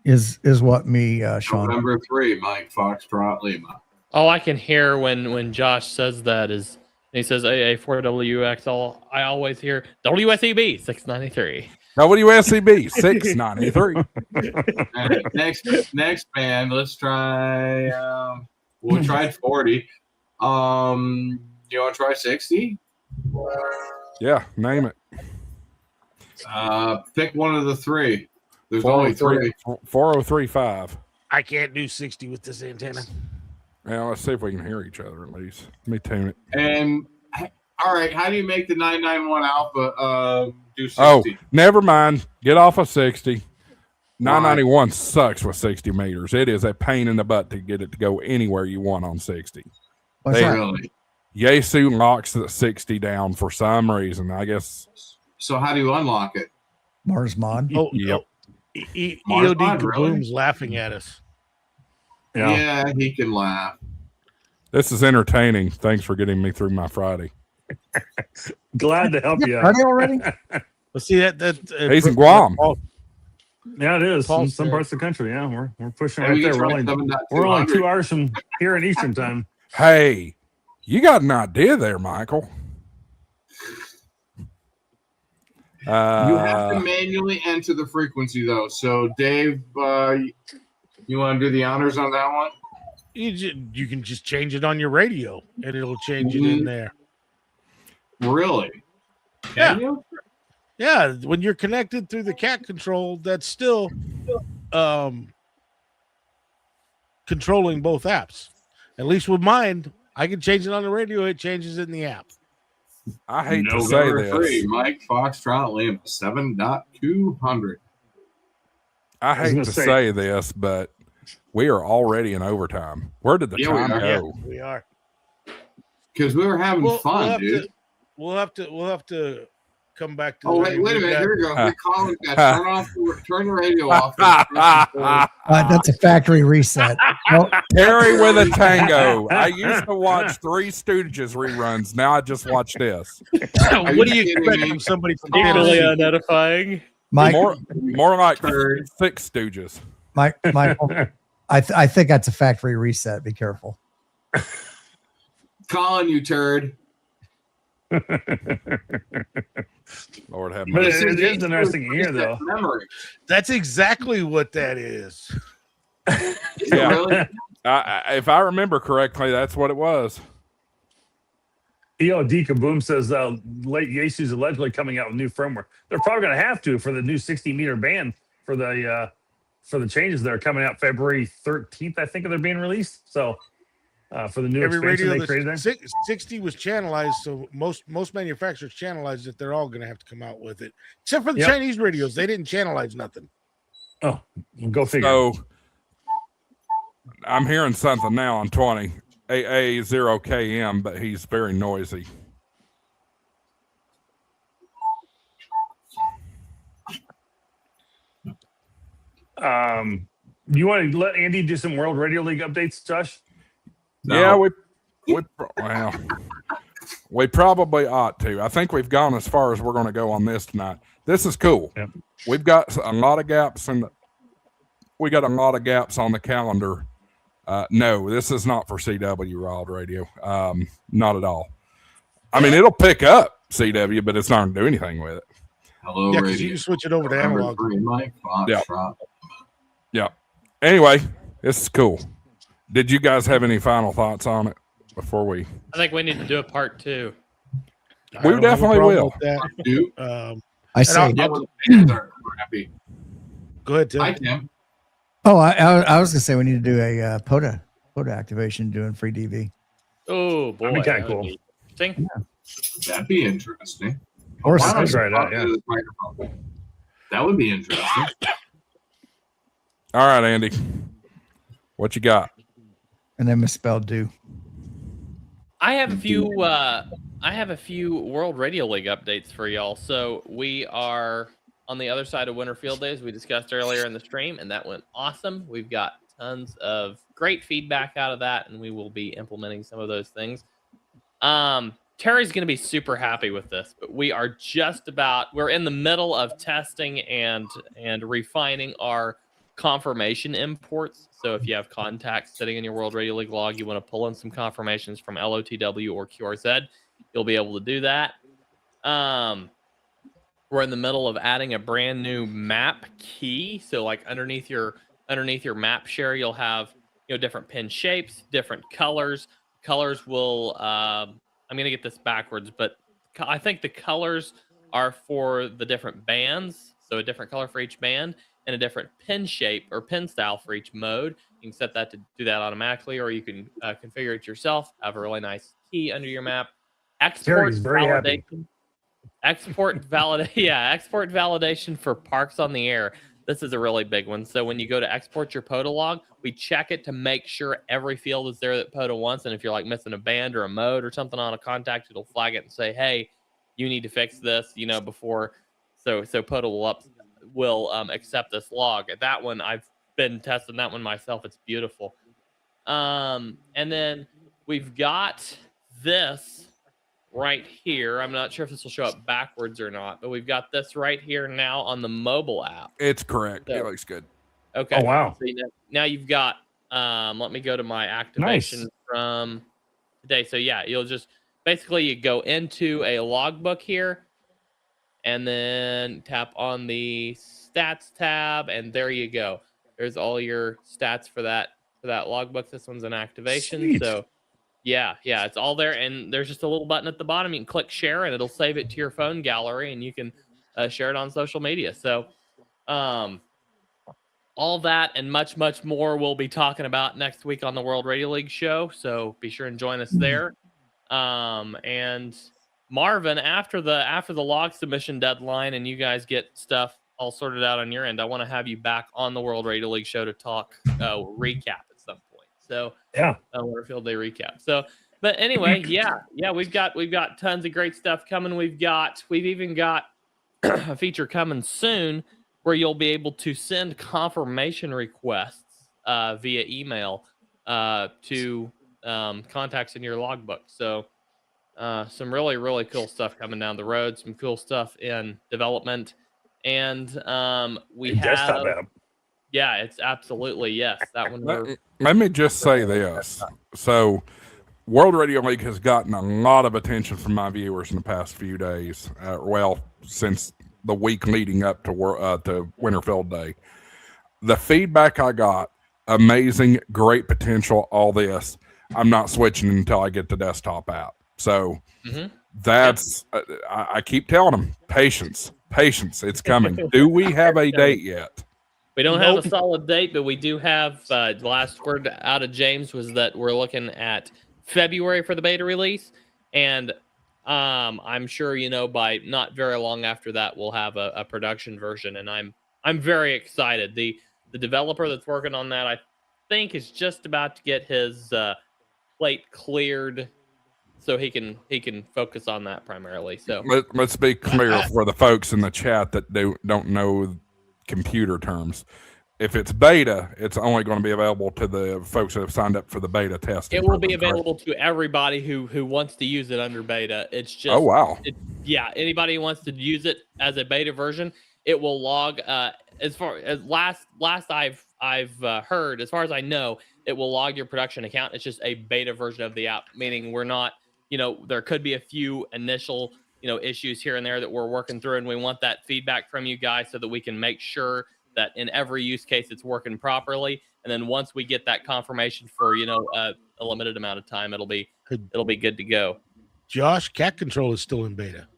Is what me, Sean. November 3, Mike Foxtrot Lima. All I can hear when Josh says that is, he says AA4WX. I always hear WSEB 693. WSEB 693. Next band, let's try. We'll try 40. You want to try 60? Yeah, name it. Pick one of the 3. There's only 3. 4035. I can't do 60 with this antenna. Well, let's see if we can hear each other at least. Let me tune it. And all right, how do you make the 991 Alpha do 60? Oh, never mind. Get off of 60. 991 sucks with 60 meters. It is a pain in the butt to get it to go anywhere you want on 60. What's that? Really? Yaesu locks the 60 down for some reason. I guess. So how do you unlock it? Mars mod. Oh, Yep. EOD Kaboom's laughing at us. Yeah, he can laugh. This is entertaining. Thanks for getting me through my Friday. Glad to help you. Friday already? Let's see that. He's in Guam. Yeah, it is. In some parts of the country. Yeah, we're pushing right there. We're only 2 hours from here in Eastern time. Hey, you got an idea there, Michael. You have to manually enter the frequency, though. So, Dave, you want to do the honors on that one? You can just change it on your radio, and it'll change it in there. Really? Can you? Yeah, when you're connected through the cat control, that's still controlling both apps. At least with mine, I can change it on the radio. It changes it in the app. I hate to say this. 3, Mike Foxtrot Lima, 7.200. I hate to say this, but we are already in overtime. Where did the time go? Yeah, we are. Because we were having fun, dude. We'll have to come back to. Oh wait a minute! Here we go. We're calling that. Turn the radio off. That's a factory reset. Terry with a tango. I used to watch Three Stooges reruns. Now I just watch this. What do you expect from somebody from equally unedifying? Mike, more like Six Stooges. Michael, I think that's a factory reset. Be careful. Calling you, turd. Lord have But mercy. it is interesting here, though. That's exactly what that is. Yeah. Really? If I remember correctly, that's what it was. EOD Kaboom says late Yesu's allegedly coming out with new firmware. They're probably going to have to for the new 60-meter band for the changes that are coming out February 13th. I think they're being released. So for the new every expansion radio they created there. 60 was channelized, so most manufacturers channelized it. They're all going to have to come out with it, except for the Chinese radios. They didn't channelize nothing. Oh, go figure. So I'm hearing something now on 20 AA0KM, but he's very noisy. You want to let Andy do some World Radio League updates, Josh? No. Yeah, we probably ought to. I think we've gone as far as we're going to go on this tonight. This is cool. Yep. We've got a lot of gaps on the calendar. No, this is not for CW Wild Radio. Not at all. I mean, it'll pick up CW, but it's not going to do anything with it. Hello, yeah, radio. because you can switch it over to analog. Yeah. Anyway, this is cool. Did you guys have any final thoughts on it before we? I think we need to do a part 2. We definitely will. I say. Go ahead, Tim. Hi, Tim. Oh, I was gonna say we need to do a POTA activation doing Freedv. Oh boy, that'd be kind of cool. Interesting. Yeah. That'd be interesting. Or that would be interesting. All right, Andy, what you got? And then misspelled do. I have a few World Radio League updates for y'all. So we are on the other side of Winter Field Days we discussed earlier in the stream, and that went awesome. We've got tons of great feedback out of that, and we will be implementing some of those things. Terry's going to be super happy with this, but we're in the middle of testing and refining our confirmation imports. So if you have contacts sitting in your World Radio League log, you want to pull in some confirmations from LOTW or QRZ, you'll be able to do that. We're in the middle of adding a brand new map key. So like underneath your map share, you'll have different pin shapes, different colors. Colors will I'm going to get this backwards, but I think the colors are for the different bands. So a different color for each band and a different pin shape or pin style for each mode. You can set that to do that automatically, or you can configure it yourself. Have a really nice key under your map. Export validation. Export validation for Parks on the Air. This is a really big one. So when you go to export your POTA log, we check it to make sure every field is there that POTA wants. And if you're like missing a band or a mode or something on a contact, it'll flag it and say, hey, you need to fix this, before. So POTA will will accept this log. That one, I've been testing that one myself. It's beautiful. And then we've got this right here. I'm not sure if this will show up backwards or not, but we've got this right here now on the mobile app. It's correct. So, it looks good. Okay. Oh, wow. So now you've got, let me go to my activation from today. So yeah, you'll just basically you go into a logbook here and then tap on the stats tab, and there you go. There's all your stats for that logbook. This one's an activation. Sweet. So yeah, it's all there, and there's just a little button at the bottom. You can click share, and it'll save it to your phone gallery, and you can share it on social media. So all that and much, much more we'll be talking about next week on the World Radio League show. So be sure and join us there. And Marvin, after the log submission deadline and you guys get stuff all sorted out on your end, I want to have you back on the World Radio League show to talk recap at some point. So yeah, Winter Field Day recap. So, but anyway, yeah, we've got tons of great stuff coming. We've even got a feature coming soon where you'll be able to send confirmation requests via email to contacts in your logbook. So some really, really cool stuff coming down the road, some cool stuff in development. And we have desktop app. Yeah, it's absolutely, yes. That one. Let me just say this. So World Radio League has gotten a lot of attention from my viewers in the past few days. Since the week leading up to Winter Field Day. The feedback I got, amazing, great potential, all this. I'm not switching until I get the desktop app. So that's, I keep telling them, patience, it's coming. Do we have a date yet? We don't have a solid date, but we do have, the last word out of James was that we're looking at February for the beta release. And I'm sure, by not very long after that, we'll have a production version. And I'm very excited. The developer that's working on that, I think, is just about to get his plate cleared so he can focus on that primarily. So let's be clear for the folks in the chat that don't know computer terms. If it's beta, it's only going to be available to the folks that have signed up for the beta testing. It will be available to everybody who wants to use it under beta. It's just anybody who wants to use it as a beta version, it will log. As far as last I've heard, as far as I know, it will log your production account. It's just a beta version of the app, meaning we're not. There could be a few initial issues here and there that we're working through, and we want that feedback from you guys so that we can make sure that in every use case it's working properly. And then once we get that confirmation for a limited amount of time, it'll be good to go. Josh, cat control is still in beta.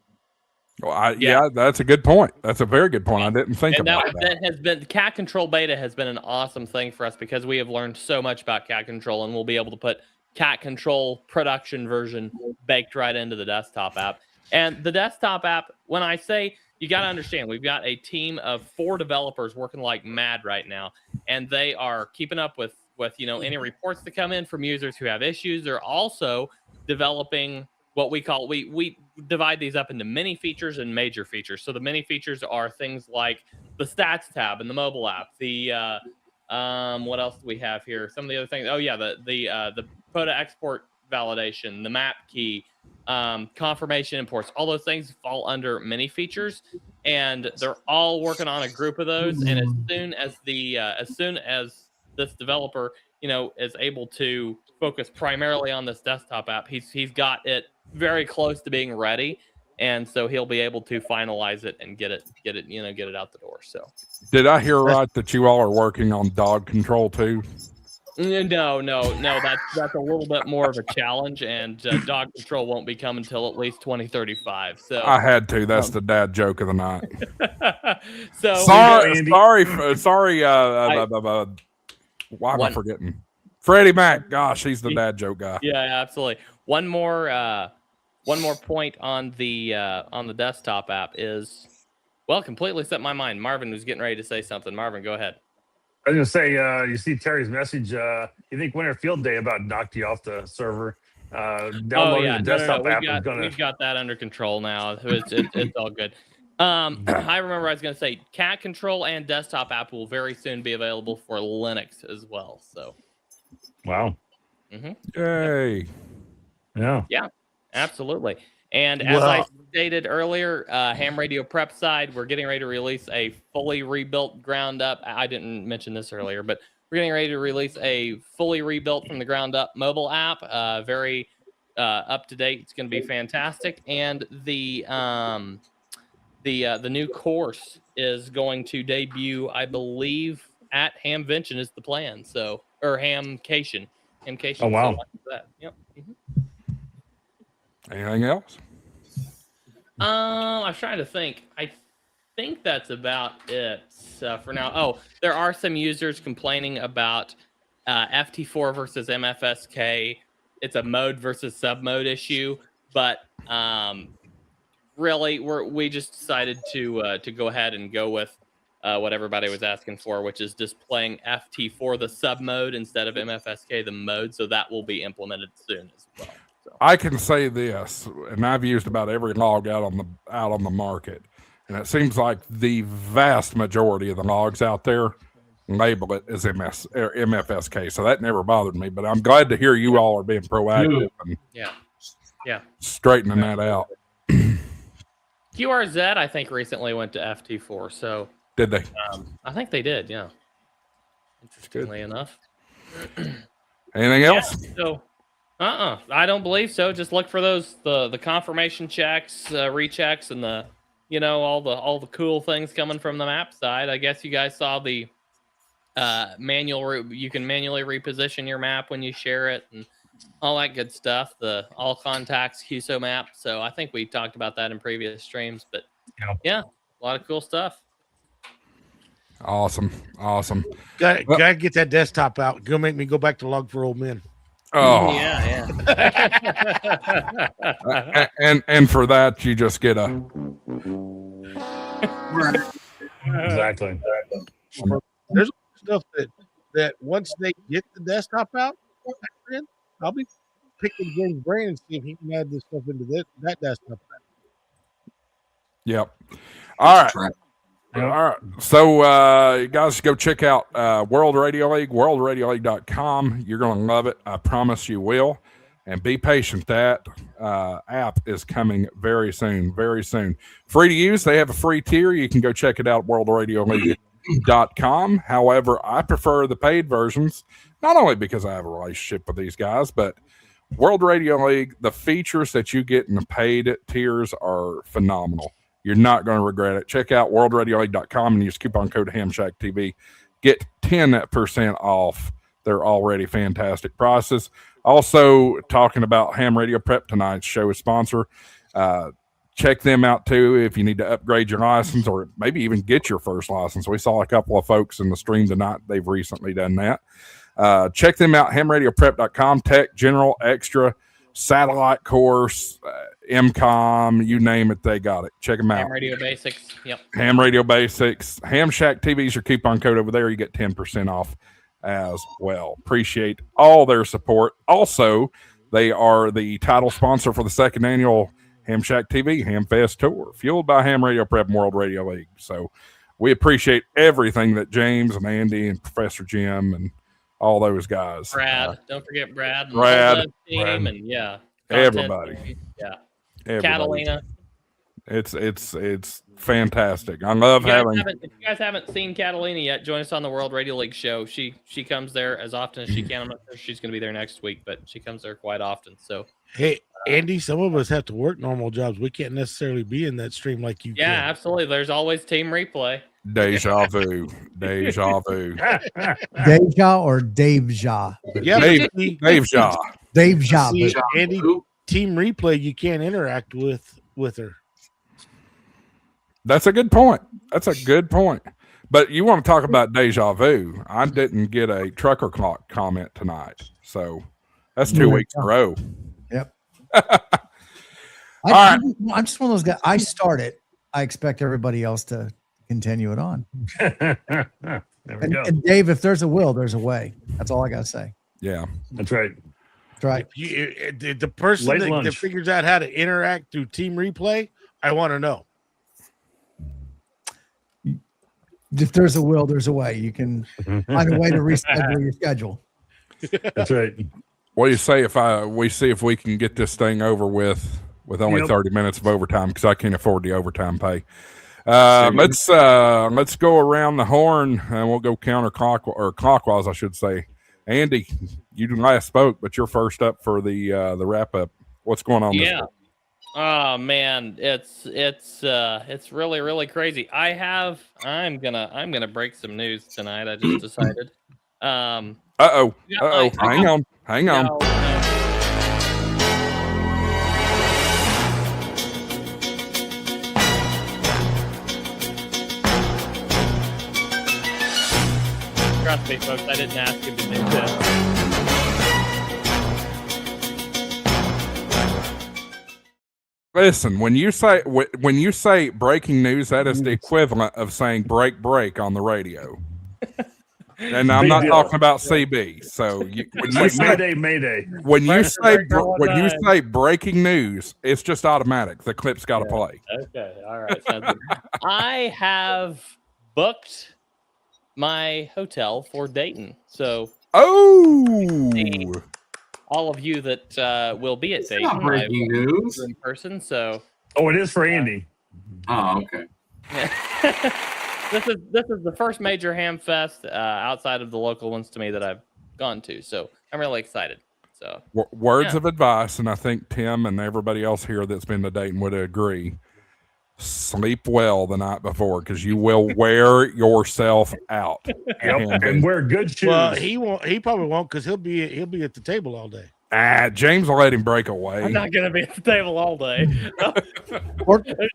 Well, that's a good point. That's a very good point. I didn't think about that. That has been cat control beta has been an awesome thing for us because we have learned so much about cat control, and we'll be able to put cat control production version baked right into the desktop app. And the desktop app, when I say, you got to understand, we've got a team of 4 developers working like mad right now, and they are keeping up with any reports that come in from users who have issues. They're also developing what we call, we divide these up into mini features and major features. So the mini features are things like the stats tab in the mobile app. The what else do we have here? Some of the other things. Oh yeah, the photo export validation, the map key, confirmation imports. All those things fall under mini features, and they're all working on a group of those. And as soon as this developer is able to focus primarily on this desktop app, he's got it very close to being ready, and so he'll be able to finalize it and get it out the door. So did I hear right that you all are working on dog control too? No, that's a little bit more of a challenge, and dog control won't be coming until at least 2035. So I had to. That's the dad joke of the night. So sorry. Why am I forgetting? Freddie Mac. Gosh, he's the dad joke guy. Yeah, absolutely. One more point on the desktop app is, completely slipped my mind. Marvin was getting ready to say something. Marvin, go ahead. I was going to say, you see Terry's message. You think Winter Field Day about knocked you off the server? Downloading the desktop app is going to... We've got that under control now. It's all good. I remember I was going to say cat control and desktop app will very soon be available for Linux as well. So, Wow. Yay. Yeah. Absolutely. And as I stated earlier, Ham Radio Prep side, we're getting ready to release a fully rebuilt ground up. I didn't mention this earlier, but we're getting ready to release a fully rebuilt from the ground up mobile app. Very up to date. It's going to be fantastic. And the new course is going to debut, I believe, at Hamvention is the plan. So, or Hamcation. Hamcation. Oh, wow. So like that. Yep. Anything else? I was trying to think. I think that's about it for now. Oh, there are some users complaining about FT4 versus MFSK. It's a mode versus sub mode issue, but really, we just decided to go ahead and go with what everybody was asking for, which is displaying FT4 the sub mode instead of MFSK the mode. So that will be implemented soon as well. So. I can say this, and I've used about every log out on the market, and it seems like the vast majority of the logs out there label it as MFSK. So that never bothered me, but I'm glad to hear you all are being proactive and straightening that out. QRZ, I think, recently went to FT4. So did they? I think they did. Yeah. Interestingly enough. Anything else? So, I don't believe so. Just look for those the confirmation checks, rechecks, and the all the cool things coming from the map side. I guess you guys saw the manual. You can manually reposition your map when you share it, and all that good stuff. The all contacts QSO map. So I think we talked about that in previous streams. But yeah, a lot of cool stuff. Awesome. Gotta get that desktop out. Go make me go back to Log for Old Men. Oh yeah. and for that you just get a exactly. There's stuff that once they get the desktop out, I'll be picking James' brain and see if he can add this stuff into that desktop. Yep. All right. All right. So you guys go check out World Radio League, worldradioleague.com. You're going to love it. I promise you will. And be patient. That app is coming very soon, very soon. Free to use. They have a free tier. You can go check it out at worldradioleague.com. However, I prefer the paid versions, not only because I have a relationship with these guys, but World Radio League, the features that you get in the paid tiers are phenomenal. You're not going to regret it. Check out worldradioleague.com and use coupon code HamShackTV. Get 10% off their already fantastic prices. Also, talking about Ham Radio Prep, tonight's show is sponsor. Check them out too if you need to upgrade your license or maybe even get your first license. We saw a couple of folks in the stream tonight. They've recently done that. Check them out, hamradioprep.com, tech, general, extra, satellite course, MCOM, you name it, they got it. Check them out. Ham Radio Basics. Yep. Ham Radio Basics. Ham Shack TV is your coupon code over there. You get 10% off as well. Appreciate all their support. Also, they are the title sponsor for the second annual Ham Shack TV Ham Fest Tour, fueled by Ham Radio Prep and World Radio League. So we appreciate everything that James and Andy and Professor Jim and all those guys. Brad, don't forget Brad. And Brad. Team and yeah. Everybody. Yeah. Everybody. Catalina. It's fantastic. I love having. If you guys haven't seen Catalina yet, join us on the World Radio League show. She comes there as often as she can. I'm not sure she's going to be there next week, but she comes there quite often. So hey, Andy, some of us have to work normal jobs. We can't necessarily be in that stream like you. Yeah, can. absolutely. There's always team replay. Deja vu. Deja vu. Deja or Dave Ja? Yeah, Dave Ja. Dave Ja. See, Andy, team replay, you can't interact with her. That's a good point. But you want to talk about deja vu. I didn't get a trucker clock comment tonight. So that's 2 weeks in a row. Yep. right. I'm just one of those guys. I start it. I expect everybody else to continue it on. There we go. And Dave, if there's a will, there's a way. That's all I got to say. Yeah. That's right. That's right. The person that figures out how to interact through team replay, I want to know. if there's a will, there's a way. You can find a way to reschedule your schedule. That's right. What do you say if we see if we can get this thing over with only 30 minutes of overtime, because I can't afford the overtime pay. Let's go around the horn and we'll go clockwise, I should say. Andy, you last spoke, but you're first up for the wrap up. What's going on? Yeah. Oh man, it's really, really crazy. I'm gonna break some news tonight. I just decided. Hang on. No. Trust me, folks, I didn't ask him to do this. Listen, when you say breaking news, that is the equivalent of saying break on the radio. And I'm not talking about CB. So when you say Mayday. When you say breaking news, it's just automatic. The clip's got to play. Okay, all right. Sounds good. I have booked my hotel for Dayton. So, all of you that will be at Dayton, not breaking news in person. So, it is for Andy. Oh, okay. This is the first major ham fest outside of the local ones to me that I've gone to. So I'm really excited. So words of advice, and I think Tim and everybody else here that's been to Dayton would agree. Sleep well the night before, because you will wear yourself out. And wear good shoes. Well, he won't. He probably won't, because he'll be at the table all day. James will let him break away. I'm not gonna be at the table all day.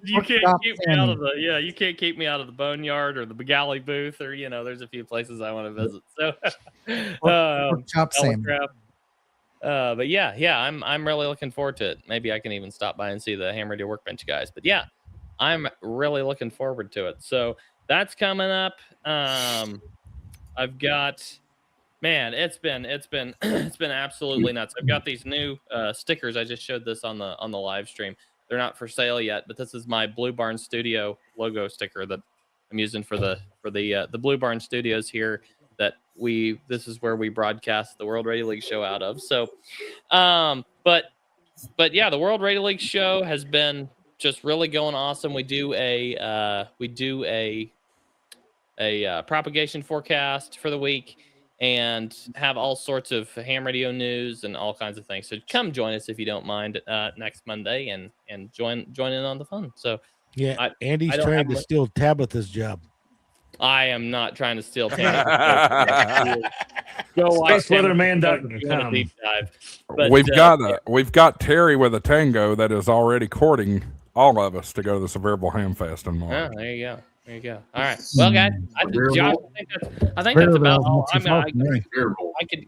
You can't keep me out of the you can't keep me out of the boneyard or the galley booth, or there's a few places I want to visit. So chop salmon. But yeah, I'm really looking forward to it. Maybe I can even stop by and see the Ham Radio Workbench guys. But yeah, I'm really looking forward to it. So that's coming up. I've got. Man, it's been absolutely nuts. I've got these new stickers. I just showed this on the live stream. They're not for sale yet, but this is my Blue Barn Studio logo sticker that I'm using for the Blue Barn Studios here. This is where we broadcast the World Radio League show out of. So, but yeah, the World Radio League show has been just really going awesome. We do a propagation forecast for the week, and have all sorts of ham radio news and all kinds of things. So come join us if you don't mind next Monday and join in on the fun. So yeah, Andy's trying to steal Tabitha's job. I am not trying to steal Tabitha's. Go watch Weatherman.com. Deep dive. But, we've got Terry with a tango that is already courting all of us to go to the Sevierville Ham Fest in March. Oh, there you go. There you go. All right. Well, guys, I think that's about all.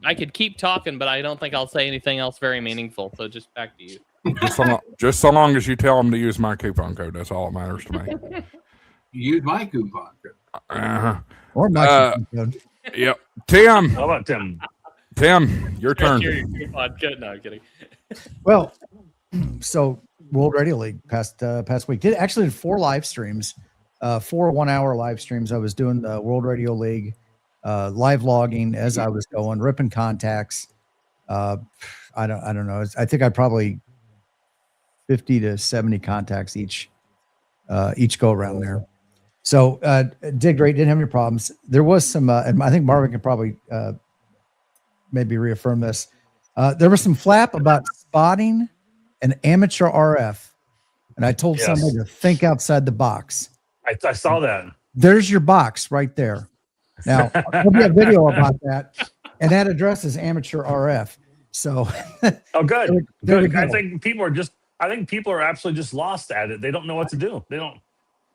I could keep talking, but I don't think I'll say anything else very meaningful. So just back to you. Just so long as you tell them to use my coupon code. That's all that matters to me. Use my coupon code. Or my coupon code. Yep. Tim. How about Tim? Tim, your turn. Your coupon code. No, I'm kidding. Well, so World Radio League past week did 4 live streams. 4 1-hour live streams. I was doing the World Radio League, live logging as I was going, ripping contacts. I don't know. I think I probably 50 to 70 contacts each go around there. So did great. Didn't have any problems. There was some, and I think Marvin can probably maybe reaffirm this. There was some flap about spotting an amateur RF, and I told somebody to think outside the box. I saw that. There's your box right there. Now, there'll be a video about that, and that address is amateur RF. So, good. There Good. I think people are absolutely just lost at it. They don't know what to do. They don't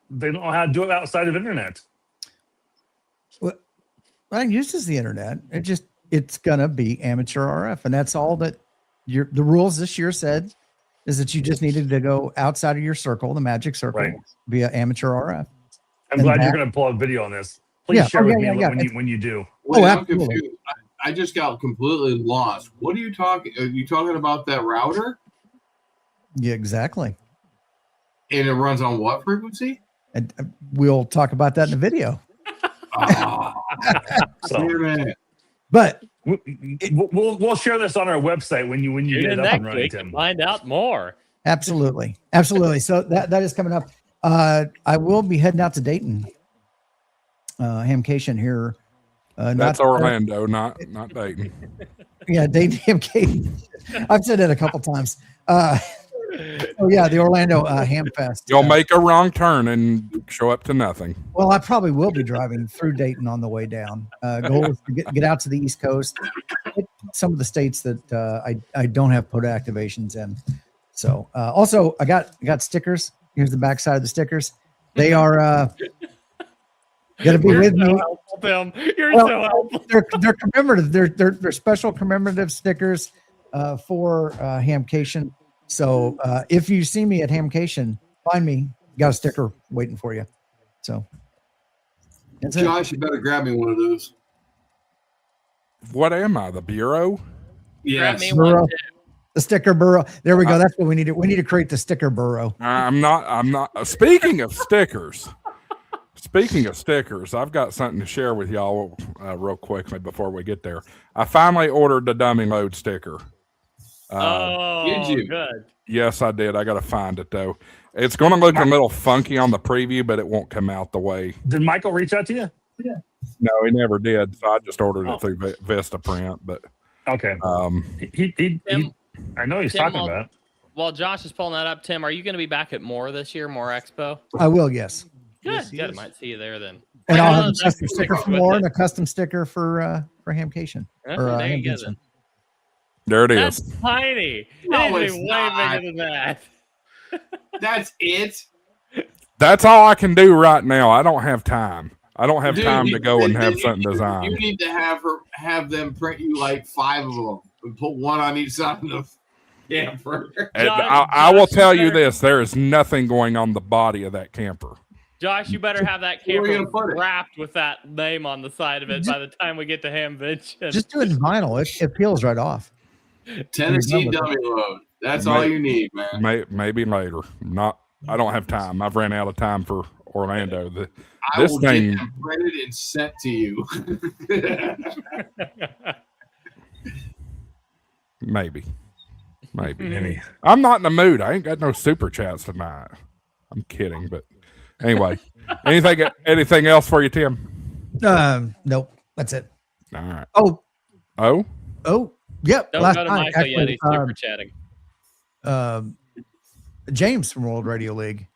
know how to do it outside of internet. Well, I uses the internet. It's gonna be amateur RF, and that's all that the rules this year said. Is that you just needed to go outside of your circle, the magic circle, via amateur RF. I'm glad you're going to pull a video on this. Please share with me when you do. Wait, I'm confused. I just got completely lost. What are you talking? Are you talking about that router? Yeah, exactly. And it runs on what frequency? And we'll talk about that in the video. So, but we'll share this on our website when you get it up and running, Tim. Find out more. Absolutely. So that is coming up. I will be heading out to Dayton, Hamcation here. That's Orlando, not Dayton. Yeah, Dayton Hamcation. I've said it a couple times. Oh yeah, the Orlando Ham Fest. You'll make a wrong turn and show up to nothing. Well, I probably will be driving through Dayton on the way down. Goal is to get out to the East Coast, some of the states that I don't have put activations in. So also I got stickers. Here's the backside of the stickers. They are gonna be with me. Helpful, Tim. You're so helpful. They're commemorative. They're special commemorative stickers for Hamcation. So if you see me at Hamcation, find me. Got a sticker waiting for you. So that's it. Josh, you better grab me one of those. What am I? The Bureau? Grab Yes. me one, too. The sticker burrow. There we go. That's what we need. We need to create the sticker burrow. I'm not. Speaking of stickers, I've got something to share with y'all real quickly before we get there. I finally ordered the dummy load sticker. Did you? Good. Yes, I did. I got to find it though. It's going to look a little funky on the preview, but it won't come out the way. Did Michael reach out to you? No, he never did. So I just ordered it through Vista Print. But okay, Tim, I know he's talking about it. While Josh is pulling that up, Tim, are you going to be back at More this year, More Expo? I will. Yes. Good. Good. I might see you there then. And Like, I'll one have of a those custom extra sticker stickers for with more it. and a custom sticker for Hamcation. There you go. Hamcation. there it That's is. tiny. No, It it's is way not. bigger than that. That's it. That's all I can do right now. I don't have time. I don't have Dude, time to go and have you something need- designed. You need to have them print you like 5 of them and put one on each side of the camper. And Josh, I will Josh, tell you better- this: there is nothing going on the body of that camper. Josh, you better have that Where are you camera gonna put it? wrapped with that name on the side of it by the time we get to Hamvention. Just do it in vinyl. It peels right off. Tennessee dummy load. That's all you need, man. Maybe later. I don't have time. I've ran out of time for Orlando. I This will thing- get them printed and sent to you. Maybe. Maybe. I'm not in the mood. I ain't got no super chats tonight. I'm kidding, but anyway. anything else for you, Tim? Nope. That's it. All right. Oh, yep. Don't Last go to night, Michael yet. actually, He's super chatting. James from World Radio League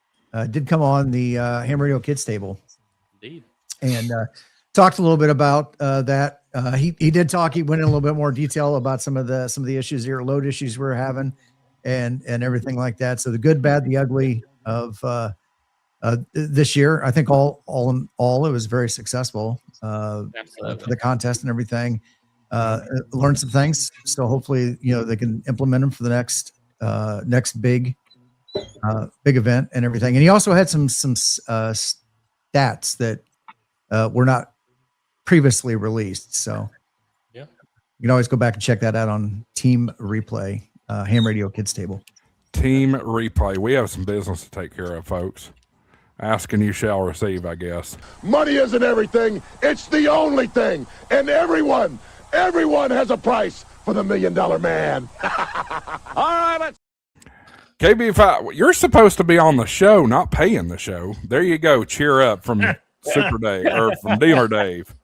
did come on the Ham Radio Kids table Indeed. and talked a little bit about that. He did talk. He went in a little bit more detail about some of the issues here, load issues we're having, and everything like that. So the good, bad, the ugly of this year. I think all in all, it was very successful for the contest and everything. Learned some things, so hopefully they can implement them for the next big event and everything. And he also had some stats that were not previously released. So yeah, you can always go back and check that out on Team Replay, Ham Radio Kids table. Team Replay. We have some business to take care of, folks. Ask and you shall receive, I guess. Money isn't everything. It's the only thing. And everyone has a price for the $1 Million Man. All right, let's. KB5, you're supposed to be on the show, not paying the show. There you go. Cheer up from Super Dave or from Dealer Dave.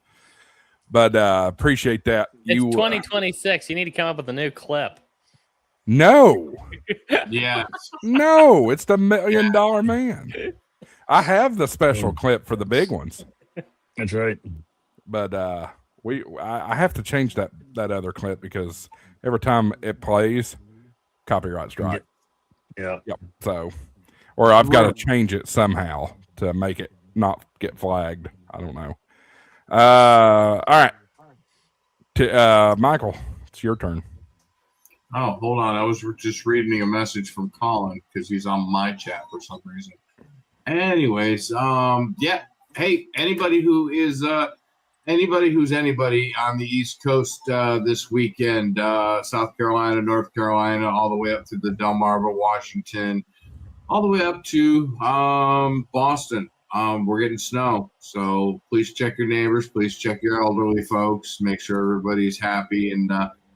But appreciate that. It's 2026. You need to come up with a new clip. No. Yeah. No, it's the $1 Million Man. I have the special clip for the big ones. That's right. But I have to change that other clip because every time it plays, copyright strike. Yeah. Yep. So, or I've got to change it somehow to make it not get flagged. I don't know. All right. Michael, it's your turn. Oh, hold on. I was just reading a message from Colin because he's on my chat for some reason. Anyways, yeah. Hey, anybody who's anybody on the East Coast this weekend, South Carolina, North Carolina, all the way up to the Delmarva, Washington, all the way up to Boston. we're getting snow. So please check your neighbors. Please check your elderly folks. Make sure everybody's happy and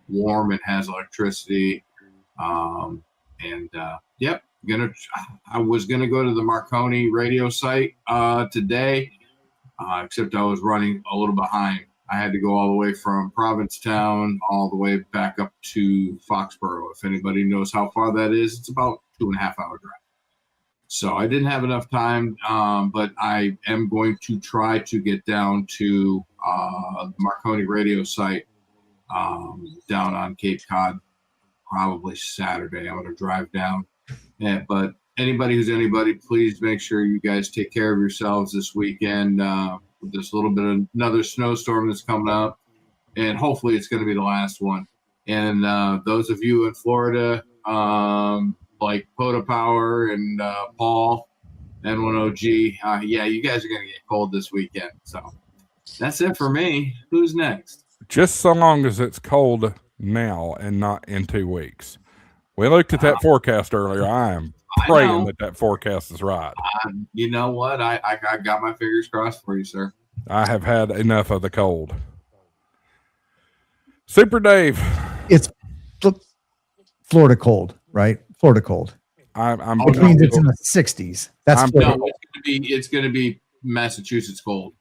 warm and has electricity. Yep. I was gonna go to the Marconi radio site today, except I was running a little behind. I had to go all the way from Provincetown all the way back up to Foxborough. If anybody knows how far that is, it's about 2.5 hour drive. So I didn't have enough time, but I am going to try to get down to the Marconi radio site down on Cape Cod, probably Saturday. I'm going to drive down. But anybody who's anybody, please make sure you guys take care of yourselves this weekend. With this little bit of another snowstorm that's coming up, and hopefully it's going to be the last one. And those of you in Florida, like Poda Power and Paul, N10G, yeah, you guys are going to get cold this weekend. So that's it for me. Who's next? Just so long as it's cold now and not in 2 weeks. We looked at that forecast earlier. I am praying that forecast is right. You know what? I got my fingers crossed for you, sir. I have had enough of the cold. Super Dave. It's Florida cold, right? Florida cold. Which means it's in the 60s. That's it's gonna be Massachusetts cold.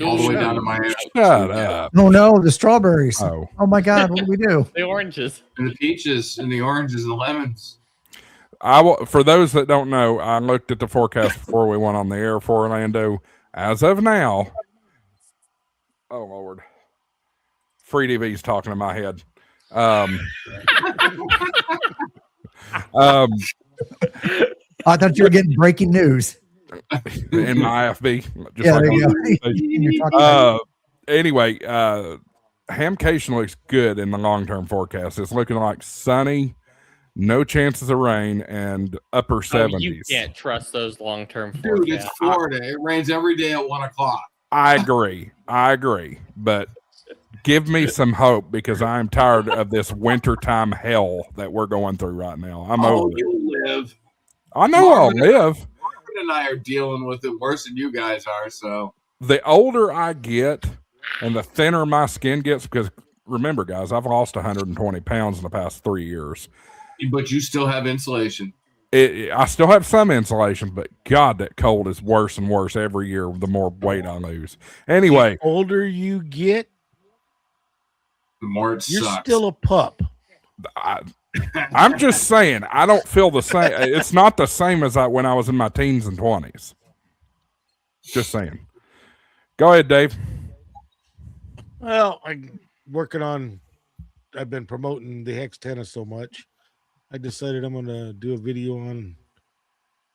All the way down to Miami. Shut up. No, the strawberries. Oh my God, what do we do? The oranges. And the peaches and the oranges and the lemons. For those that don't know, I looked at the forecast before we went on the air for Orlando. As of now, oh Lord, Freedv's talking in my head. I thought you were getting breaking news in my IFB. Just yeah, like anyway, Hamcation looks good in the long-term forecast. It's looking like sunny, no chances of rain, and upper 70s. You can't trust those long-term forecasts. Dude, it's Florida. It rains every day at 1 o'clock. I agree. But give me some hope, because I'm tired of this wintertime hell that we're going through right now. I'm over it. You live. I know I'll live. Marvin and I are dealing with it worse than you guys are. So the older I get and the thinner my skin gets, because remember, guys, I've lost 120 pounds in the past 3 years. But you still have insulation. I still have some insulation, but God, that cold is worse and worse every year the more weight I lose. Anyway. The older you get, the more it you're sucks. Still a pup. I'm just saying, I don't feel the same. It's not the same as when I was in my teens and 20s. Just saying. Go ahead, Dave. Well, I'm working on, I've been promoting the Hex Tennis so much. I decided I'm going to do a video on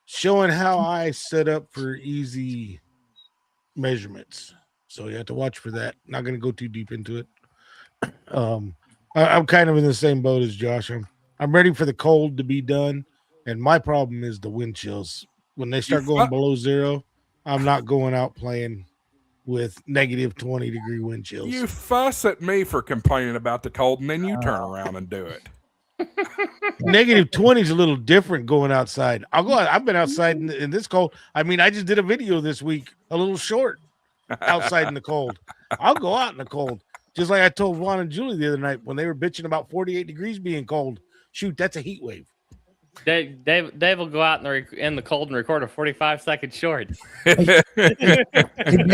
showing how I set up for easy measurements. So you have to watch for that. Not going to go too deep into it. I'm kind of in the same boat as Josh. I'm ready for the cold to be done. And my problem is the wind chills. When they start going below zero, I'm not going out playing with negative 20-degree wind chills. You fuss at me for complaining about the cold, and then you turn around and do it. Negative 20 is a little different going outside. I'll go out. I've been outside in this cold. I mean, I just did a video this week, a little short, outside in the cold. I'll go out in the cold. Just like I told Juan and Julie the other night when they were bitching about 48 degrees being cold. Shoot, that's a heat wave. Dave will go out in the cold and record a 45-second short.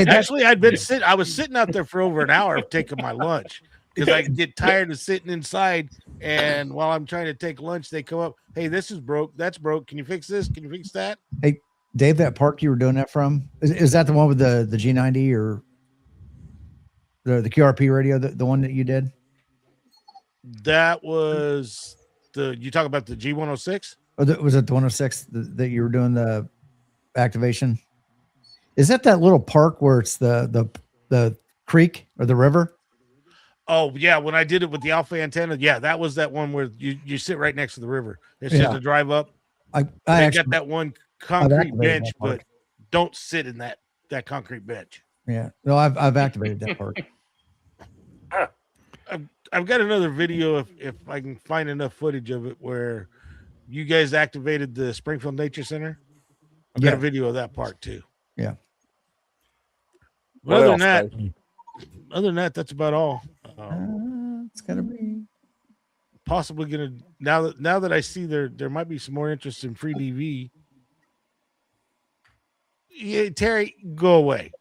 Actually, I was sitting out there for over an hour taking my lunch because I get tired of sitting inside. And while I'm trying to take lunch, they come up, "Hey, this is broke. That's broke. Can you fix this? Can you fix that?" Hey, Dave, that park you were doing that from, is that the one with the G90 or the QRP radio, the one that you did? That was you talk about the G106? Or was it the 106 that you were doing the activation? Is that little park where it's the creek or the river? Oh yeah, when I did it with the alpha antenna, yeah, that was that one where you sit right next to the river. It's just to drive up. I got that one concrete bench, but don't sit in that concrete bench. Yeah, no, I've activated that park. I've got another video if I can find enough footage of it where you guys activated the Springfield Nature Center. I've got a video of that park too. Yeah. Other than that, that's about all. It's gonna be possibly gonna now that I see there might be some more interest in Freedv. Yeah, Terry, go away.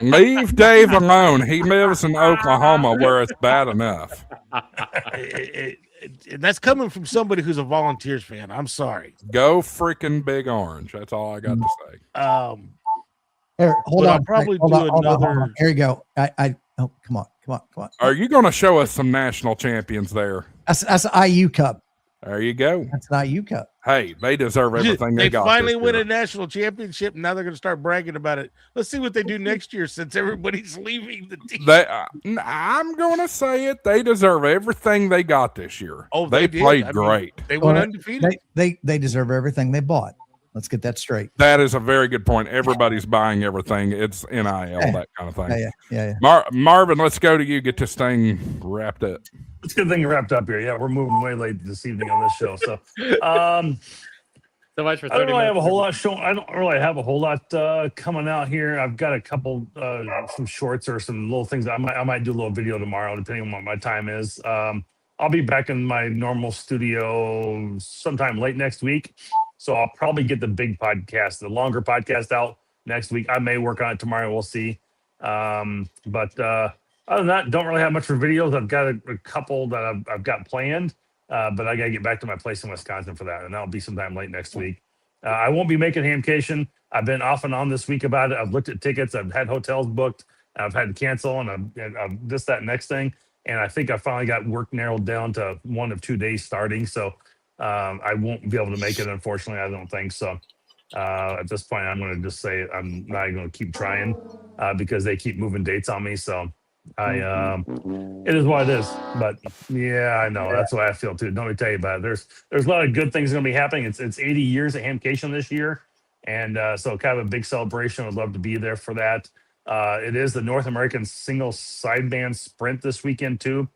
Leave Dave alone. He lives in Oklahoma where it's bad enough. That's coming from somebody who's a Volunteers fan. I'm sorry. Go freaking Big Orange. That's all I got to say. Here, hold on. I'll probably hold do on, hold on, another. hold on. Here you go. Oh, come on. Are you going to show us some national champions there? That's an IU Cup. There you go. That's an IU Cup. Hey, they deserve everything they got. They finally win a national championship. And now they're going to start bragging about it. Let's see what they do next year since everybody's leaving the team. I'm going to say it. They deserve everything they got this year. Oh, they played great. They went undefeated. They deserve everything they bought. Let's get that straight. That is a very good point. Everybody's buying everything. It's NIL, that kind of thing. Yeah. Marvin, let's go to you. Get this thing wrapped up. It's a good thing wrapped up here. Yeah, we're moving way late this evening on this show. So, so much for 30 I don't really have a whole minutes. lot I don't really have a whole lot coming out here. I've got a couple some shorts or some little things. I might do a little video tomorrow, depending on what my time is. I'll be back in my normal studio sometime late next week. So I'll probably get the big podcast, the longer podcast out next week. I may work on it tomorrow. We'll see. But other than that, don't really have much for videos. I've got a couple that I've got planned, but I got to get back to my place in Wisconsin for that. And that'll be sometime late next week. I won't be making Hamcation. I've been off and on this week about it. I've looked at tickets. I've had hotels booked. I've had to cancel and I've this, that, next thing. And I think I finally got work narrowed down to 1 of 2 days starting. So I won't be able to make it, unfortunately. I don't think so. At this point, I'm going to just say I'm not going to keep trying because they keep moving dates on me. So it is what it is. But yeah, I know that's what I feel too. Don't me tell you about it. There's a lot of good things going to be happening. It's 80 years of Hamcation this year, and so kind of a big celebration. I'd love to be there for that. It is the North American Single Sideband Sprint this weekend too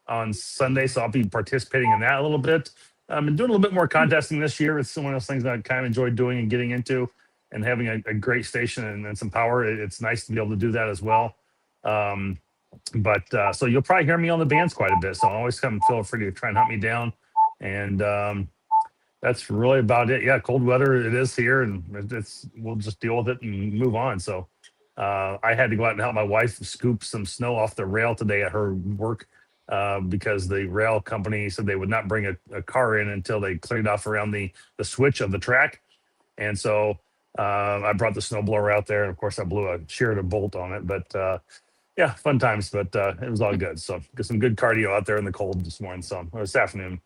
on Sunday, so I'll be participating in that a little bit. I've been doing a little bit more contesting this year. It's one of those things that I kind of enjoy doing and getting into, and having a great station and some power. It's nice to be able to do that as well. But so you'll probably hear me on the bands quite a bit. So always feel free to try and hunt me down. And that's really about it. Yeah, cold weather it is here, and we'll just deal with it and move on. So I had to go out and help my wife scoop some snow off the rail today at her work. Because the rail company said they would not bring a car in until they cleared off around the switch of the track. And so I brought the snowblower out there. And of course, I sheared a bolt on it. But yeah, fun times. But it was all good. So get some good cardio out there in the cold this morning. So this afternoon.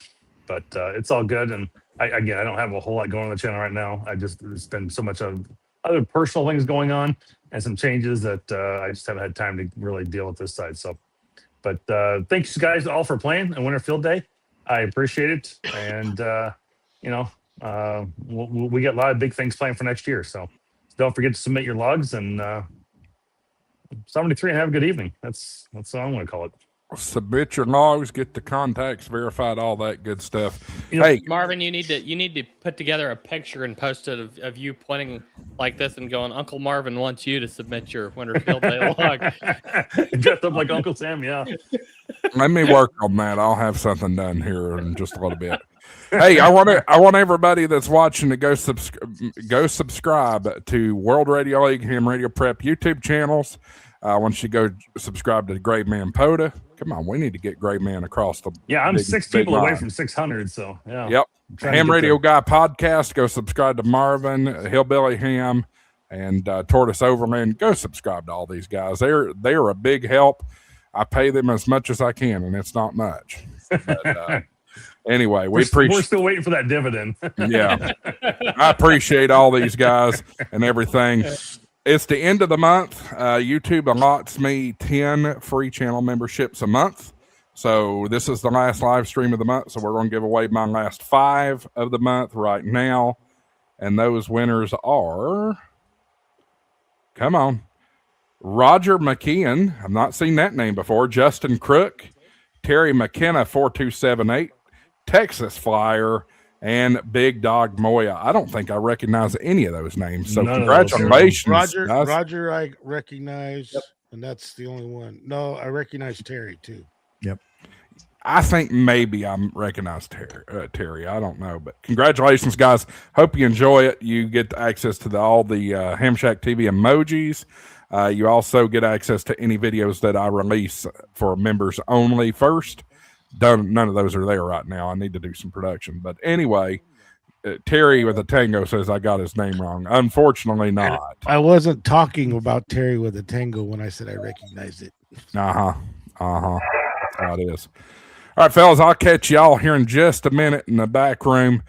But it's all good. And I don't have a whole lot going on the channel right now. It's been so much of other personal things going on and some changes that I just haven't had time to really deal with this side. So. But thanks, guys, all for playing on Winter Field Day. I appreciate it, and we got a lot of big things planned for next year. So don't forget to submit your logs and 73 and have a good evening. That's what I'm going to call it. Submit your logs, get the contacts verified, all that good stuff. Hey, Marvin, you need to put together a picture and post it of you pointing like this and going, Uncle Marvin wants you to submit your Winter Field Day log. Dressed up like Uncle Sam, yeah. Let me work on that. I'll have something done here in just a little bit. Hey, I want everybody that's watching to go subscribe to World Radio League, Ham Radio Prep YouTube channels. Once you go subscribe to Great Man Poda, come on, we need to get Great Man across the. Yeah, I'm 6 people away from 600, so yeah. Yep. Ham Radio Guy Podcast. Go subscribe to Marvin, Hillbilly Ham, and Tortoise Overland. Go subscribe to all these guys. They're a big help. I pay them as much as I can, and it's not much. But, anyway, we're still waiting for that dividend. Yeah, I appreciate all these guys and everything. It's the end of the month. YouTube allots me 10 free channel memberships a month. So this is the last live stream of the month. So we're going to give away my last 5 of the month right now. And those winners are, come on, Roger McKeon. I've not seen that name before. Justin Crook, Terry McKenna 4278, Texas Flyer, and Big Dog Moya. I don't think I recognize any of those names. So None of those. congratulations. guys. Roger, I recognize, and that's the only one. No, I recognize Terry too. Yep. I think maybe I recognize Terry. I don't know, but congratulations, guys. Hope you enjoy it. You get access to all the Ham Shack TV emojis. You also get access to any videos that I release for members only first. None of those are there right now. I need to do some production. But anyway, Terry with a Tango says I got his name wrong. Unfortunately not. I wasn't talking about Terry with a Tango when I said I recognized it. That is. All right, fellas, I'll catch y'all here in just a minute in the back room.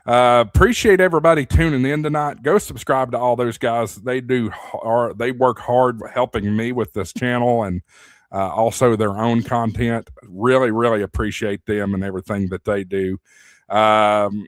Appreciate everybody tuning in tonight. Go subscribe to all those guys. They work hard helping me with this channel and also their own content. Really, really appreciate them and everything that they do. Going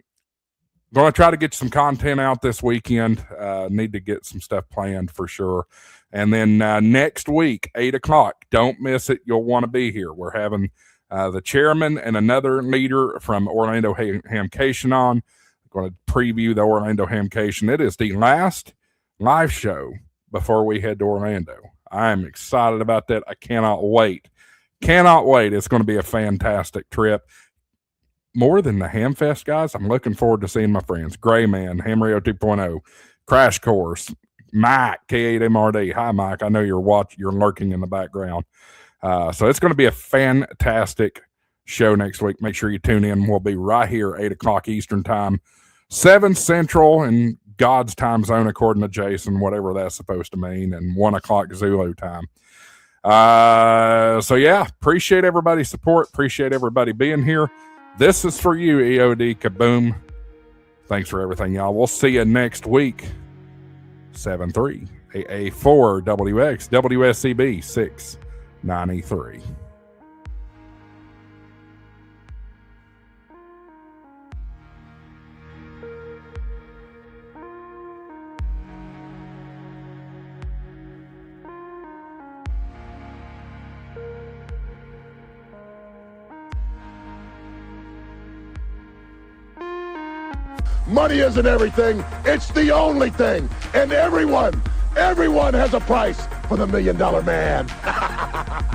to try to get some content out this weekend. Need to get some stuff planned for sure. And then next week, 8 o'clock, don't miss it. You'll want to be here. We're having the chairman and another leader from Orlando Hamcation on. Going to preview the Orlando Hamcation. It is the last live show before we head to Orlando. I am excited about that. I cannot wait. Cannot wait. It's going to be a fantastic trip. More than the Hamfest, guys, I'm looking forward to seeing my friends. Gray Man, Ham Radio 2.0, Crash Course, Mike, K8MRD. Hi, Mike. I know you're lurking in the background. So it's going to be a fantastic show next week. Make sure you tune in. We'll be right here, 8 o'clock Eastern time, 7 Central, and God's time zone, according to Jason, whatever that's supposed to mean, and 1 o'clock Zulu time. So, yeah, appreciate everybody's support. Appreciate everybody being here. This is for you, EOD Kaboom. Thanks for everything, y'all. We'll see you next week. 7-3, AA4, WX, WSCB 693. Money isn't everything. It's the only thing. And everyone has a price for the $1 Million Man.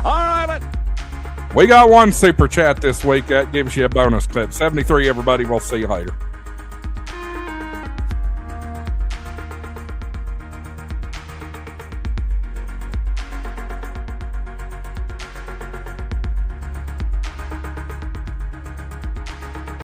All right. We got one super chat this week. That gives you a bonus clip. 73, everybody. We'll see you later.